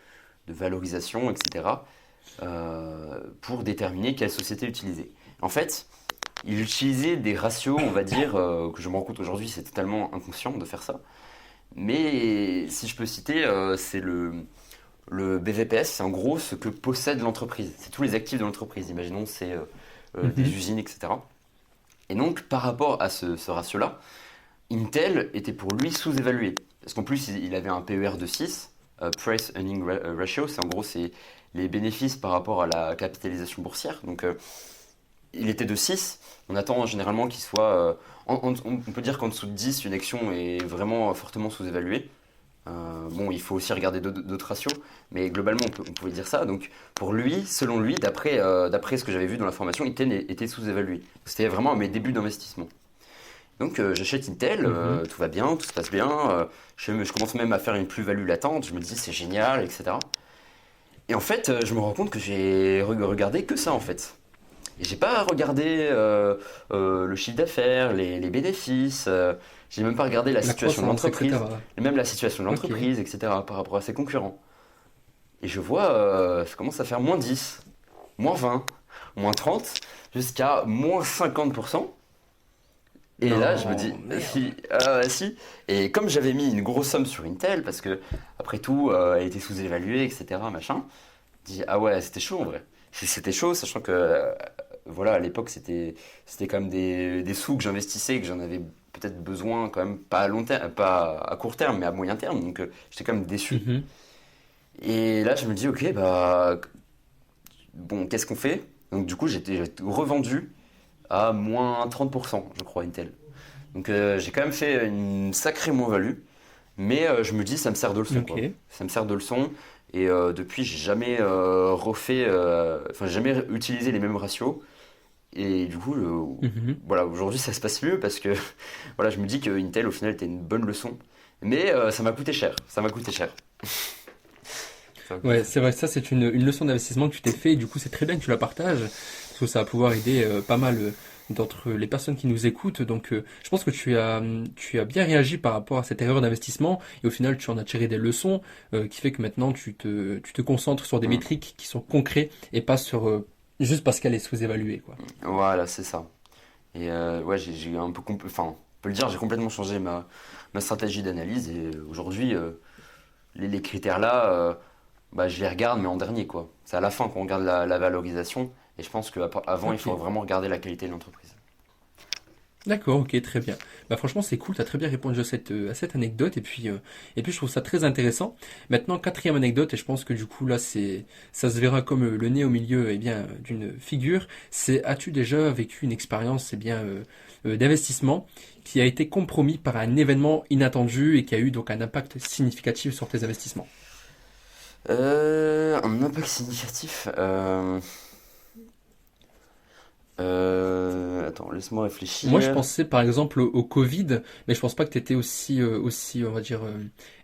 valorisation, etc., pour déterminer quelle société utiliser. En fait, il utilisait des ratios, on va dire, que je me rends compte aujourd'hui, c'est totalement inconscient de faire ça. Mais si je peux citer, c'est le BVPS, c'est en gros ce que possède l'entreprise. C'est tous les actifs de l'entreprise. Imaginons, c'est des mhm, usines, etc. Et donc, par rapport à ce ratio-là, Intel était pour lui sous-évalué. Parce qu'en plus, il avait un PER de 6, Price Earning Ratio, c'est en gros c'est les bénéfices par rapport à la capitalisation boursière. Donc, il était de 6. On attend généralement qu'il soit. On peut dire qu'en dessous de 10, une action est vraiment fortement sous-évaluée. Bon, il faut aussi regarder d'autres ratios, mais globalement, on pouvait dire ça. Donc, pour lui, selon lui, d'après ce que j'avais vu dans la formation, Intel était sous-évalué. C'était vraiment à mes débuts d'investissement. Donc, j'achète Intel, mhm. tout va bien, tout se passe bien. Je commence même à faire une plus-value latente. Je me dis, c'est génial, etc. Et en fait, je me rends compte que j'ai regardé que ça, en fait. Et j'ai pas regardé le chiffre d'affaires, les bénéfices, j'ai même pas regardé la La situation de croissance, l'entreprise, etc. et même la situation de Ok. l'entreprise, etc., par rapport à ses concurrents. Et je vois, ça commence à faire moins 10, moins 20, moins 30, jusqu'à moins 50%. Et là, je me dis, Non, merde. si, si. Et comme j'avais mis une grosse somme sur Intel, parce que, après tout, elle était sous-évaluée, etc., machin, je dis, ah ouais, c'était chaud en vrai. C'était chaud, sachant que, voilà, à l'époque, c'était quand même des sous que j'investissais et que j'en avais peut-être besoin, quand même, pas à long terme, pas à court terme, mais à moyen terme. Donc, j'étais quand même déçu. Mhm. Et là, je me dis, ok, bah, bon, qu'est-ce qu'on fait? Donc, du coup, j'ai revendu à moins 30%, je crois, Intel. Donc j'ai quand même fait une sacrée moins-value. Mais je me dis, ça me sert de leçon, quoi. Ok. Ça me sert de leçon. Et depuis, j'ai jamais refait, enfin, j'ai jamais utilisé les mêmes ratios. Et du coup, Mhm. voilà, aujourd'hui, ça se passe mieux parce que voilà, je me dis que Intel, au final, était une bonne leçon. Mais ça m'a coûté cher. Ça m'a coûté cher. Ça m'a coûté Ouais, très c'est cher. vrai, ça c'est une leçon d'investissement que tu t'es fait, et du coup c'est très bien que tu la partages, parce que ça va pouvoir aider pas mal d'entre les personnes qui nous écoutent. Donc je pense que tu as bien réagi par rapport à cette erreur d'investissement, et au final tu en as tiré des leçons, qui fait que maintenant tu te concentres sur des Mm. métriques qui sont concrètes, et pas sur juste parce qu'elle est sous-évaluée, quoi. Voilà, c'est ça. Et ouais, j'ai un peu, enfin, on peut le dire, j'ai complètement changé ma stratégie d'analyse. Et aujourd'hui, les critères là, bah, je les regarde, mais en dernier, quoi. C'est à la fin qu'on regarde la valorisation. Et je pense qu'avant, il Ok. faut vraiment regarder la qualité de l'entreprise. D'accord, ok, très bien. Bah franchement, c'est cool, t'as très bien répondu à cette anecdote, et puis je trouve ça très intéressant. Maintenant, quatrième anecdote, et je pense que du coup là, ça se verra comme le nez au milieu, d'une figure. C'est, as-tu déjà vécu une expérience, d'investissement qui a été compromis par un événement inattendu et qui a eu donc un impact significatif sur tes investissements? Un impact significatif. Attends, laisse-moi Moi, je réfléchir. pensais par exemple au Covid, mais je pense pas que tu étais aussi, on va dire,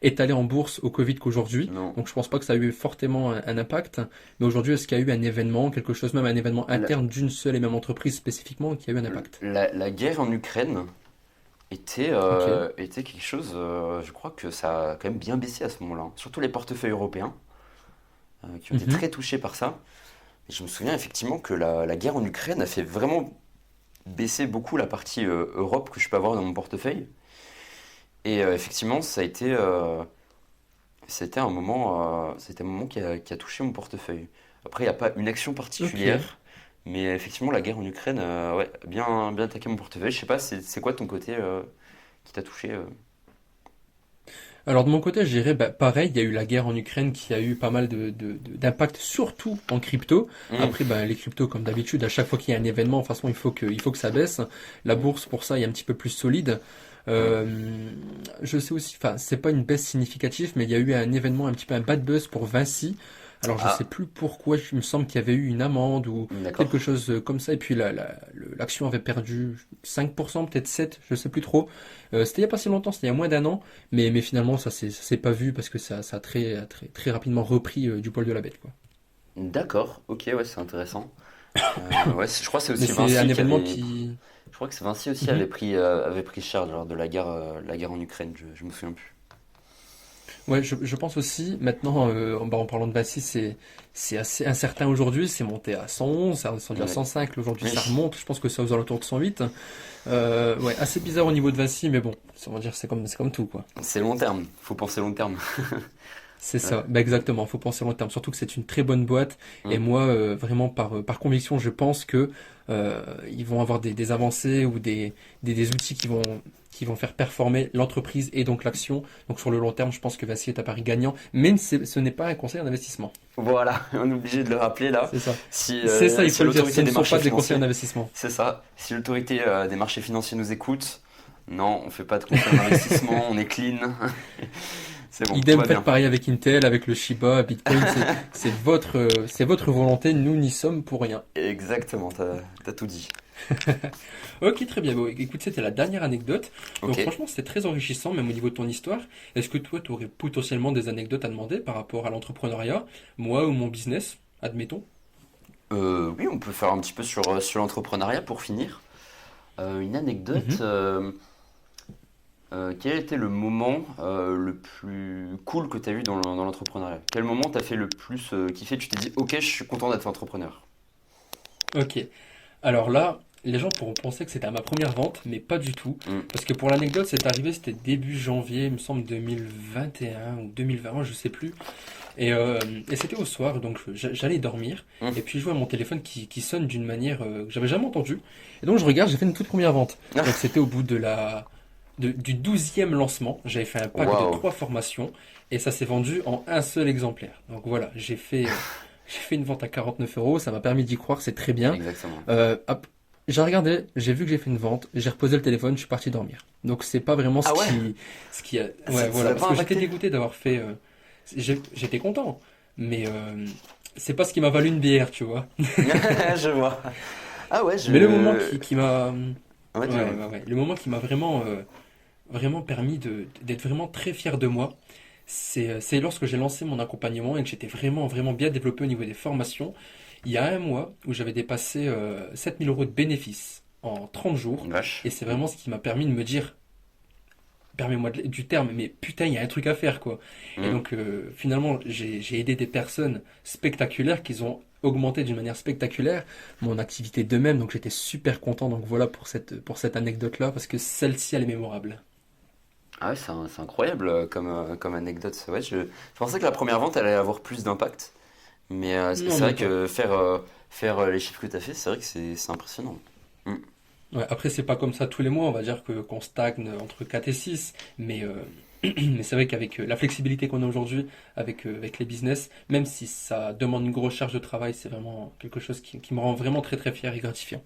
étalé en bourse au Covid qu'aujourd'hui. Non. Donc, je pense pas que ça a eu fortement un impact. Mais aujourd'hui, est-ce qu'il y a eu un événement, quelque chose, même un événement La, interne d'une seule et même entreprise spécifiquement, qui a eu un impact? la guerre en Ukraine Ok. était quelque chose. Je crois que ça a quand même bien baissé à ce moment-là, hein. Surtout les portefeuilles européens qui ont été Mhm. très touchés par ça. Et je me souviens effectivement que la guerre en Ukraine a fait vraiment baisser beaucoup la partie Europe que je peux avoir dans mon portefeuille. Et effectivement, c'était un moment qui a touché mon portefeuille. Après, il n'y a pas une action Ok. particulière, mais effectivement, la guerre en Ukraine, ouais, a bien attaqué mon portefeuille. Je sais pas, c'est quoi ton côté qui t'a touché Alors de mon côté, je dirais bah, pareil, il y a eu la guerre en Ukraine qui a eu pas mal d'impact, surtout en crypto. Hmm, Après, bah, les cryptos, comme d'habitude, à chaque fois qu'il y a un événement, de toute façon, il faut que ça baisse. La hmm, bourse, pour ça, est un petit peu plus solide. hmm. Euh, je sais aussi, enfin, c'est pas une baisse significative, mais il y a eu un événement, un petit peu un bad buzz pour Vinci. Alors je sais Ah, plus pourquoi, il me semble qu'il y avait eu une amende ou quelque d'accord. chose comme ça, et puis l'action avait perdu 5%, peut-être 7, je sais plus trop. C'était il y a pas si longtemps, c'était il y a moins d'un an, mais finalement ça s'est pas vu parce que ça a très, très rapidement repris du poil de la bête, quoi. D'accord, ok, ouais, c'est intéressant. Ouais, je crois que c'est Mais aussi c'est un Vinci qui événement avait. qui... Je crois que c'est Vinci aussi Mhm. avait pris cher lors de la guerre en Ukraine, je me souviens plus. Ouais, je pense aussi, maintenant, en parlant de Vinci, c'est assez incertain aujourd'hui, c'est monté à 111, ça descendu à Ouais. 105, aujourd'hui ça Oui, remonte, je pense que c'est aux alentours de 108. Ouais, assez bizarre au niveau de Vinci, mais bon, on va dire c'est comme tout, quoi. c'est long terme, faut penser long terme. C'est Ouais. ça, bah exactement, faut penser long terme, surtout que c'est une très bonne boîte, et Mm. moi, vraiment par conviction, je pense que ils vont avoir des avancées ou des outils qui vont faire performer l'entreprise et donc l'action. Donc sur le long terme, je pense que Vinci est à Paris gagnant, mais ce n'est pas un conseil en investissement. Voilà, on est obligé de le rappeler là. C'est ça. Si, C'est ça, il si faut le dire, ce l'autorité ne des sont marchés pas des conseils en financiers, investissement. c'est ça, si l'autorité des marchés financiers nous écoute, non, on fait pas de conseils en investissement, on est clean, c'est bon, tout Idem, va faites bien. pareil avec Intel, avec le Shiba, Bitcoin, c'est votre volonté, nous n'y sommes pour rien. Exactement, t'as tout dit. Ok, très bien. Bon, écoute, c'était la dernière anecdote. Ok. Donc franchement, c'était très enrichissant, même au niveau de ton histoire. Est-ce que toi, tu aurais potentiellement des anecdotes à demander par rapport à l'entrepreneuriat, moi ou mon business, admettons? Oui, on peut faire un petit peu sur l'entrepreneuriat pour finir. Une anecdote. Mhm. Quel était le moment le plus cool que tu as eu dans l'entrepreneuriat? Quel moment t'as fait le plus kiffer? Tu t'es dit, ok, je suis content d'être entrepreneur. Ok. Alors là, les gens pourront penser que c'était à ma première vente, mais pas du tout. Hmm, Parce que pour l'anecdote, c'est arrivé, c'était début janvier, il me semble 2021 ou 2020, je sais plus. Et c'était au soir, donc j'allais dormir. hmm. Et puis je vois mon téléphone qui sonne d'une manière que j'avais jamais entendue. Et donc je regarde, j'ai fait une toute première vente. Donc c'était au bout du 12e lancement. J'avais fait un pack de Waouh, 3 formations et ça s'est vendu en un seul exemplaire. Donc voilà, j'ai fait une vente à 49 euros. Ça m'a permis d'y croire, c'est très bien. exactement. Hop. J'ai regardé, j'ai vu que j'ai fait une vente, j'ai reposé le téléphone, je suis parti dormir. Donc c'est pas vraiment Ah ouais? ce qui a, ouais, Ça voilà, t'a parce pas que j'étais impacté? dégoûté d'avoir fait, j'étais content, mais c'est pas ce qui m'a valu une bière, tu vois. Je vois. Ah ouais, Mais le moment qui m'a, Ouais, dis-moi. le moment qui m'a vraiment, vraiment permis d'être vraiment très fier de moi, c'est lorsque j'ai lancé mon accompagnement et que j'étais vraiment, vraiment bien développé au niveau des formations. Il y a un mois où j'avais dépassé 7000 euros de bénéfices en 30 jours. Une vache. Et c'est vraiment ce qui m'a permis de me dire, permets-moi du terme, mais putain, il y a un truc à faire, quoi. Et Hmm. donc, finalement, j'ai aidé des personnes spectaculaires qui ont augmenté d'une manière spectaculaire mon activité d'eux-mêmes. Donc, j'étais super content. Donc, voilà pour cette anecdote-là, parce que celle-ci, elle est mémorable. Ah ouais, c'est incroyable comme anecdote. Ouais, je pensais que la première vente elle allait avoir plus d'impact. Mais Non, c'est vrai même pas. que faire les chiffres que tu as fait, c'est vrai que c'est impressionnant. Hmm. Ouais, après, c'est pas comme ça tous les mois, on va dire que qu'on stagne entre 4 et 6, mais, mais c'est vrai qu'avec la flexibilité qu'on a aujourd'hui, avec les business, même si ça demande une grosse charge de travail, c'est vraiment quelque chose qui me rend vraiment très très fier et gratifiant.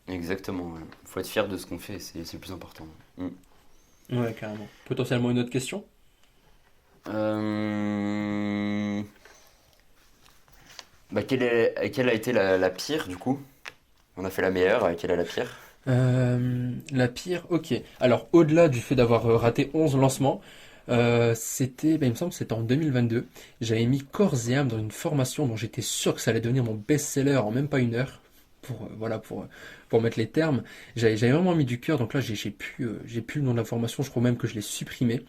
Exactement. Ouais. Faut être fier de ce qu'on fait, c'est le plus important. Hmm. Ouais, carrément. Potentiellement une autre question? Euh, Bah, quelle a été la pire du coup? On a fait la meilleure, quelle est la pire? La pire, ok. Alors, au-delà du fait d'avoir raté 11 lancements, c'était, il me semble que c'était en 2022. J'avais mis corps et âme dans une formation dont j'étais sûr que ça allait devenir mon best-seller en même pas une heure. Voilà, pour mettre les termes. J'avais vraiment mis du cœur, donc là, j'ai plus le nom de la formation, je crois même que je l'ai supprimé.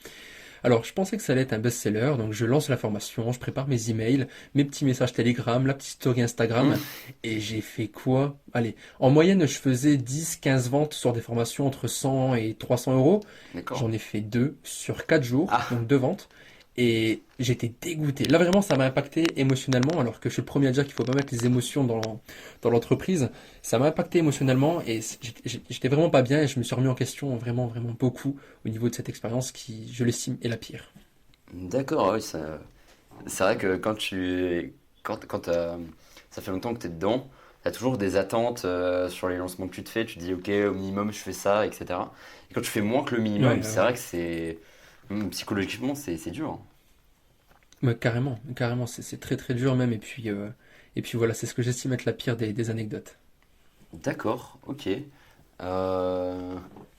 Alors, je pensais que ça allait être un best-seller, donc je lance la formation, je prépare mes emails, mes petits messages Telegram, la petite story Hmm. Instagram, et j'ai fait quoi? Allez, en moyenne, je faisais 10, 15 ventes sur des formations entre 100 et 300 euros. D'accord. J'en ai fait deux sur 4 jours, Ah, donc deux ventes, et j'étais dégoûté. Là, vraiment, ça m'a impacté émotionnellement, alors que je suis le premier à dire qu'il faut pas mettre les émotions dans l'entreprise. Ça m'a impacté émotionnellement, et j'étais vraiment pas bien, et je me suis remis en question vraiment, vraiment beaucoup au niveau de cette expérience qui, je l'estime, est la pire. d'accord, ah oui, c'est vrai que ça fait longtemps que tu es dedans, tu as toujours des attentes sur les lancements que tu te fais, tu te dis ok, au minimum je fais ça, etc. Et quand tu fais moins que le Ouais, minimum, ouais, c'est ouais. vrai que psychologiquement c'est dur, hein. Ouais, carrément, carrément, c'est très très dur même, et puis voilà, c'est ce que j'estime être la pire des anecdotes. D'accord, ok.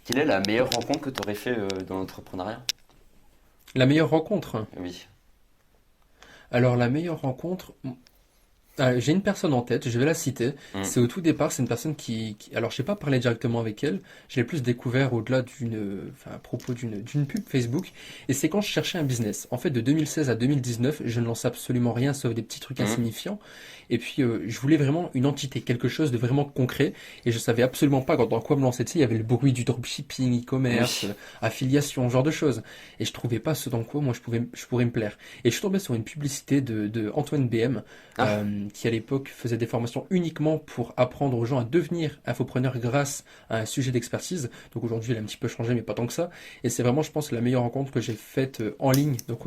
Quelle est la meilleure rencontre que tu aurais fait dans l'entrepreneuriat? La meilleure rencontre. Oui. Alors la meilleure rencontre, j'ai une personne en tête, je vais la citer. Hmm. C'est au tout départ, c'est une personne alors, j'ai pas parlé directement avec elle, j'ai plus découvert au-delà enfin, à propos d'une pub Facebook. Et c'est quand je cherchais un business. En fait, de 2016 à 2019, je ne lançais absolument rien sauf des petits trucs Hmm. insignifiants. Et puis, je voulais vraiment une entité, quelque chose de vraiment concret. Et je savais absolument pas dans quoi me lancer. Tu sais, il y avait le bruit du dropshipping, e-commerce, Oui. affiliation, ce genre de choses. Et je trouvais pas ce dans quoi moi je pourrais me plaire. Et je suis tombé sur une publicité de Antoine BM Ah, qui à l'époque faisait des formations uniquement pour apprendre aux gens à devenir infopreneurs grâce à un sujet d'expertise. Donc aujourd'hui, il a un petit peu changé, mais pas tant que ça. Et c'est vraiment, je pense, la meilleure rencontre que j'ai faite en ligne. Donc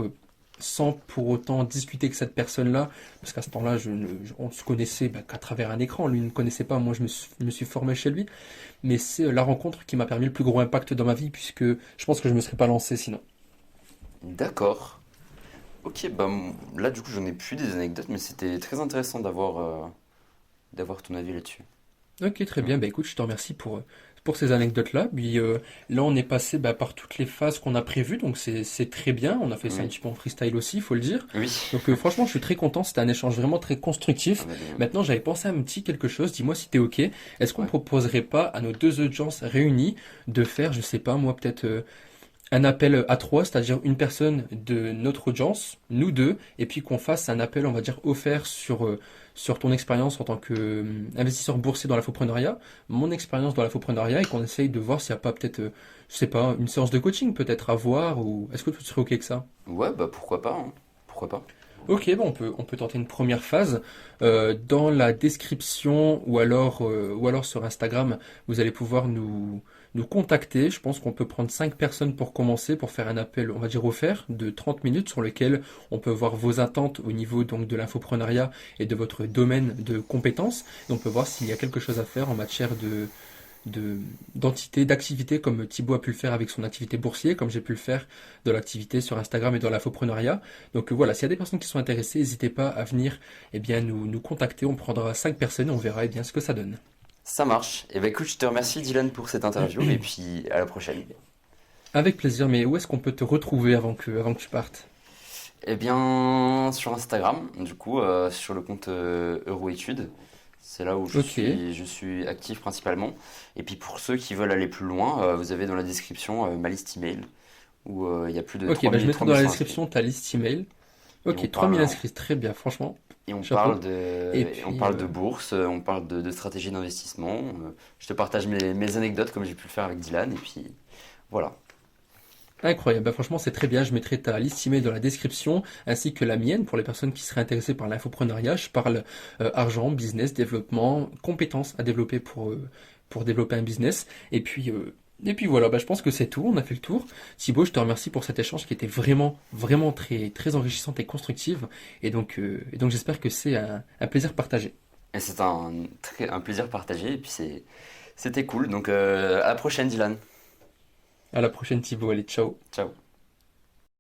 sans pour autant discuter avec cette personne-là, parce qu'à ce temps-là, on se connaissait qu'à travers un écran. Lui ne me connaissait pas, moi me suis formé chez lui. Mais c'est la rencontre qui m'a permis le plus gros impact dans ma vie, puisque je pense que je ne me serais pas lancé sinon. d'accord. Ok, bah là du coup j'en ai plus des anecdotes, mais c'était très intéressant d'avoir ton avis là-dessus. Ok, très Hmm. bien. Bah écoute, je te remercie pour ces anecdotes-là. Puis là, on est passé par toutes les phases qu'on a prévues, donc c'est très bien. On a fait ça un Oui. petit peu en freestyle aussi, il faut le dire. Oui. Donc franchement, je suis très content. C'était un échange vraiment très Ah constructif. bah, Maintenant, j'avais pensé à un petit quelque chose. Dis-moi si t'es ok. Est-ce qu'on ouais. proposerait pas à nos deux audiences réunies de faire, je sais pas, moi peut-être un appel à trois, c'est-à-dire une personne de notre audience, nous deux, et puis qu'on fasse un appel, on va dire, offert sur ton expérience en tant qu'investisseur boursier dans l'infoprenariat, mon expérience dans l'infoprenariat, et qu'on essaye de voir s'il n'y a pas peut-être, je sais pas, une séance de coaching peut-être à voir, ou est-ce que tu serais ok que ça? Ouais, bah pourquoi pas, hein. Pourquoi pas. Ok, bon, on peut tenter une première phase. Dans la description ou alors sur Instagram, vous allez pouvoir nous contacter. Je pense qu'on peut prendre 5 personnes pour commencer, pour faire un appel, on va dire offert, de 30 minutes sur lequel on peut voir vos attentes au niveau donc de l'infoprenariat et de votre domaine de compétences. Et on peut voir s'il y a quelque chose à faire en matière de d'entités, d'activités comme Thibaut a pu le faire avec son activité boursier, comme j'ai pu le faire de l'activité sur Instagram et dans l'infoprenariat. Donc voilà, s'il y a des personnes qui sont intéressées, n'hésitez pas à venir nous contacter. On prendra 5 personnes et on verra ce que ça donne. Ça marche. Et ben écoute, je te remercie Dylan pour cette interview et puis à la prochaine. Avec plaisir, mais où est-ce qu'on peut te retrouver avant que tu partes? Eh bien, sur Instagram, du coup, sur le compte Euroétudes, c'est là où Ok, je suis actif principalement. Et puis pour ceux qui veulent aller plus loin, vous avez dans la description ma liste email où il y a plus de ok, bah je mettrai dans la 3100 inscrits. description ta liste email. Et on Ok, 3000 parle, inscrits, très bien, franchement, et chapeau. Et on puis, parle de bourse, on parle de stratégie d'investissement. Je te partage mes anecdotes comme j'ai pu le faire avec Dylan. Et puis voilà. incroyable, bah franchement c'est très bien, je mettrai ta liste email dans la description, ainsi que la mienne pour les personnes qui seraient intéressées par l'infoprenariat. Je parle argent, business, développement, compétences à développer pour développer un business. Et puis voilà, bah je pense que c'est tout, on a fait le tour. Thibaut, je te remercie pour cet échange qui était vraiment, vraiment très, très enrichissant et constructif. Et donc j'espère que c'est un plaisir partagé. Et c'est un plaisir partagé. Et puis c'était cool. Donc à la prochaine, Dylan. À la prochaine Thibaut, allez, ciao. Ciao.